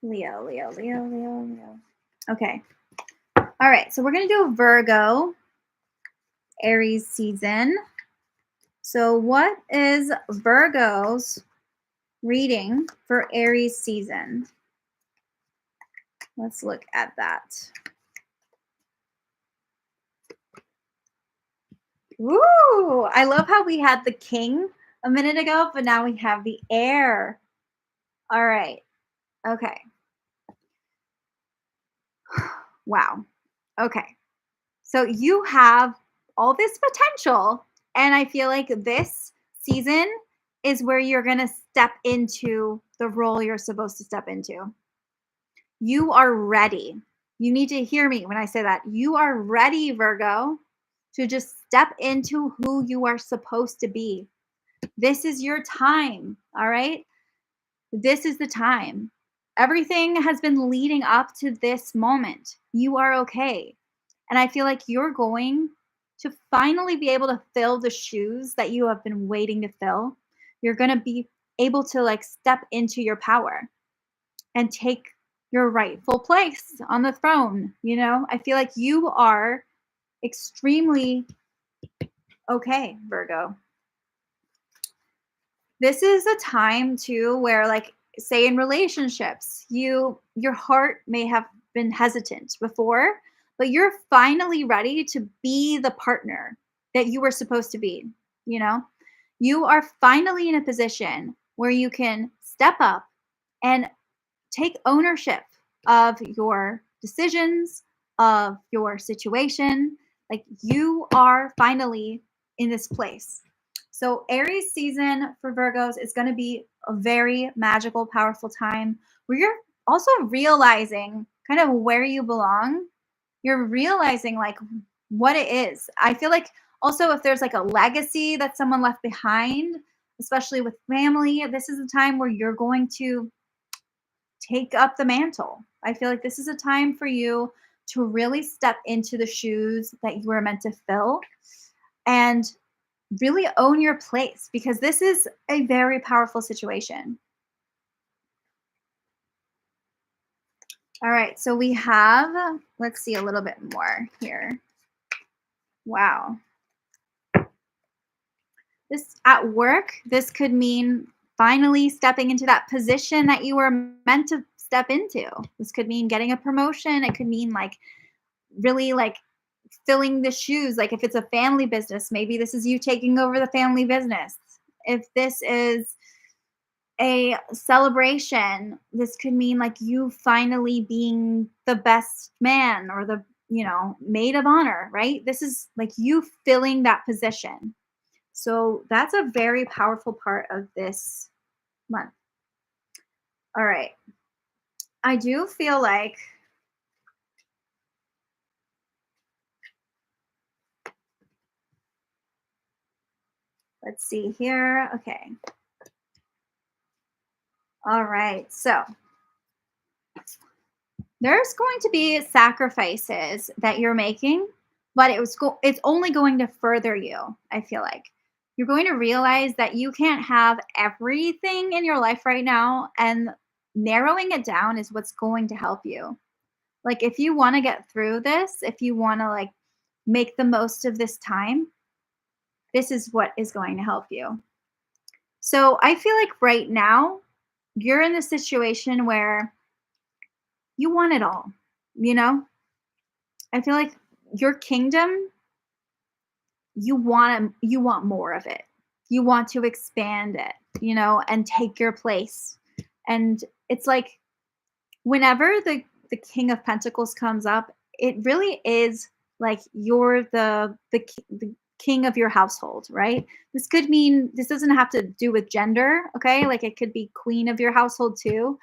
Leo. Okay. All right, so we're going to do Virgo, Aries season. So what is Virgo's reading for Aries season? Let's look at that. Woo! I love how we had the king a minute ago, but now we have the air. All right. Okay. Wow. Okay. So you have all this potential, and I feel like this season is where you're going to step into the role you're supposed to step into. You are ready. You need to hear me when I say that. You are ready, Virgo, to just step into who you are supposed to be. This is your time, all right? This is the time. Everything has been leading up to this moment. You are okay. And I feel like you're going to finally be able to fill the shoes that you have been waiting to fill. You're going to be able to like step into your power and take your rightful place on the throne. You know, I feel like you are extremely okay, Virgo. This is a time too where like say in relationships, your heart may have been hesitant before, but you're finally ready to be the partner that you were supposed to be, you know? You are finally in a position where you can step up and take ownership of your decisions, of your situation. Like you are finally in this place. So, Aries season for Virgos is going to be a very magical, powerful time where you're also realizing kind of where you belong. You're realizing like what it is. I feel like Also, if there's like a legacy that someone left behind, especially with family, this is a time where you're going to take up the mantle. I feel like this is a time for you to really step into the shoes that you were meant to fill and really own your place, because this is a very powerful situation. All right, so we have, let's see a little bit more here. Wow. This at work, this could mean finally stepping into that position that you were meant to step into. This could mean getting a promotion. It could mean like really like filling the shoes. Like if it's a family business, maybe this is you taking over the family business. If this is a celebration, this could mean like you finally being the best man or the, maid of honor, right? This is like you filling that position. So that's a very powerful part of this month. All right. I do feel like, let's see here. Okay. All right. So there's going to be sacrifices that you're making, but it's only going to further you, I feel like. You're going to realize that you can't have everything in your life right now, and narrowing it down is what's going to help you. Like if you want to get through this, if you want to like make the most of this time, this is what is going to help you. So I feel like right now you're in the situation where you want it all, you know? I feel like your kingdom, you want more of it. You want to expand it, and take your place. And it's like whenever the King of Pentacles comes up, it really is like you're the king of your household, right? This could mean, this doesn't have to do with gender, okay? Like it could be queen of your household too.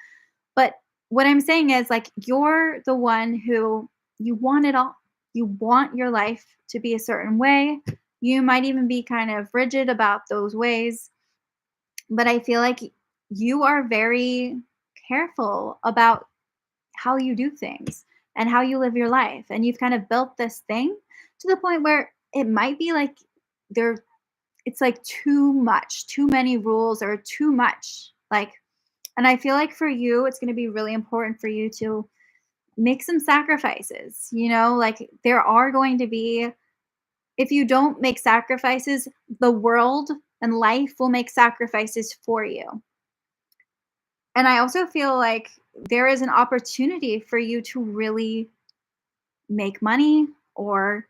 But what I'm saying is like you're the one who, you want it all. You want your life to be a certain way. You might even be kind of rigid about those ways, but I feel like you are very careful about how you do things and how you live your life. And you've kind of built this thing to the point where it might be like there it's like too much, too many rules or too much. Like, and I feel like for you, it's going to be really important for you to make some sacrifices. Like there are going to be, if you don't make sacrifices, the world and life will make sacrifices for you. And I also feel like there is an opportunity for you to really make money or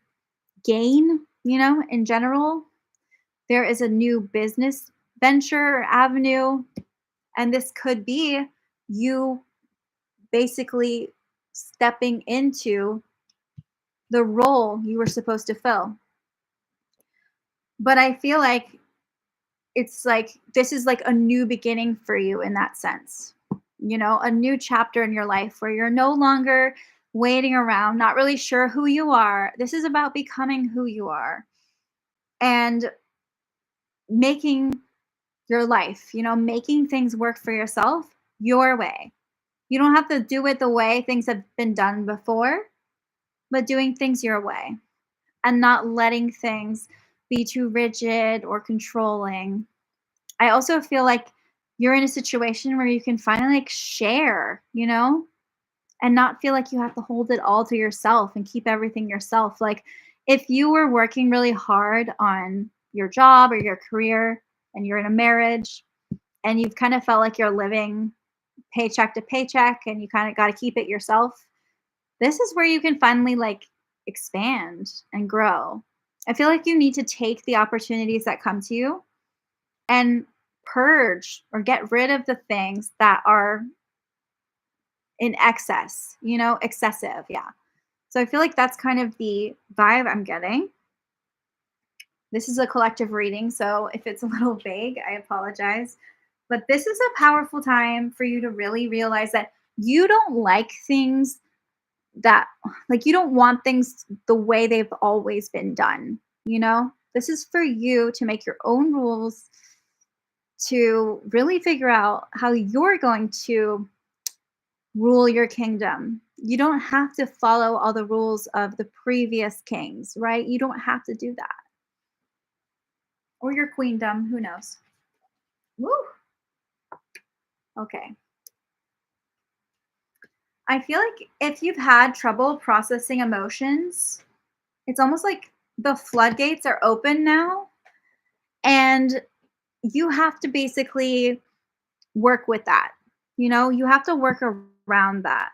gain, in general. There is a new business venture or avenue, and this could be you basically stepping into the role you were supposed to fill. But I feel like it's like this is like a new beginning for you in that sense. A new chapter in your life where you're no longer waiting around, not really sure who you are. This is about becoming who you are and making your life, making things work for yourself your way. You don't have to do it the way things have been done before, but doing things your way and not letting things be too rigid or controlling. I also feel like you're in a situation where you can finally like share, and not feel like you have to hold it all to yourself and keep everything yourself. Like if you were working really hard on your job or your career and you're in a marriage and you've kind of felt like you're living paycheck to paycheck and you kind of got to keep it yourself, this is where you can finally like expand and grow. I feel like you need to take the opportunities that come to you and purge or get rid of the things that are in excess, excessive. Yeah. So I feel like that's kind of the vibe I'm getting. This is a collective reading, so if it's a little vague, I apologize. But this is a powerful time for you to really realize that you don't like things that, like, you don't want things the way they've always been done, you know? This is for you to make your own rules, to really figure out how you're going to rule your kingdom. You don't have to follow all the rules of the previous kings, right? You don't have to do that. Or your queendom, who knows? Woo! Okay. I feel like if you've had trouble processing emotions, it's almost like the floodgates are open now, and you have to basically work with that. You have to work around that.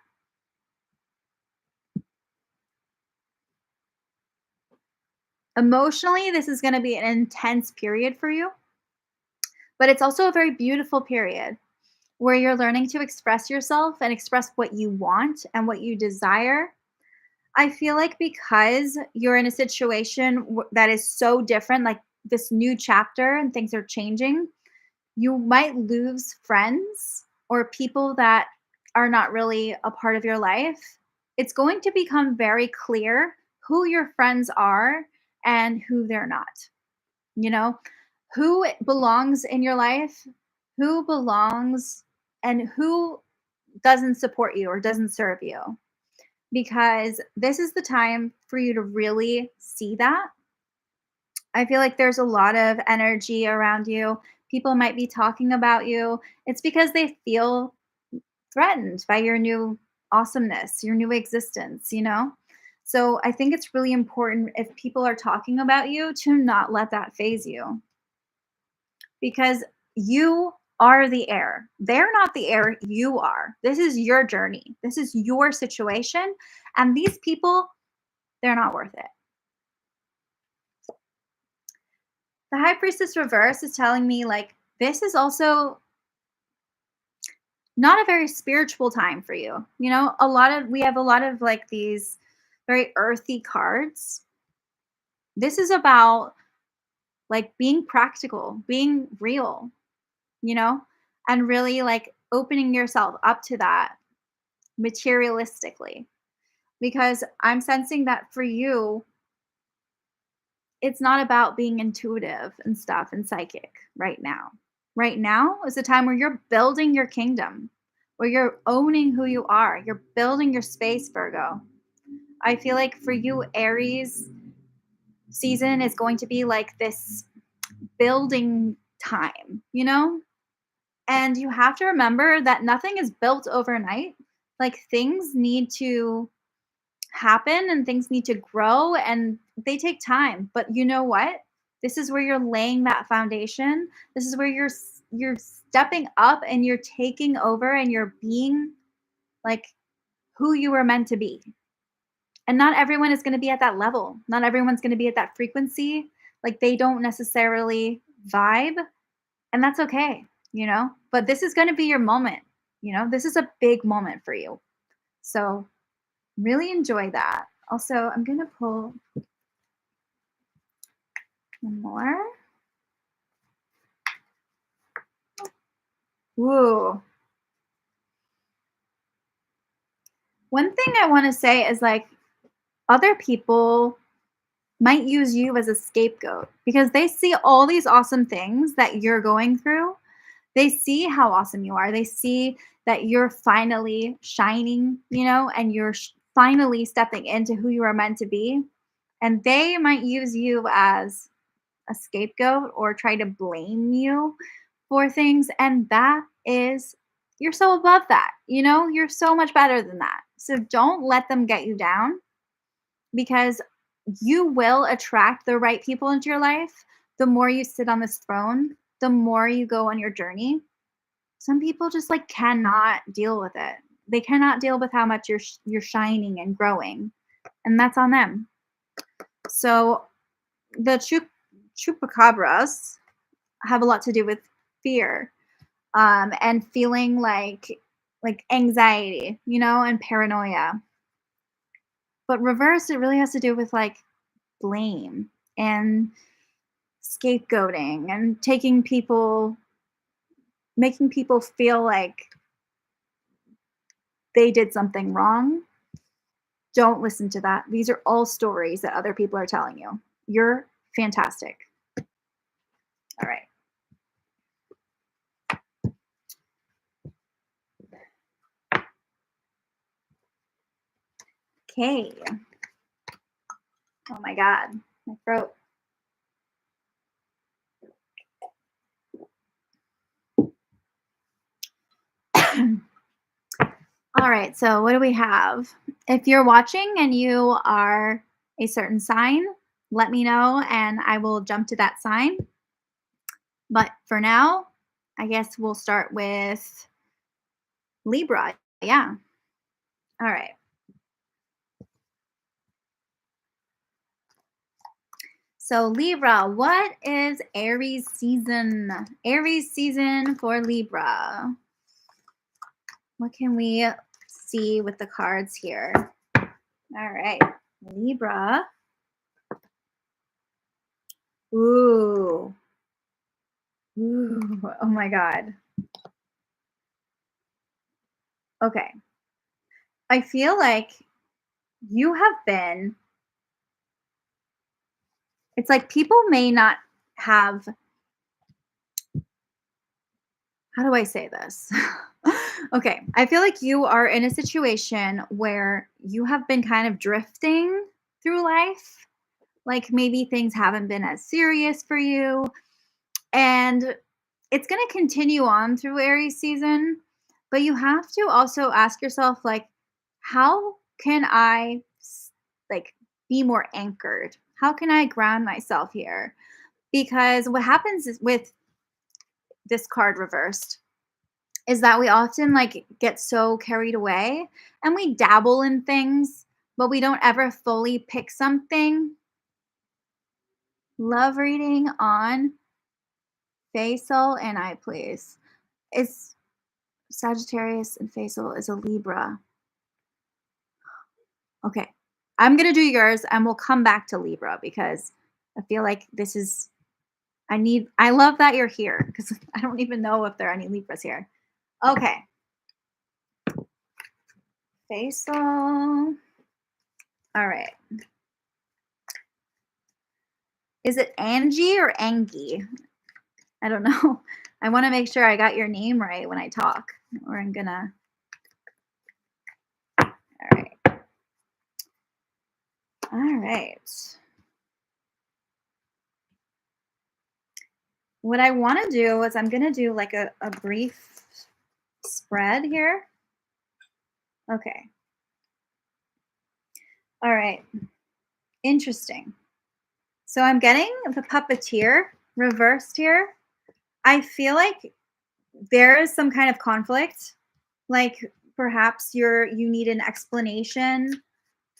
Emotionally, this is going to be an intense period for you, but it's also a very beautiful period where you're learning to express yourself and express what you want and what you desire. I feel like because you're in a situation that is so different, like this new chapter and things are changing, you might lose friends or people that are not really a part of your life. It's going to become very clear who your friends are and who they're not. You know, who belongs in your life, who belongs, and who doesn't support you or doesn't serve you. Because this is the time for you to really see that. I feel like there's a lot of energy around you. People might be talking about you. It's because they feel threatened by your new awesomeness, your new existence. So I think it's really important if people are talking about you to not let that phase you, because you are the heir. They're not the heir, you are. This is your journey. This is your situation. And these people, they're not worth it. The High Priestess reverse is telling me like this is also not a very spiritual time for you. We have a lot of like these very earthy cards. This is about like being practical, being real, you know, and really like opening yourself up to that materialistically. Because I'm sensing that for you, it's not about being intuitive and stuff and psychic right now. Right now is the time where you're building your kingdom, where you're owning who you are. You're building your space, Virgo. I feel like for you, Aries season is going to be like this building time. And you have to remember that nothing is built overnight. Like things need to happen and things need to grow and they take time. But you know what? This is where you're laying that foundation. This is where you're stepping up and you're taking over and you're being like who you were meant to be. And not everyone is going to be at that level. Not everyone's going to be at that frequency. Like they don't necessarily vibe, and that's okay. But this is going to be your moment. This is a big moment for you. So really enjoy that. Also, I'm going to pull one more. Ooh. One thing I want to say is like other people might use you as a scapegoat because they see all these awesome things that you're going through. They see how awesome you are. They see that you're finally shining, and you're finally stepping into who you are meant to be. And they might use you as a scapegoat or try to blame you for things. And you're so above that, you're so much better than that. So don't let them get you down because you will attract the right people into your life. The more you sit on this throne, the more you go on your journey. Some people just like cannot deal with it. They cannot deal with how much you're shining and growing, and that's on them. So the chupacabras have a lot to do with fear, and feeling like anxiety, and paranoia. But reverse, it really has to do with like blame and scapegoating and making people feel like they did something wrong. Don't listen to that. These are all stories that other people are telling you. You're Fantastic. All right. Okay. Oh my God, my throat. All right, so what do we have? If you're watching and you are a certain sign, let me know and I will jump to that sign. But for now, I guess we'll start with Libra. Yeah. All right. So Libra, what is Aries season? Aries season for Libra. What can we see with the cards here? All right. Libra. Ooh. Ooh. Oh my God. Okay. I feel like you have been, it's like people may not have, how do I say this? Okay. I feel like you are in a situation where you have been kind of drifting through life. Like maybe things haven't been as serious for you. And it's going to continue on through Aries season. But you have to also ask yourself, like, how can I like be more anchored? How can I ground myself here? Because what happens is with this card reversed is that we often like get so carried away and we dabble in things, but we don't ever fully pick something. Love reading on Faisal and I, please. It's Sagittarius and Faisal is a Libra. Okay. I'm going to do yours and we'll come back to Libra because I feel like this is, I love that you're here because I don't even know if there are any Libras here. Okay. Faisal. All right. Is it Angie or Angie? I don't know. I want to make sure I got your name right when I talk, or I'm gonna. All right. All right. What I want to do is I'm gonna do like a brief spread here. Okay. All right. Interesting. So I'm getting the puppeteer reversed here. I feel like there is some kind of conflict. Like perhaps you need an explanation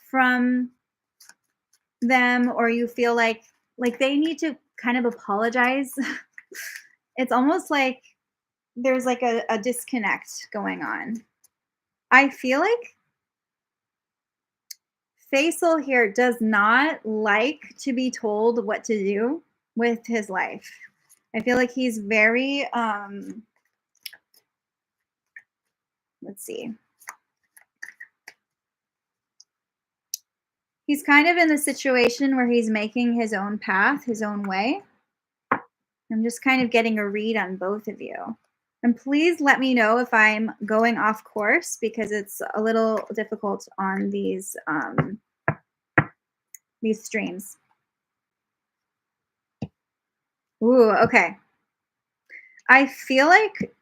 from them, or you feel like they need to kind of apologize. It's almost like there's like a disconnect going on. I feel like Faisal here does not like to be told what to do with his life. I feel like he's very let's see. He's kind of in the situation where he's making his own path, his own way. I'm just kind of getting a read on both of you. And please let me know if I'm going off course because it's a little difficult on these streams. Ooh, okay. I feel like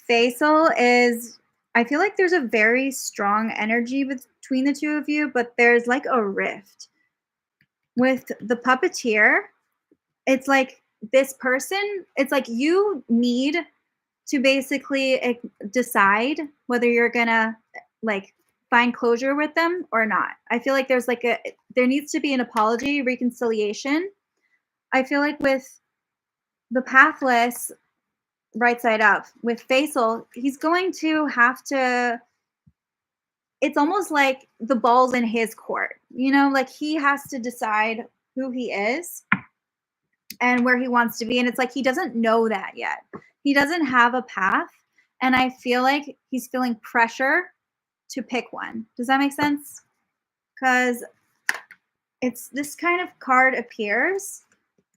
Faisal is, I feel like there's a very strong energy between the two of you, but there's like a rift. With the puppeteer, it's like this person, it's like you need to basically decide whether you're gonna like find closure with them or not. I feel like there needs to be an apology, reconciliation. I feel like with the pathless right side up, with Faisal, he's going to have to, it's almost like the ball's in his court, like he has to decide who he is and where he wants to be. And it's like he doesn't know that yet. He doesn't have a path. And I feel like he's feeling pressure to pick one. Does that make sense? Because it's this kind of card appears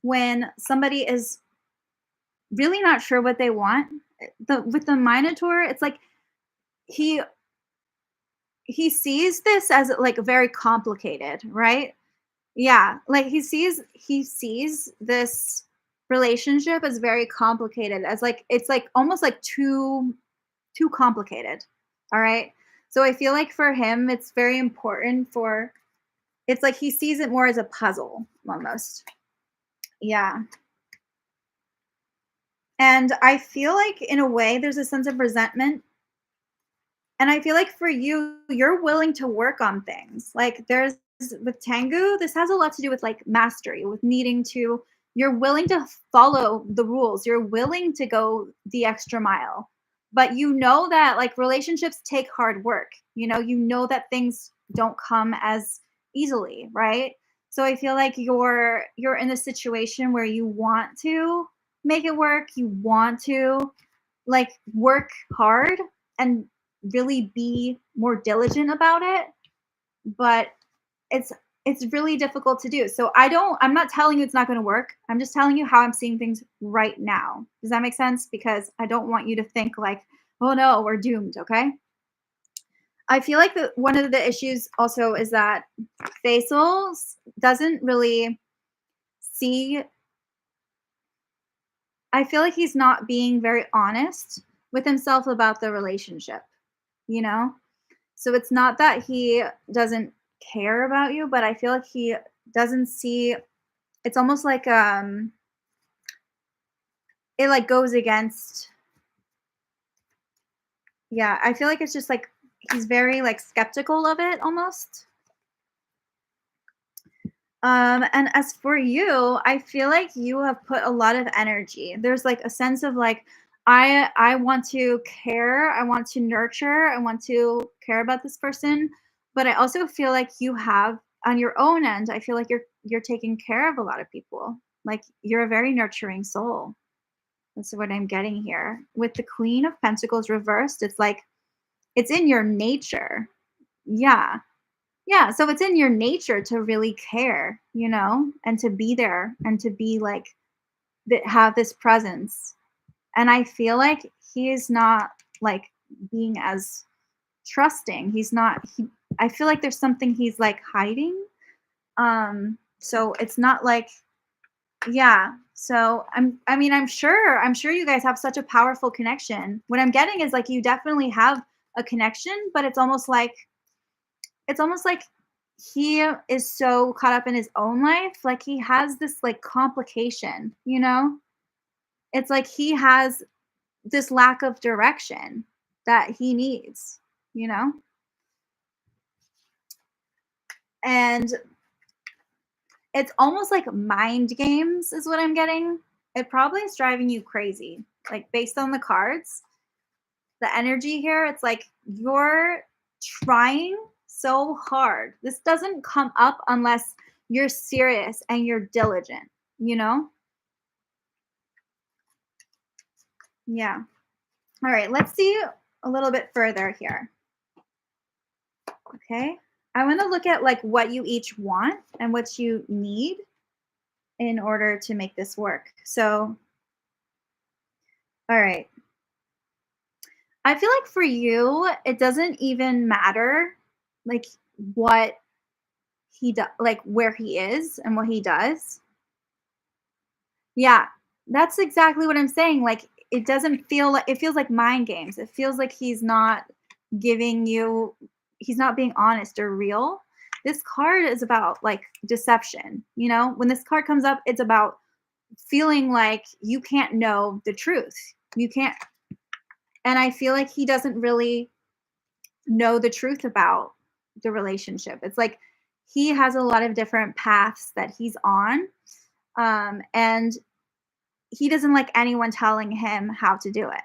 when somebody is really not sure what they want. With the Minotaur, it's like he he sees this as like very complicated, right? Yeah, like he sees this relationship as very complicated, as like it's like almost like too complicated. All right. So I feel like for him it's very important for it's like he sees it more as a puzzle almost. Yeah. And I feel like in a way there's a sense of resentment. And I feel like for you, you're willing to work on things. Like there's with Tengu, this has a lot to do with like mastery, with needing to, you're willing to follow the rules. You're willing to go the extra mile. But you know that like relationships take hard work. You know that things don't come as easily, right? So I feel like you're in a situation where you want to make it work. You want to like work hard and really be more diligent about it, but it's it's really difficult to do. So I'm not telling you it's not going to work. I'm just telling you how I'm seeing things right now. Does that make sense? Because I don't want you to think like, "Oh no, we're doomed," okay? I feel like one of the issues also is that Faisal doesn't really see I feel like he's not being very honest with himself about the relationship, you know? So it's not that he doesn't care about you, but I feel like he doesn't see it's almost like it like goes against yeah, I feel like it's just like he's very like skeptical of it almost. And as for you, I feel like you have put a lot of energy. There's like a sense of like I want to care, I want to nurture, I want to care about this person, but I also feel like you have on your own end, I feel like you're taking care of a lot of people. Like you're a very nurturing soul. That's what I'm getting here. With the Queen of Pentacles reversed, it's like it's in your nature. Yeah. Yeah, so it's in your nature to really care, and to be there and to be like that have this presence. And I feel like he is not like being as trusting. He's not I feel like there's something he's like hiding. So it's not like yeah. So I'm sure you guys have such a powerful connection. What I'm getting is like you definitely have a connection, but it's almost like he is so caught up in his own life, like he has this like complication, you know? It's like he has this lack of direction that he needs, you know? And it's almost like mind games is what I'm getting. It probably is driving you crazy. Like based on the cards, the energy here, it's like you're trying so hard. This doesn't come up unless you're serious and you're diligent, you know? Yeah. All right, let's see a little bit further here. Okay. I want to look at like what you each want and what you need in order to make this work. So, all right. I feel like for you, it doesn't even matter like what he does, like where he is and what he does. Yeah, that's exactly what I'm saying. Like it doesn't feel like it feels like mind games. It feels like giving you he's not being honest or real. This card is about like deception, When this card comes up, it's about feeling like you can't know the truth. You can't and I feel like he doesn't really know the truth about the relationship. It's like he has a lot of different paths that he's on. And he doesn't like anyone telling him how to do it.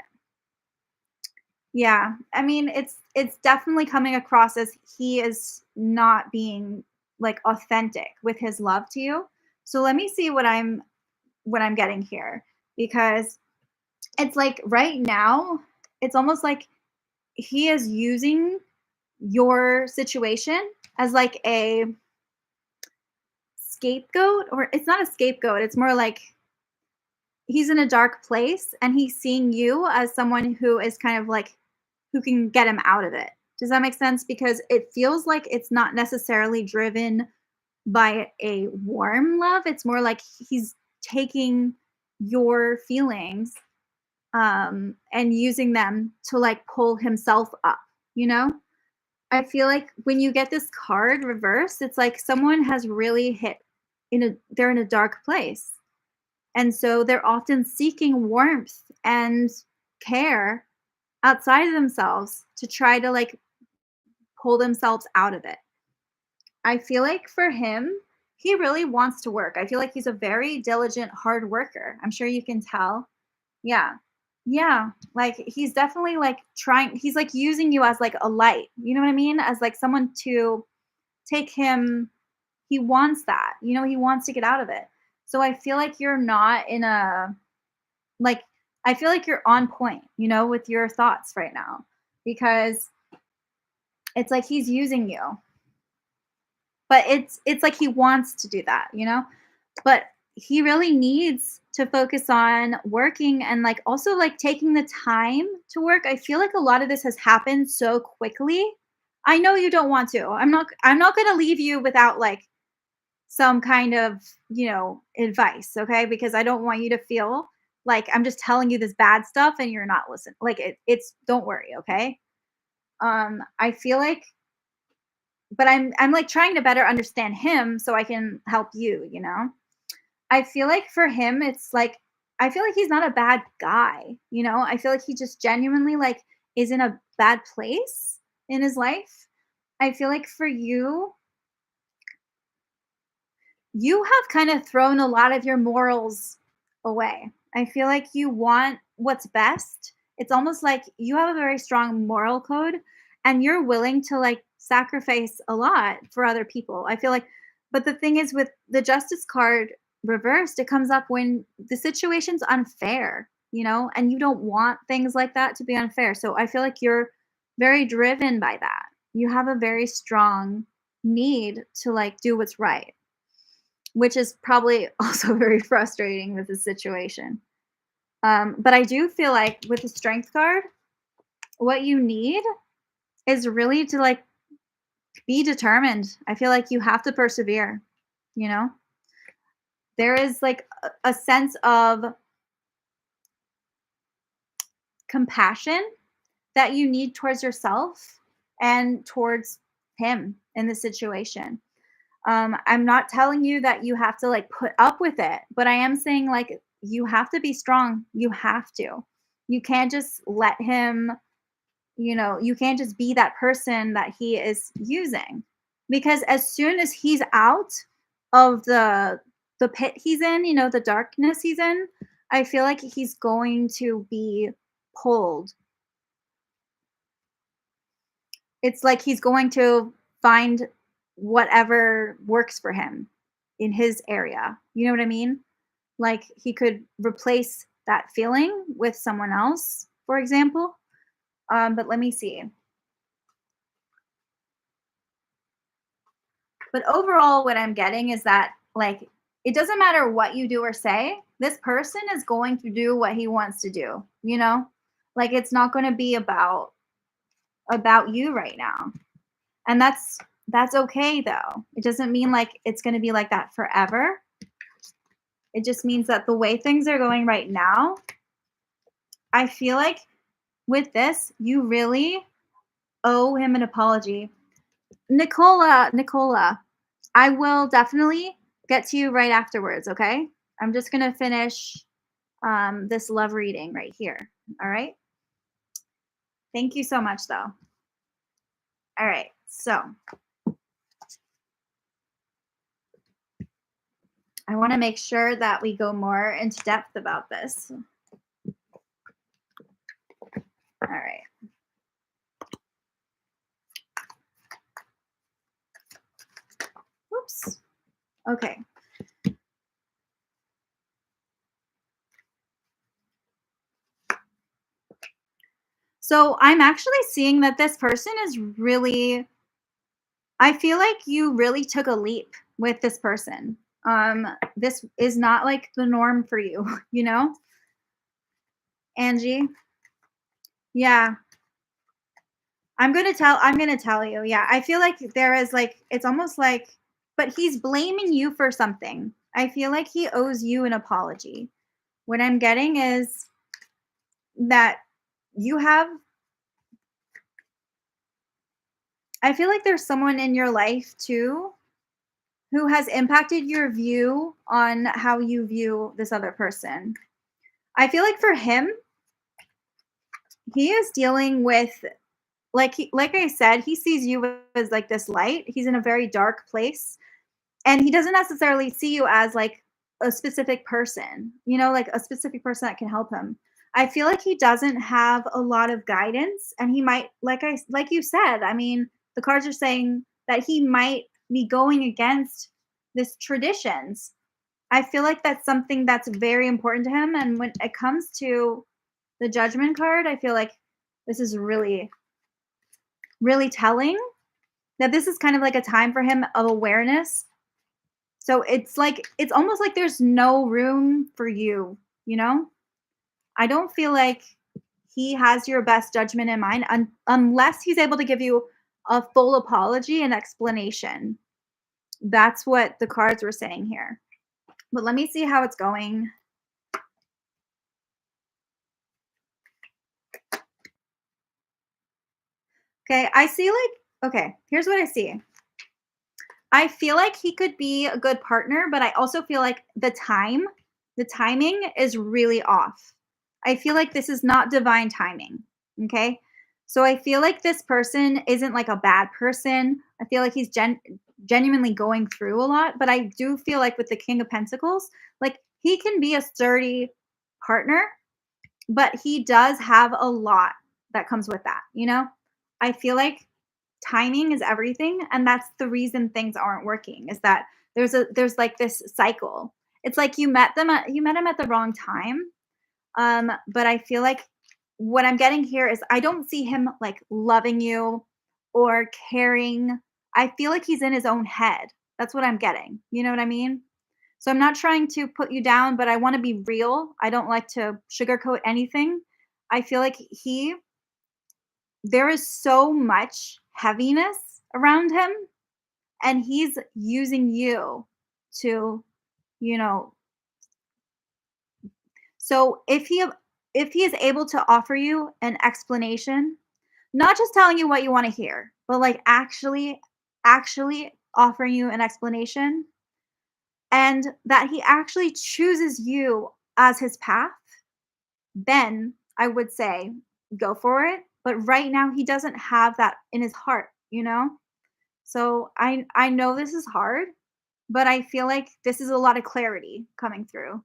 Yeah. I mean, it's definitely coming across as he is not being like authentic with his love to you. So let me see what I'm getting here because it's like right now, it's almost like he is using your situation as like a scapegoat, or it's not a scapegoat, it's more like he's in a dark place and he's seeing you as someone who is kind of like who can get him out of it. Does that make sense? Because it feels like it's not necessarily driven by a warm love. It's more like he's taking your feelings and using them to like pull himself up, you know? I feel like when you get this card reversed, it's like someone has really hit they're in a dark place. And so they're often seeking warmth and care outside of themselves to try to like pull themselves out of it. I feel like for him, he really wants to work. I feel like he's a very diligent, hard worker. I'm sure you can tell. Yeah. Yeah. Like he's definitely like trying, he's like using you as like a light. You know what I mean? As like someone to take him. He wants that. You know, he wants to get out of it. So I feel like you're not in a like I feel like you're on point, you know, with your thoughts right now because it's like he's using you. But it's like he wants to do that, you know? But he really needs to focus on working and like also like taking the time to work. I feel like a lot of this has happened so quickly. I know you don't want to. I'm not going to leave you without like some kind of, you know, advice, okay? Because I don't want you to feel like I'm just telling you this bad stuff and you're not listening. Like it's don't worry, okay? I feel like but I'm like trying to better understand him so I can help you, you know? I feel like for him it's like I feel like he's not a bad guy, you know? I feel like he just genuinely like is in a bad place in his life. I feel like for you, you have kind of thrown a lot of your morals away. I feel like you want what's best. It's almost like you have a very strong moral code and you're willing to like sacrifice a lot for other people. I feel like, but the thing is with the justice card reversed, it comes up when the situation's unfair, you know, and you don't want things like that to be unfair. So I feel like you're very driven by that. You have a very strong need to like do what's right, which is probably also very frustrating with the situation. But I do feel like with the strength card, what you need is really to like be determined. I feel like you have to persevere, you know? There is like a sense of compassion that you need towards yourself and towards him in the situation. I'm not telling you that you have to like put up with it, but I am saying like you have to be strong. You have to. You can't just let him, you know, you can't just be that person that he is using. Because as soon as he's out of the pit he's in, you know, the darkness he's in, I feel like he's going to be pulled. It's like he's going to find whatever works for him in his area. You know what I mean? Like he could replace that feeling with someone else, for example. But let me see. But overall, what I'm getting is that like it doesn't matter what you do or say, this person is going to do what he wants to do, you know? Like it's not going to be about you right now. And that's okay though. It doesn't mean like it's going to be like that forever. It just means that the way things are going right now, I feel like with this, you really owe him an apology. Nicola, I will definitely get to you right afterwards, okay? I'm just going to finish this love reading right here. All right? Thank you so much, though. All right. So I want to make sure that we go more into depth about this. All right. Oops. Okay. So I'm actually seeing that this person is really, I feel like you really took a leap with this person. This is not like the norm for you, you know? Angie. Yeah. I'm gonna tell you. Yeah. I feel like there is like it's almost like but he's blaming you for something. I feel like he owes you an apology. What I'm getting is that you have I feel like there's someone in your life too who has impacted your view on how you view this other person. I feel like for him, he is dealing with like I said, he sees you as like this light. He's in a very dark place and he doesn't necessarily see you as like a specific person, like a specific person that can help him. I feel like he doesn't have a lot of guidance and he might like you said, I mean, the cards are saying that he might be going against this traditions. I feel like that's something that's very important to him and when it comes to the judgment card, I feel like this is really really telling that this is kind of like a time for him of awareness. So it's almost like there's no room for you, you know? I don't feel like he has your best judgment in mind unless he's able to give you a full apology and explanation. That's what the cards were saying here. But let me see how it's going. Okay, I see okay, here's what I see. I feel like he could be a good partner, but I also feel like the timing is really off. I feel like this is not divine timing. Okay. So I feel like this person isn't like a bad person. I feel like he's genuinely going through a lot, but I do feel like with the King of Pentacles, like he can be a sturdy partner, but he does have a lot that comes with that, I feel like timing is everything and that's the reason things aren't working is that there's like this cycle. It's like you met him at the wrong time. But I feel like what I'm getting here is I don't see him like loving you or caring. I feel like he's in his own head. That's what I'm getting. You know what I mean? So I'm not trying to put you down, but I want to be real. I don't like to sugarcoat anything. I feel like there is so much heaviness around him and he's using you to, you know, so if he is able to offer you an explanation, not just telling you what you want to hear, but like actually offering you an explanation and that he actually chooses you as his path, then I would say go for it. But right now he doesn't have that in his heart. So I know this is hard, but I feel like this is a lot of clarity coming through,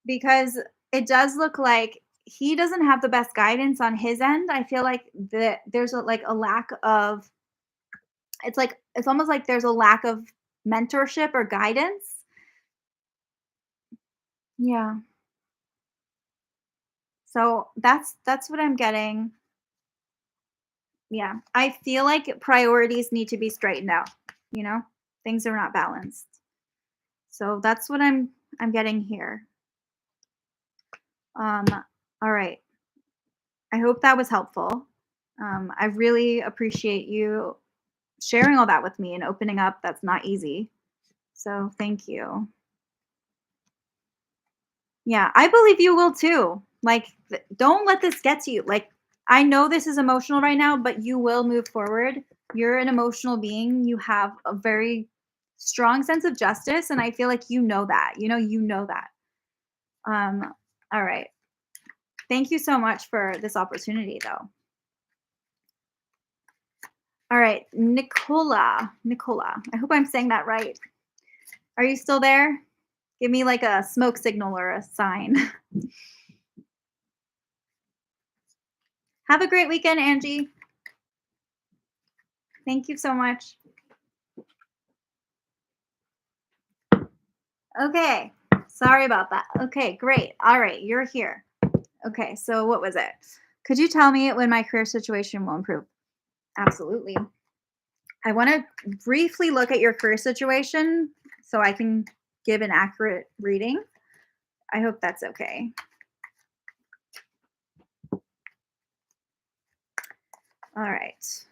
because it does look like he doesn't have the best guidance on his end. I feel like there's a lack of it's almost like there's a lack of mentorship or guidance. Yeah. So that's what I'm getting. Yeah. I feel like priorities need to be straightened out. Things are not balanced. So that's what I'm getting here. Um all right. I hope that was helpful. I really appreciate you sharing all that with me and opening up. That's not easy. So thank you. Yeah, I believe you will too. Like, don't let this get to you. Like, I know this is emotional right now, but you will move forward. You're an emotional being. You have a very strong sense of justice, and I feel like you know that. You know that. All right. Thank you so much for this opportunity, though. All right, Nicola. Nicola. I hope I'm saying that right. Are you still there? Give me like a smoke signal or a sign. Have a great weekend, Angie. Thank you so much. Okay. Sorry about that. Okay, great. All right, you're here. Okay, so what was it? Could you tell me when my career situation will improve? Absolutely. I want to briefly look at your career situation so I can give an accurate reading. I hope that's okay. All right.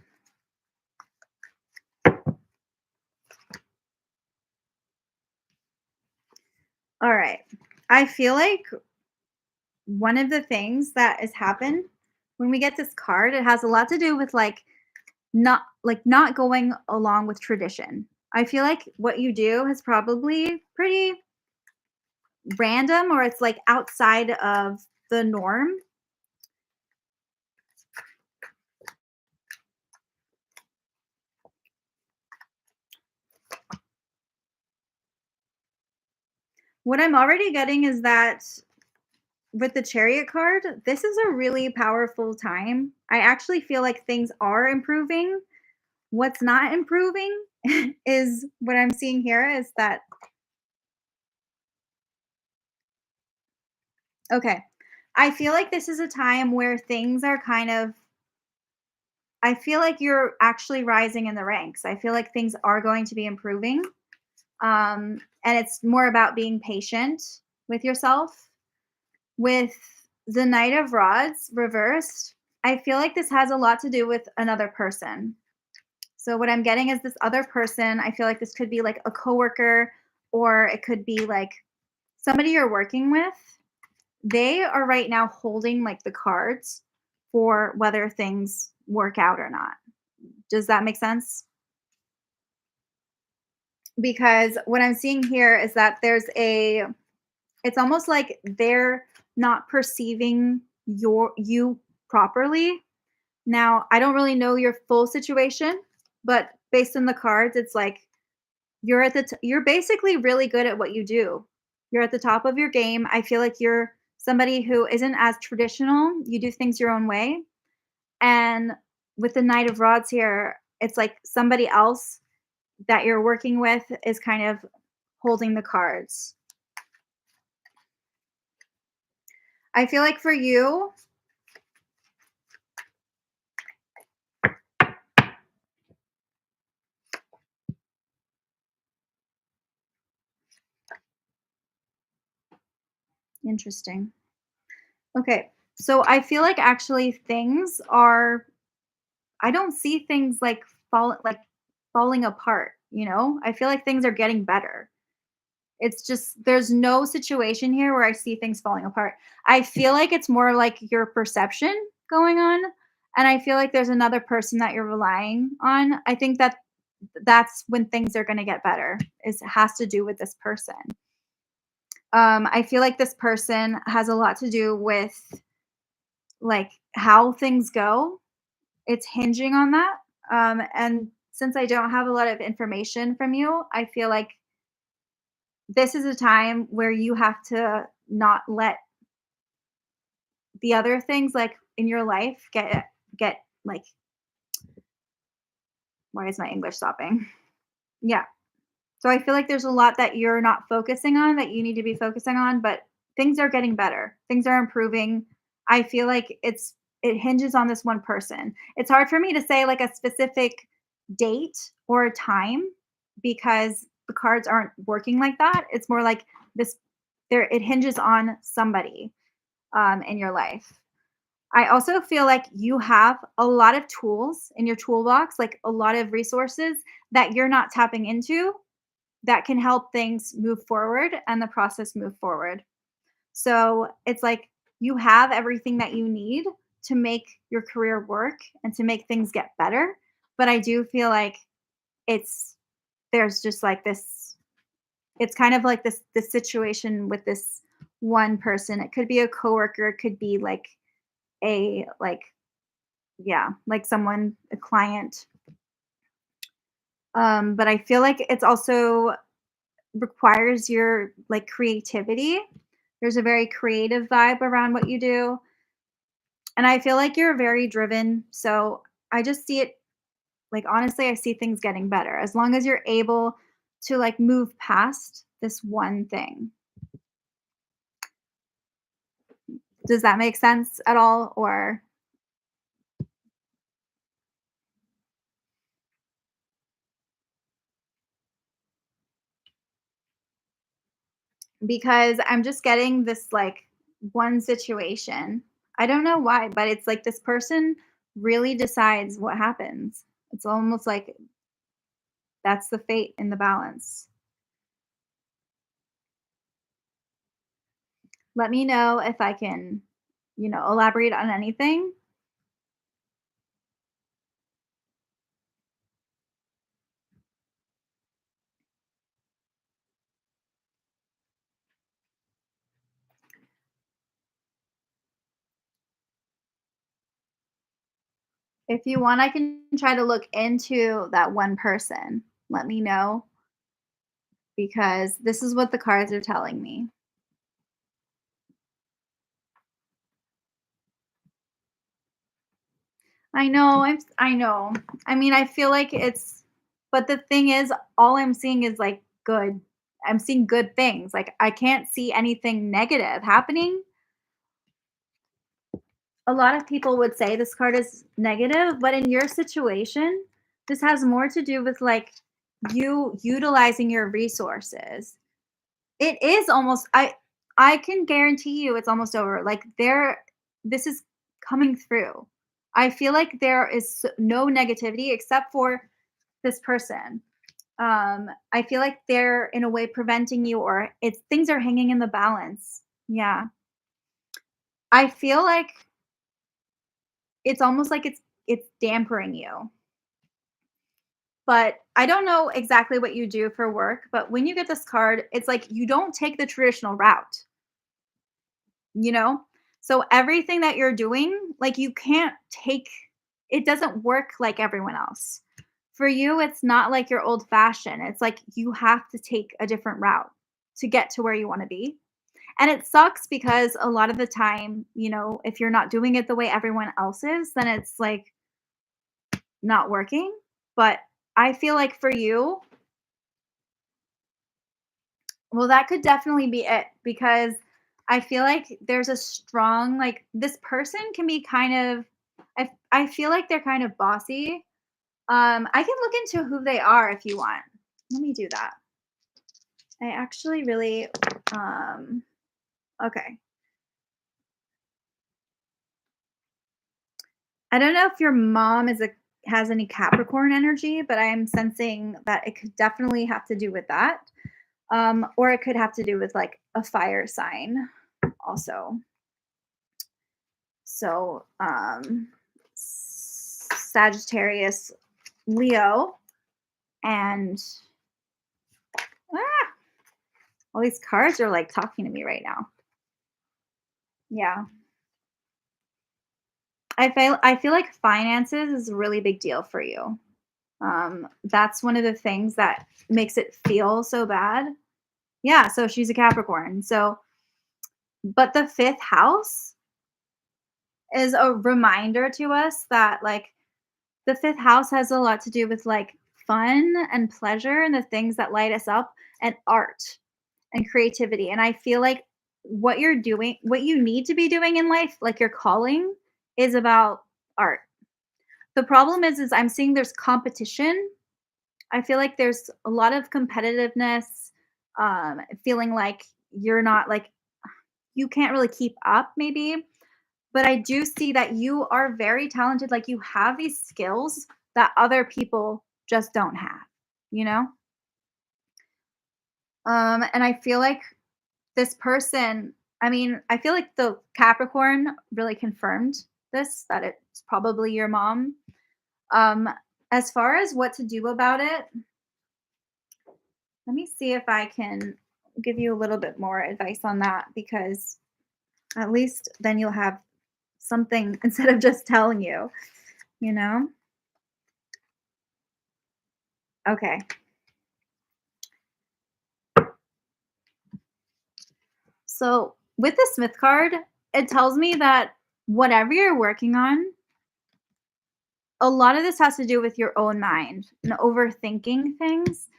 All right. I feel like one of the things that has happened when we get this card, it has a lot to do with not going along with tradition. I feel like what you do is probably pretty random or it's like outside of the norm. What I'm already getting is that with the Chariot card, this is a really powerful time. I actually feel like things are improving. What's not improving is what I'm seeing here is that okay. I feel like this is a time where things are kind of I feel like you're actually rising in the ranks. I feel like things are going to be improving. And it's more about being patient with yourself. With the Knight of Rods reversed, I feel like this has a lot to do with another person. So what I'm getting is this other person, I feel like this could be like a coworker or it could be like somebody you're working with. They are right now holding like the cards for whether things work out or not. Does that make sense? Because what I'm seeing here is that it's almost like they're not perceiving you properly. Now, I don't really know your full situation, but based on the cards, it's like you're basically really good at what you do. You're at the top of your game. I feel like you're somebody who isn't as traditional. You do things your own way. And with the Knight of Rods here, it's like somebody else that you're working with is kind of holding the cards. I feel like for you, interesting. Okay. So I feel like actually things are I don't see things falling apart, you know? I feel like things are getting better. It's just there's no situation here where I see things falling apart. I feel like it's more like your perception going on, and I feel like there's another person that you're relying on. I think that that's when things are gonna get better, is has to do with this person. I feel like this person has a lot to do with, like, how things go. It's hinging on that, and since I don't have a lot of information from you, I feel like this is a time where you have to not let the other things, like, in your life get, like why is my English stopping? Yeah. So I feel like there's a lot that you're not focusing on that you need to be focusing on, but things are getting better. Things are improving. I feel like it hinges on this one person. It's hard for me to say like a specific date or a time because the cards aren't working like that. It's more like this there it hinges on somebody in your life. I also feel like you have a lot of tools in your toolbox, like a lot of resources that you're not tapping into that can help things move forward and the process move forward. So it's like you have everything that you need to make your career work and to make things get better. But I do feel like it's there's just like this it's kind of like this situation with this one person. It could be a coworker, it could be like a like yeah, like someone a client. But I feel like it's also requires your, like, creativity. There's a very creative vibe around what you do, and I feel like you're very driven, so I just see it like, honestly, I see things getting better as long as you're able to, like, move past this one thing. Does that make sense at all? Or because I'm just getting this like one situation. I don't know why, but it's like this person really decides what happens. It's almost like that's the fate in the balance. Let me know if I can, elaborate on anything. If you want, I can try to look into that one person. Let me know because this is what the cards are telling me. I know. I mean, I feel like it's but the thing is all I'm seeing is like good. I'm seeing good things. Like I can't see anything negative happening. A lot of people would say this card is negative, but in your situation, this has more to do with like you utilizing your resources. It is almost I can guarantee you it's almost over. Like this is coming through. I feel like there is no negativity except for this person. I feel like they're in a way preventing you or it's things are hanging in the balance. Yeah. I feel like it's almost like it's dampering you. But I don't know exactly what you do for work, but when you get this card, it's like you don't take the traditional route. You know? So everything that you're doing, like, you can't take it doesn't work like everyone else. For you, it's not like you're old fashioned. It's like you have to take a different route to get to where you wanna be. And it sucks because a lot of the time, if you're not doing it the way everyone else is, then it's, like, not working. But I feel like for you, well, that could definitely be it because I feel like there's a strong like this person can be kind of I feel like they're kind of bossy. I can look into who they are if you want. Let me do that. I actually really um okay. I don't know if your mom has any Capricorn energy, but I am sensing that it could definitely have to do with that. Or it could have to do with like a fire sign also. So, Sagittarius, Leo, and ah, all these cards are like talking to me right now. Yeah. I feel like finances is a really big deal for you. That's one of the things that makes it feel so bad. Yeah, so she's a Capricorn. So, but the fifth house is a reminder to us that like the fifth house has a lot to do with like fun and pleasure and the things that light us up and art and creativity. And I feel like what you're doing, what you need to be doing in life, like your calling, is about art. The problem is I'm seeing there's competition. I feel like there's a lot of competitiveness, feeling like you're not like you can't really keep up, maybe. But I do see that you are very talented. Like you have these skills that other people just don't have, you know? And I feel like this person, I mean, I feel like the Capricorn really confirmed this, that it's probably your mom. Um, as far as what to do about it, let me see if I can give you a little bit more advice on that because at least then you'll have something instead of just telling you, you know? Okay. So with the Smith card, it tells me that whatever you're working on, a lot of this has to do with your own mind and overthinking things.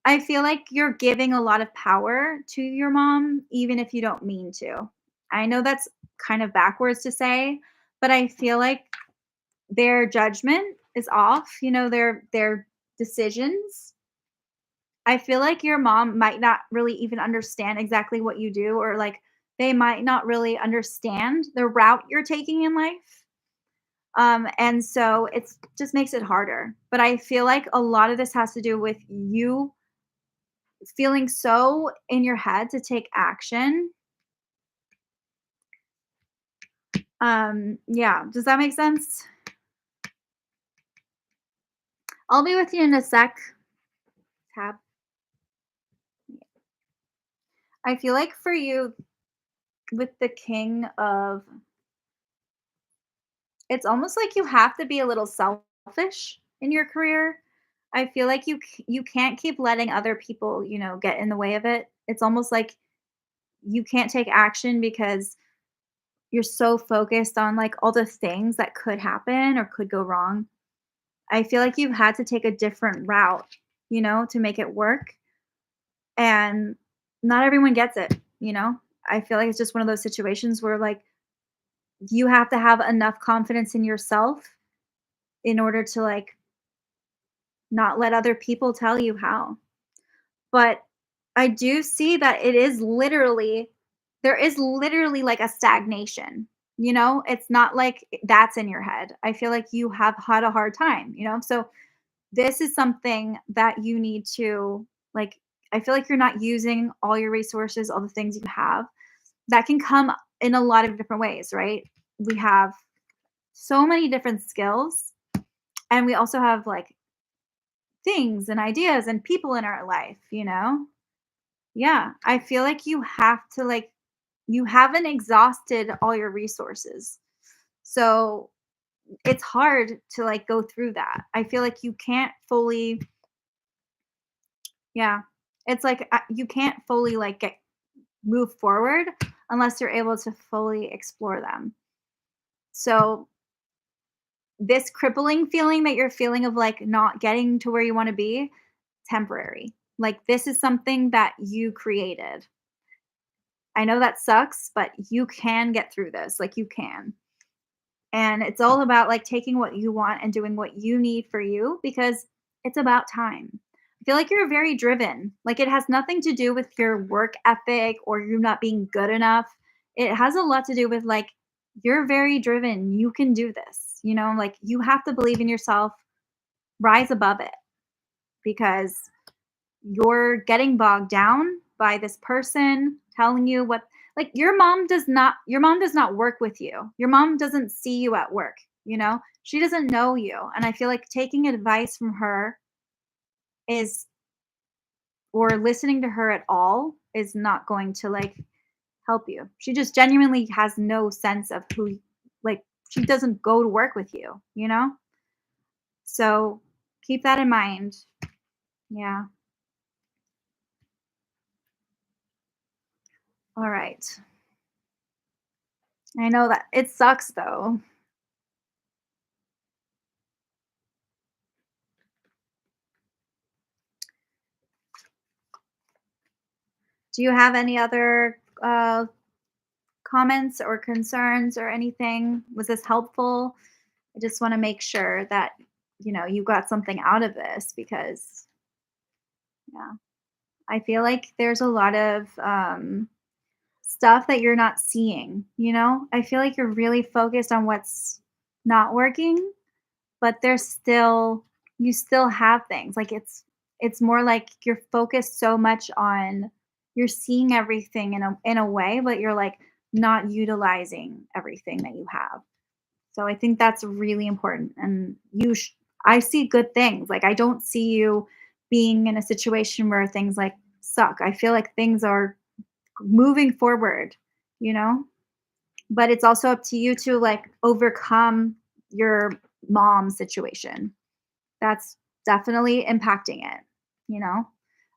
I feel like you're giving a lot of power to your mom, even if you don't mean to. I know that's kind of backwards to say, but I feel like their judgment is off, their decisions. I feel like your mom might not really even understand exactly what you do, or like they might not really understand the route you're taking in life. And so it's just makes it harder. But I feel like a lot of this has to do with you feeling so in your head to take action. Yeah, does that make sense? I'll be with you in a sec. Tab. I feel like for you with the king of, it's almost like you have to be a little selfish in your career. I feel like you can't keep letting other people, get in the way of it. It's almost like you can't take action because you're so focused on like all the things that could happen or could go wrong. I feel like you've had to take a different route, to make it work. And not everyone gets it. I feel like it's just one of those situations where like you have to have enough confidence in yourself in order to like not let other people tell you how. But I do see that there is literally like a stagnation. It's not like that's in your head. I feel like you have had a hard time. So this is something that you need to like, I feel like you're not using all your resources, all the things you have. That can come in a lot of different ways, right? We have so many different skills, and we also have like things and ideas and people in our life. Yeah, I feel like you have to like you haven't exhausted all your resources. So, it's hard to like go through that. I feel like you can't fully, yeah. It's like you can't fully like get move forward unless you're able to fully explore them. So, this crippling feeling that you're feeling of like not getting to where you want to be, temporary. Like this is something that you created. I know that sucks, but you can get through this. Like you can. And it's all about like taking what you want and doing what you need for you because it's about time. I feel like you're very driven. Like it has nothing to do with your work ethic or you not being good enough. It has a lot to do with like you're very driven. You can do this. Like you have to believe in yourself, rise above it because you're getting bogged down by this person telling you what, like your mom does not work with you. Your mom doesn't see you at work. She doesn't know you. And I feel like taking advice from her is or listening to her at all is not going to like help you. She just genuinely has no sense of like she doesn't go to work with you. So keep that in mind. Yeah. All right. I know that it sucks though. Do you have any other comments or concerns or anything? Was this helpful? I just want to make sure that you got something out of this because yeah, I feel like there's a lot of stuff that you're not seeing. I feel like you're really focused on what's not working, but there's still you still have things. Like it's more like you're focused so much on you're seeing everything in a way, but you're like not utilizing everything that you have. So I think that's really important. And I see good things. Like I don't see you being in a situation where things like suck. I feel like things are moving forward. But it's also up to you to like overcome your mom situation. That's definitely impacting it, you know?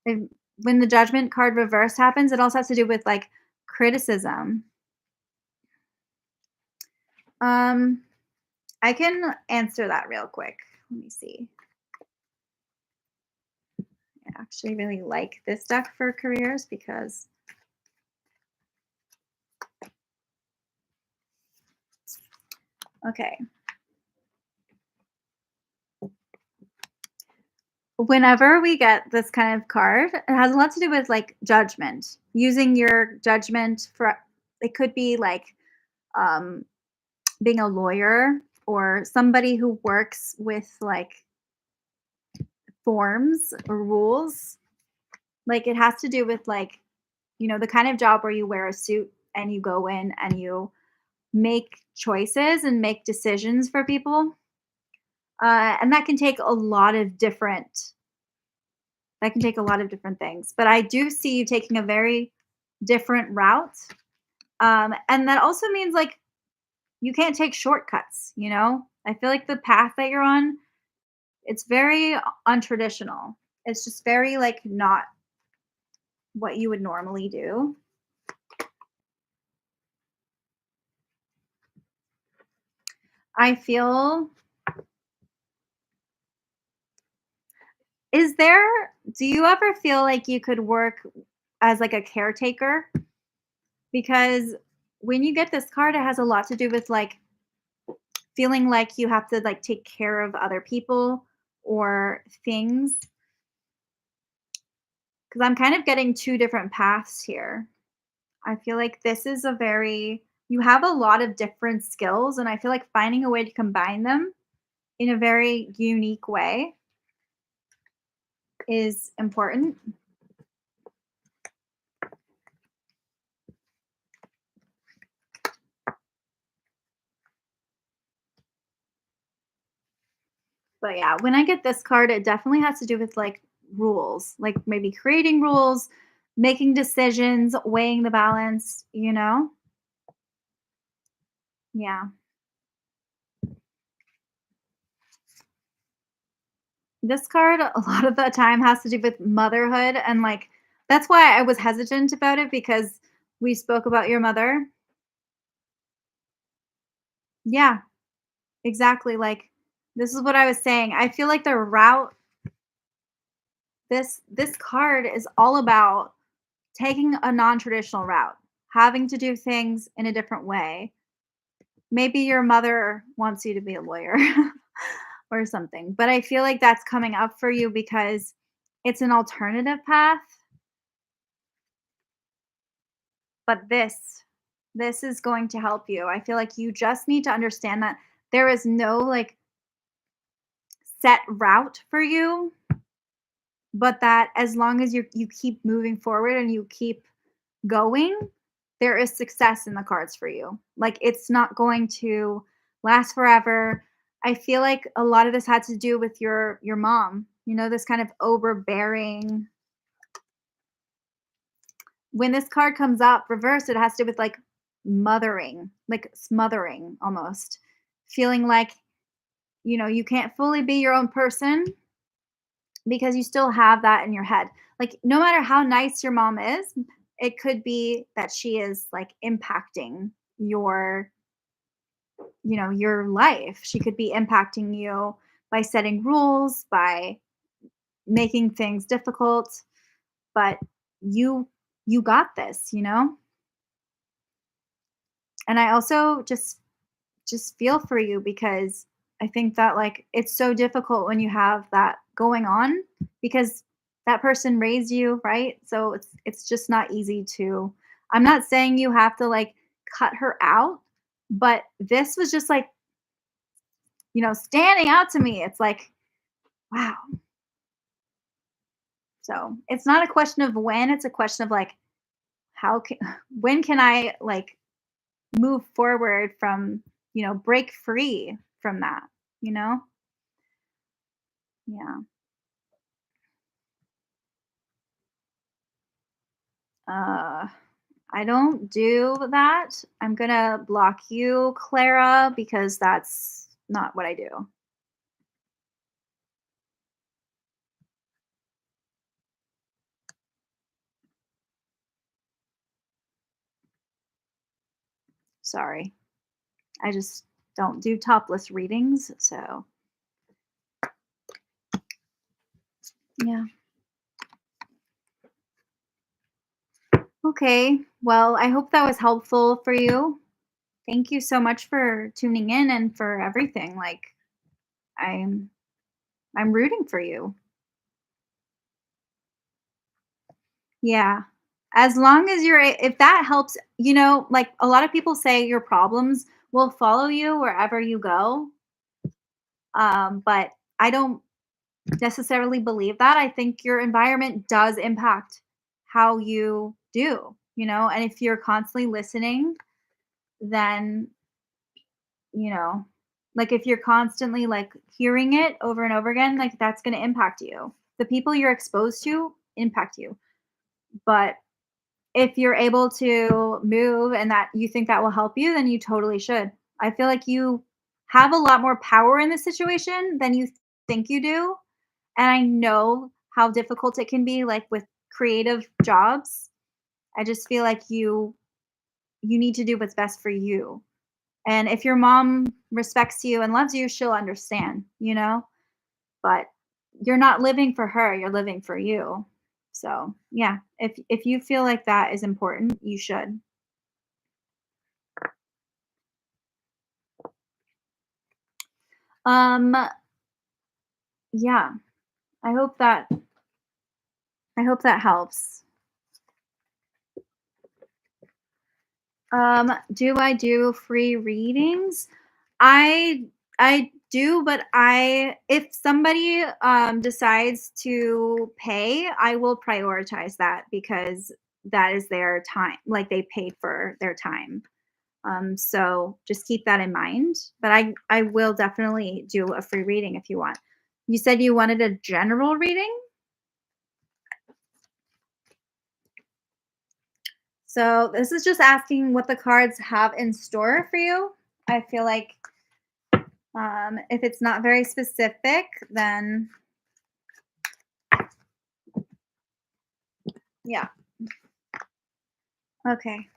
And when the judgment card reverse happens, it also has to do with like criticism. Um, I can answer that real quick. Let me see. I actually really like this deck for careers because okay. Whenever we get this kind of card, it has a lot to do with like judgment, using your judgment for it could be like um, being a lawyer or somebody who works with like forms or rules. Like it has to do with like, the kind of job where you wear a suit and you go in and you make choices and make decisions for people. And that can take a lot of different things. But I do see you taking a very different route. And that also means like you can't take shortcuts. I feel like the path that you're on, it's very untraditional. It's just very like not what you would normally do. I feel is there do you ever feel like you could work as like a caretaker? Because when you get this card, it has a lot to do with like feeling like you have to like take care of other people or things. Because I'm kind of getting two different paths here. I feel like this is you have a lot of different skills, and I feel like finding a way to combine them in a very unique way is important. But yeah, when I get this card, it definitely has to do with like rules, like maybe creating rules, making decisions, weighing the balance. Yeah. This card a lot of the time has to do with motherhood and like that's why I was hesitant about it because we spoke about your mother. Yeah, exactly. Like this is what I was saying. I feel like the route this card is all about taking a non-traditional route, having to do things in a different way. Maybe your mother wants you to be a lawyer or something, but I feel like that's coming up for you because it's an alternative path. But this is going to help you. I feel like you just need to understand that there is no like set route for you, but that as long as you keep moving forward and you keep going, there is success in the cards for you. Like it's not going to last forever. I feel like a lot of this had to do with your mom. This kind of overbearing. When this card comes up reversed, it has to do with like mothering, like smothering almost. Feeling like, you can't fully be your own person because you still have that in your head. Like no matter how nice your mom is, it could be that she is like impacting your life. She could be impacting you by setting rules, by making things difficult, but you you got this. And I also just feel for you because I think that like it's so difficult when you have that going on because that person raised you, right? So it's just not easy to I'm not saying you have to like cut her out, but this was just like, standing out to me. It's like, wow. So, it's not a question of when, it's a question of like how can when can I like move forward from, break free from that, you know? Yeah. Uh, I don't do that. I'm gonna block you, Clara, because that's not what I do. Sorry. I just don't do topless readings, so yeah. Okay. Well, I hope that was helpful for you. Thank you so much for tuning in and for everything. Like I'm I'm rooting for you. Yeah. As long as if that helps, like a lot of people say your problems will follow you wherever you go. But I don't necessarily believe that. I think your environment does impact how you do, and if you're constantly listening, then, you know, like if you're constantly like hearing it over and over again, like that's going to impact you. The people you're exposed to impact you. But if you're able to move and that you think that will help you, then you totally should. I feel like you have a lot more power in this situation than you think you do. And I know how difficult it can be, like with creative jobs. I just feel like you need to do what's best for you. And if your mom respects you and loves you, she'll understand. But you're not living for her, you're living for you. So, yeah, if you feel like that is important, you should. Um, yeah, I hope that helps. Do I do free readings? I do, but if somebody decides to pay, I will prioritize that because that is their time. Like they paid for their time. So just keep that in mind. But I will definitely do a free reading if you want. You said you wanted a general reading? So this is just asking what the cards have in store for you. I feel like if it's not very specific, then yeah. Okay.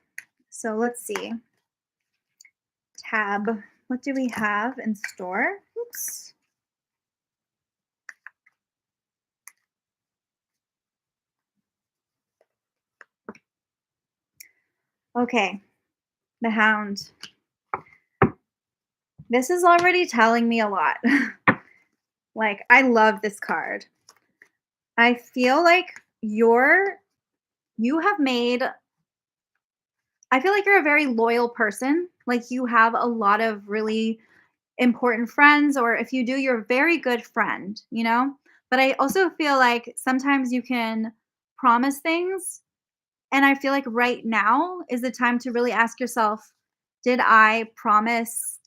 So let's see. Tab. What do we have in store? Oops. Okay. The Hound. This is already telling me a lot. Like, I love this card. I feel like you have made I feel like you're a very loyal person. Like you have a lot of really important friends, or if you do, you're a very good friend. But I also feel like sometimes you can promise things. And I feel like right now is the time to really ask yourself, did I promise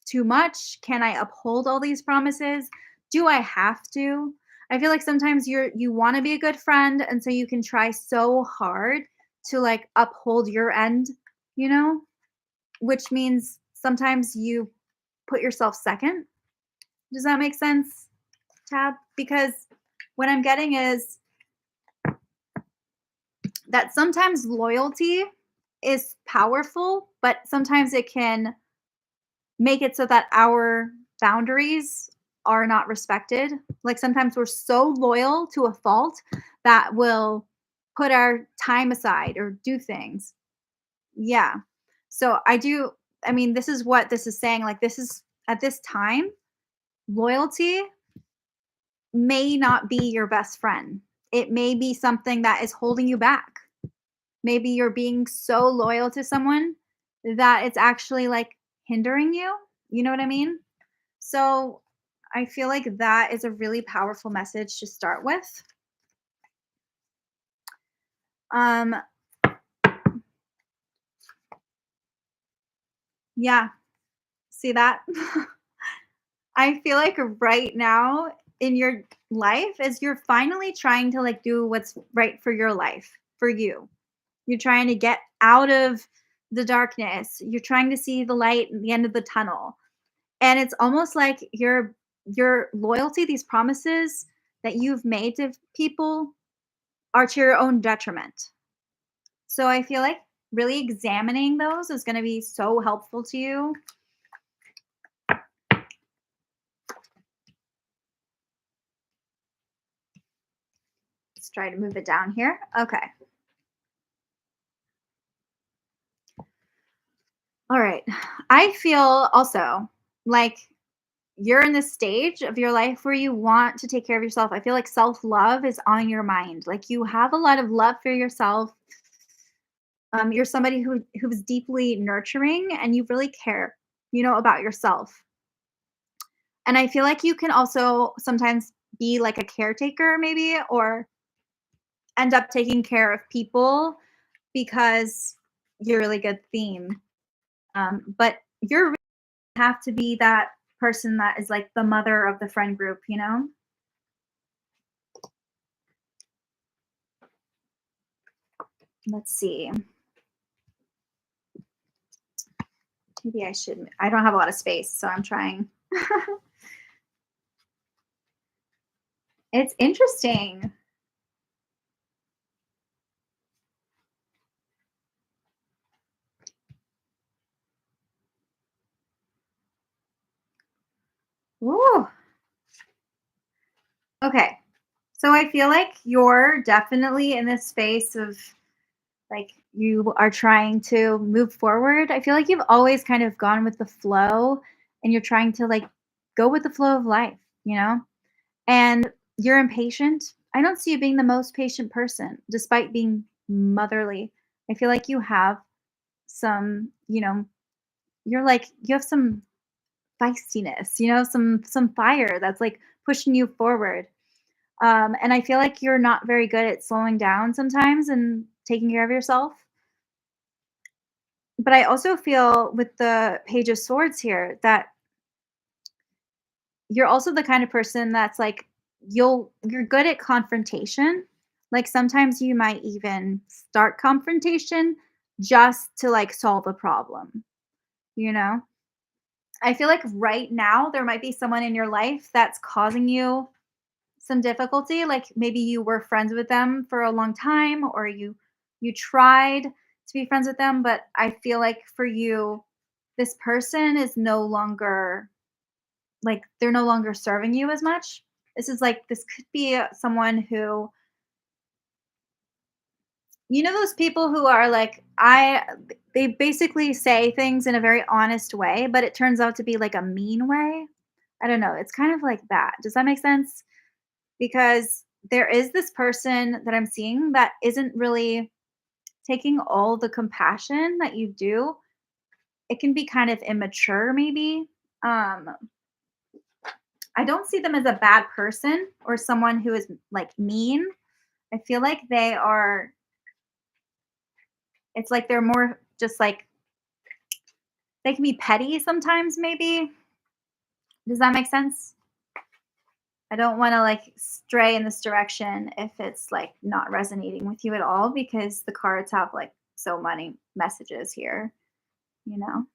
too much? Can I uphold all these promises? Do I have to? I feel like sometimes you want to be a good friend and so you can try so hard to like uphold your end, you know? Which means sometimes you put yourself second. Does that make sense, Tab? Because what I'm getting is that sometimes loyalty is powerful, but sometimes it can make it so that our boundaries are not respected. Like sometimes we're so loyal to a fault that we'll put our time aside or do things. Yeah. So I mean, this is what this is saying. Like, this is at this time, loyalty may not be your best friend. It may be something that is holding you back. Maybe you're being so loyal to someone that it's actually like hindering you. You know what I mean? So I feel like that is a really powerful message to start with. Um, yeah, see that? I feel like right now in your life is you're finally trying to like do what's right for your life, for you. You're trying to get out of the darkness. You're trying to see the light at the end of the tunnel. And it's almost like your loyalty, these promises that you've made to people are to your own detriment. So I feel like really examining those is going to be so helpful to you. Let's try to move it down here. Okay. All right. I feel also like you're in this stage of your life where you want to take care of yourself. I feel like self-love is on your mind. Like you have a lot of love for yourself. You're somebody who's deeply nurturing and you really care, about yourself. And I feel like you can also sometimes be like a caretaker maybe or end up taking care of people because you're a really good theme. But you're really have to be that person that is like the mother of the friend group. Let's see. Maybe I should. I don't have a lot of space, so I'm trying. It's interesting. Ooh. Okay. So I feel like you're definitely in this space of like you are trying to move forward. I feel like you've always kind of gone with the flow and you're trying to like go with the flow of life. And you're impatient. I don't see you being the most patient person despite being motherly. I feel like you have some, you're like you have some feistiness, some fire that's like pushing you forward. And I feel like you're not very good at slowing down sometimes and taking care of yourself. But I also feel with the Page of Swords here that you're also the kind of person that's like you're good at confrontation. Like sometimes you might even start confrontation just to like solve a problem, you know? I feel like right now there might be someone in your life that's causing you some difficulty, like maybe you were friends with them for a long time or you tried to be friends with them, but I feel like for you this person is no longer like they're no longer serving you as much. This could be someone who those people who are like they basically say things in a very honest way, but it turns out to be like a mean way. I don't know. It's kind of like that. Does that make sense? Because there is this person that I'm seeing that isn't really taking all the compassion that you do. It can be kind of immature, maybe. Um, I don't see them as a bad person or someone who is like mean. I feel like it's like they're more just like, they can be petty sometimes, maybe. Does that make sense? I don't want to like stray in this direction if it's like not resonating with you at all because the cards have like so many messages here, you know?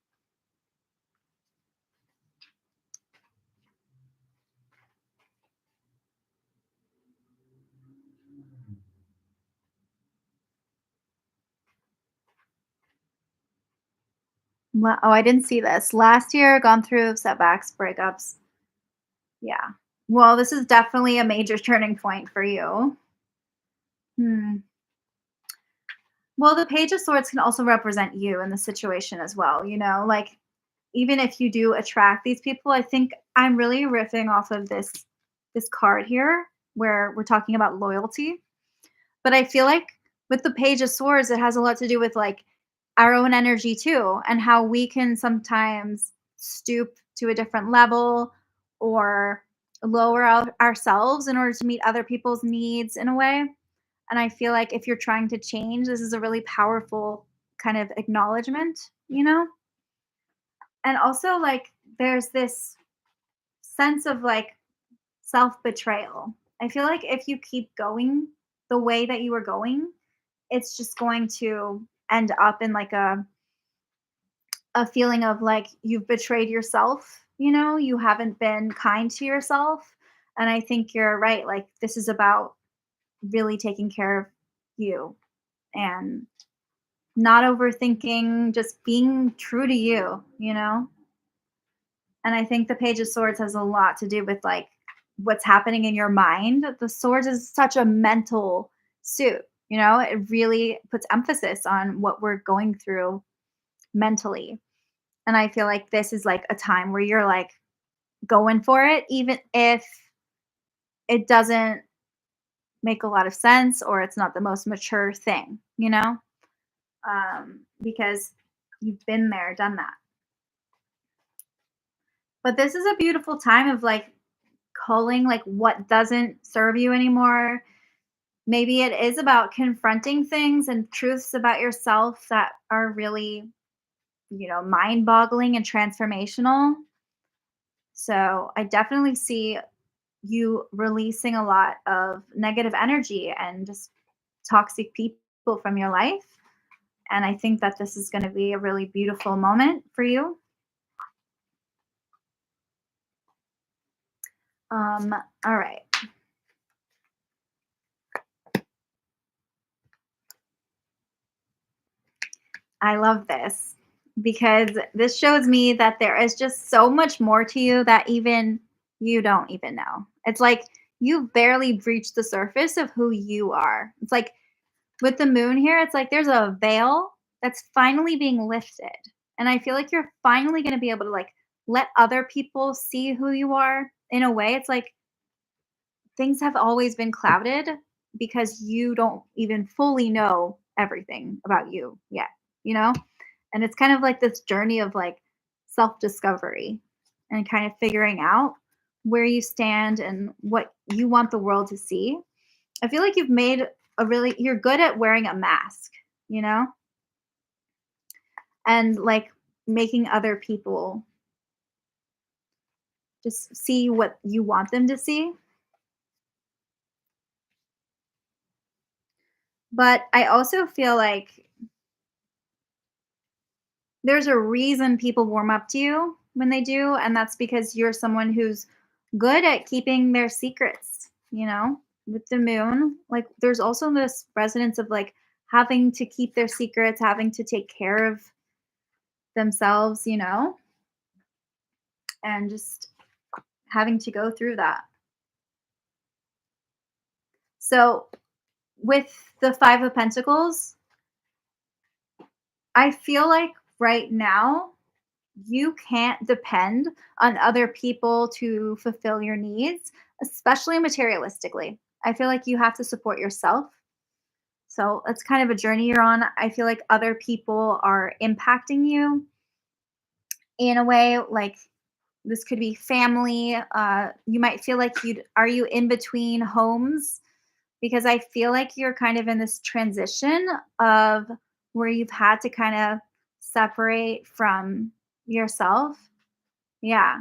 Oh, I didn't see this. Last year, gone through setbacks, breakups. Yeah. Well, this is definitely a major turning point for you. Hmm. Well, the Page of Swords can also represent you in the situation as well. Like even if you do attract these people, I think I'm really riffing off of this card here where we're talking about loyalty. But I feel like with the Page of Swords, it has a lot to do with like our own energy too, and how we can sometimes stoop to a different level or lower ourselves in order to meet other people's needs in a way. And I feel like if you're trying to change, this is a really powerful kind of acknowledgement. And also, like, there's this sense of like self betrayal. I feel like if you keep going the way that you are going, it's just going to end up in like a feeling of like you've betrayed yourself, you haven't been kind to yourself. And I think you're right. Like, this is about really taking care of you and not overthinking, just being true to you. And I think the Page of Swords has a lot to do with like what's happening in your mind. The Swords is such a mental suit. It really puts emphasis on what we're going through mentally. And I feel like this is like a time where you're like going for it, even if it doesn't make a lot of sense or it's not the most mature thing, because you've been there, done that. But this is a beautiful time of like culling like what doesn't serve you anymore. Maybe it is about confronting things and truths about yourself that are really, mind boggling and transformational. So I definitely see you releasing a lot of negative energy and just toxic people from your life. And I think that this is going to be a really beautiful moment for you. All right. I love this because this shows me that there is just so much more to you that even you don't even know. It's like you barely breached the surface of who you are. It's like with the moon here, it's like there's a veil that's finally being lifted. And I feel like you're finally going to be able to like let other people see who you are in a way. It's like things have always been clouded because you don't even fully know everything about you yet, you know? And it's kind of like this journey of like self discovery and kind of figuring out where you stand and what you want the world to see. I feel like you've made you're good at wearing a mask, you know, and like making other people just see what you want them to see. But I also feel like there's a reason people warm up to you when they do, and that's because you're someone who's good at keeping their secrets, With the moon, like there's also this resonance of like having to keep their secrets, having to take care of themselves, and just having to go through that. So, with the 5 of Pentacles, I feel like right now you can't depend on other people to fulfill your needs, especially materialistically. I feel like you have to support yourself. So it's kind of a journey you're on. I feel like other people are impacting you in a way, like this could be family. You might feel like are you in between homes? Because I feel like you're kind of in this transition of where you've had to kind of separate from yourself. Yeah.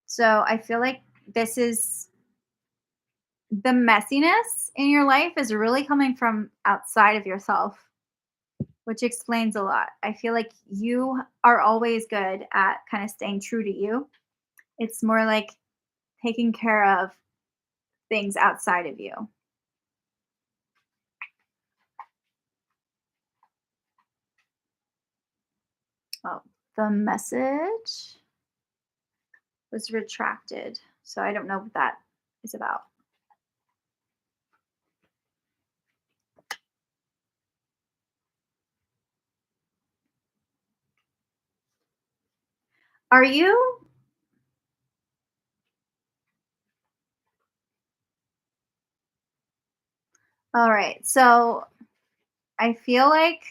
So I feel like this is the messiness in your life is really coming from outside of yourself, which explains a lot. I feel like you are always good at kind of staying true to you. It's more like taking care of things outside of you. Oh, the message was retracted. So I don't know what that is about. Are you all right? So I feel like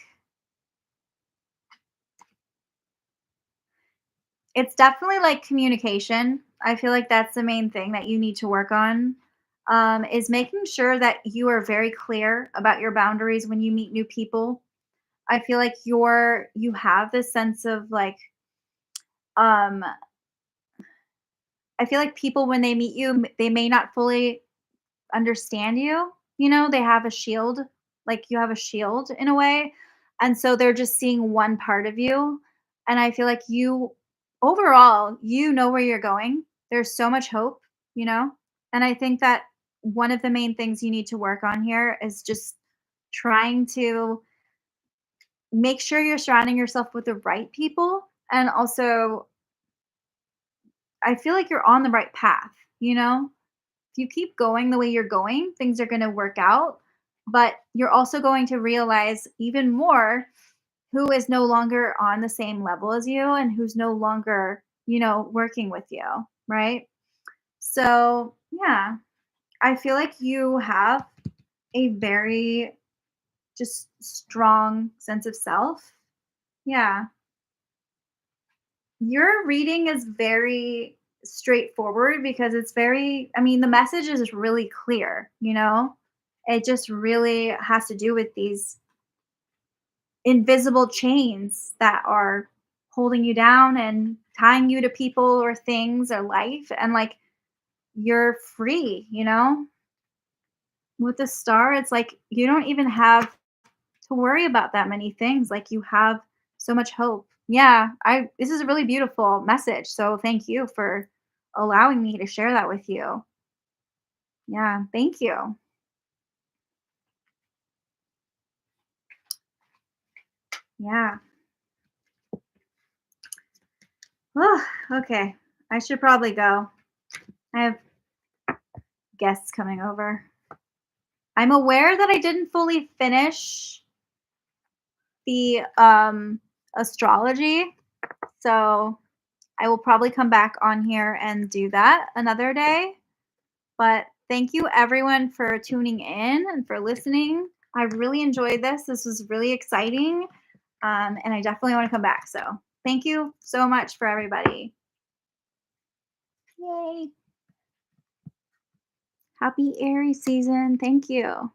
it's definitely like communication. I feel like that's the main thing that you need to work on. Is making sure that you are very clear about your boundaries when you meet new people. I feel like you have this sense of like um I feel like people when they meet you they may not fully understand you, they have a shield, like you have a shield in a way. And so they're just seeing one part of you. And I feel like overall, you know where you're going. There's so much hope, you know? And I think that one of the main things you need to work on here is just trying to make sure you're surrounding yourself with the right people. And also, I feel like you're on the right path, If you keep going the way you're going, things are going to work out. But you're also going to realize even more who is no longer on the same level as you and who's no longer working with you, right? So, yeah, I feel like you have a very just strong sense of self. Yeah. Your reading is very straightforward because it's I mean, the message is really clear. It just really has to do with these invisible chains that are holding you down and tying you to people or things or life. And like, you're free. With the star, it's like you don't even have to worry about that many things. Like, you have so much hope. Yeah, I this is a really beautiful message. So thank you for allowing me to share that with you. Yeah, thank you. Yeah. Oh, okay. I should probably go. I have guests coming over. I'm aware that I didn't fully finish the astrology. So I will probably come back on here and do that another day. But thank you everyone for tuning in and for listening. I really enjoyed this. This was really exciting. And I definitely want to come back. So thank you so much for everybody. Yay. Happy Aries season. Thank you.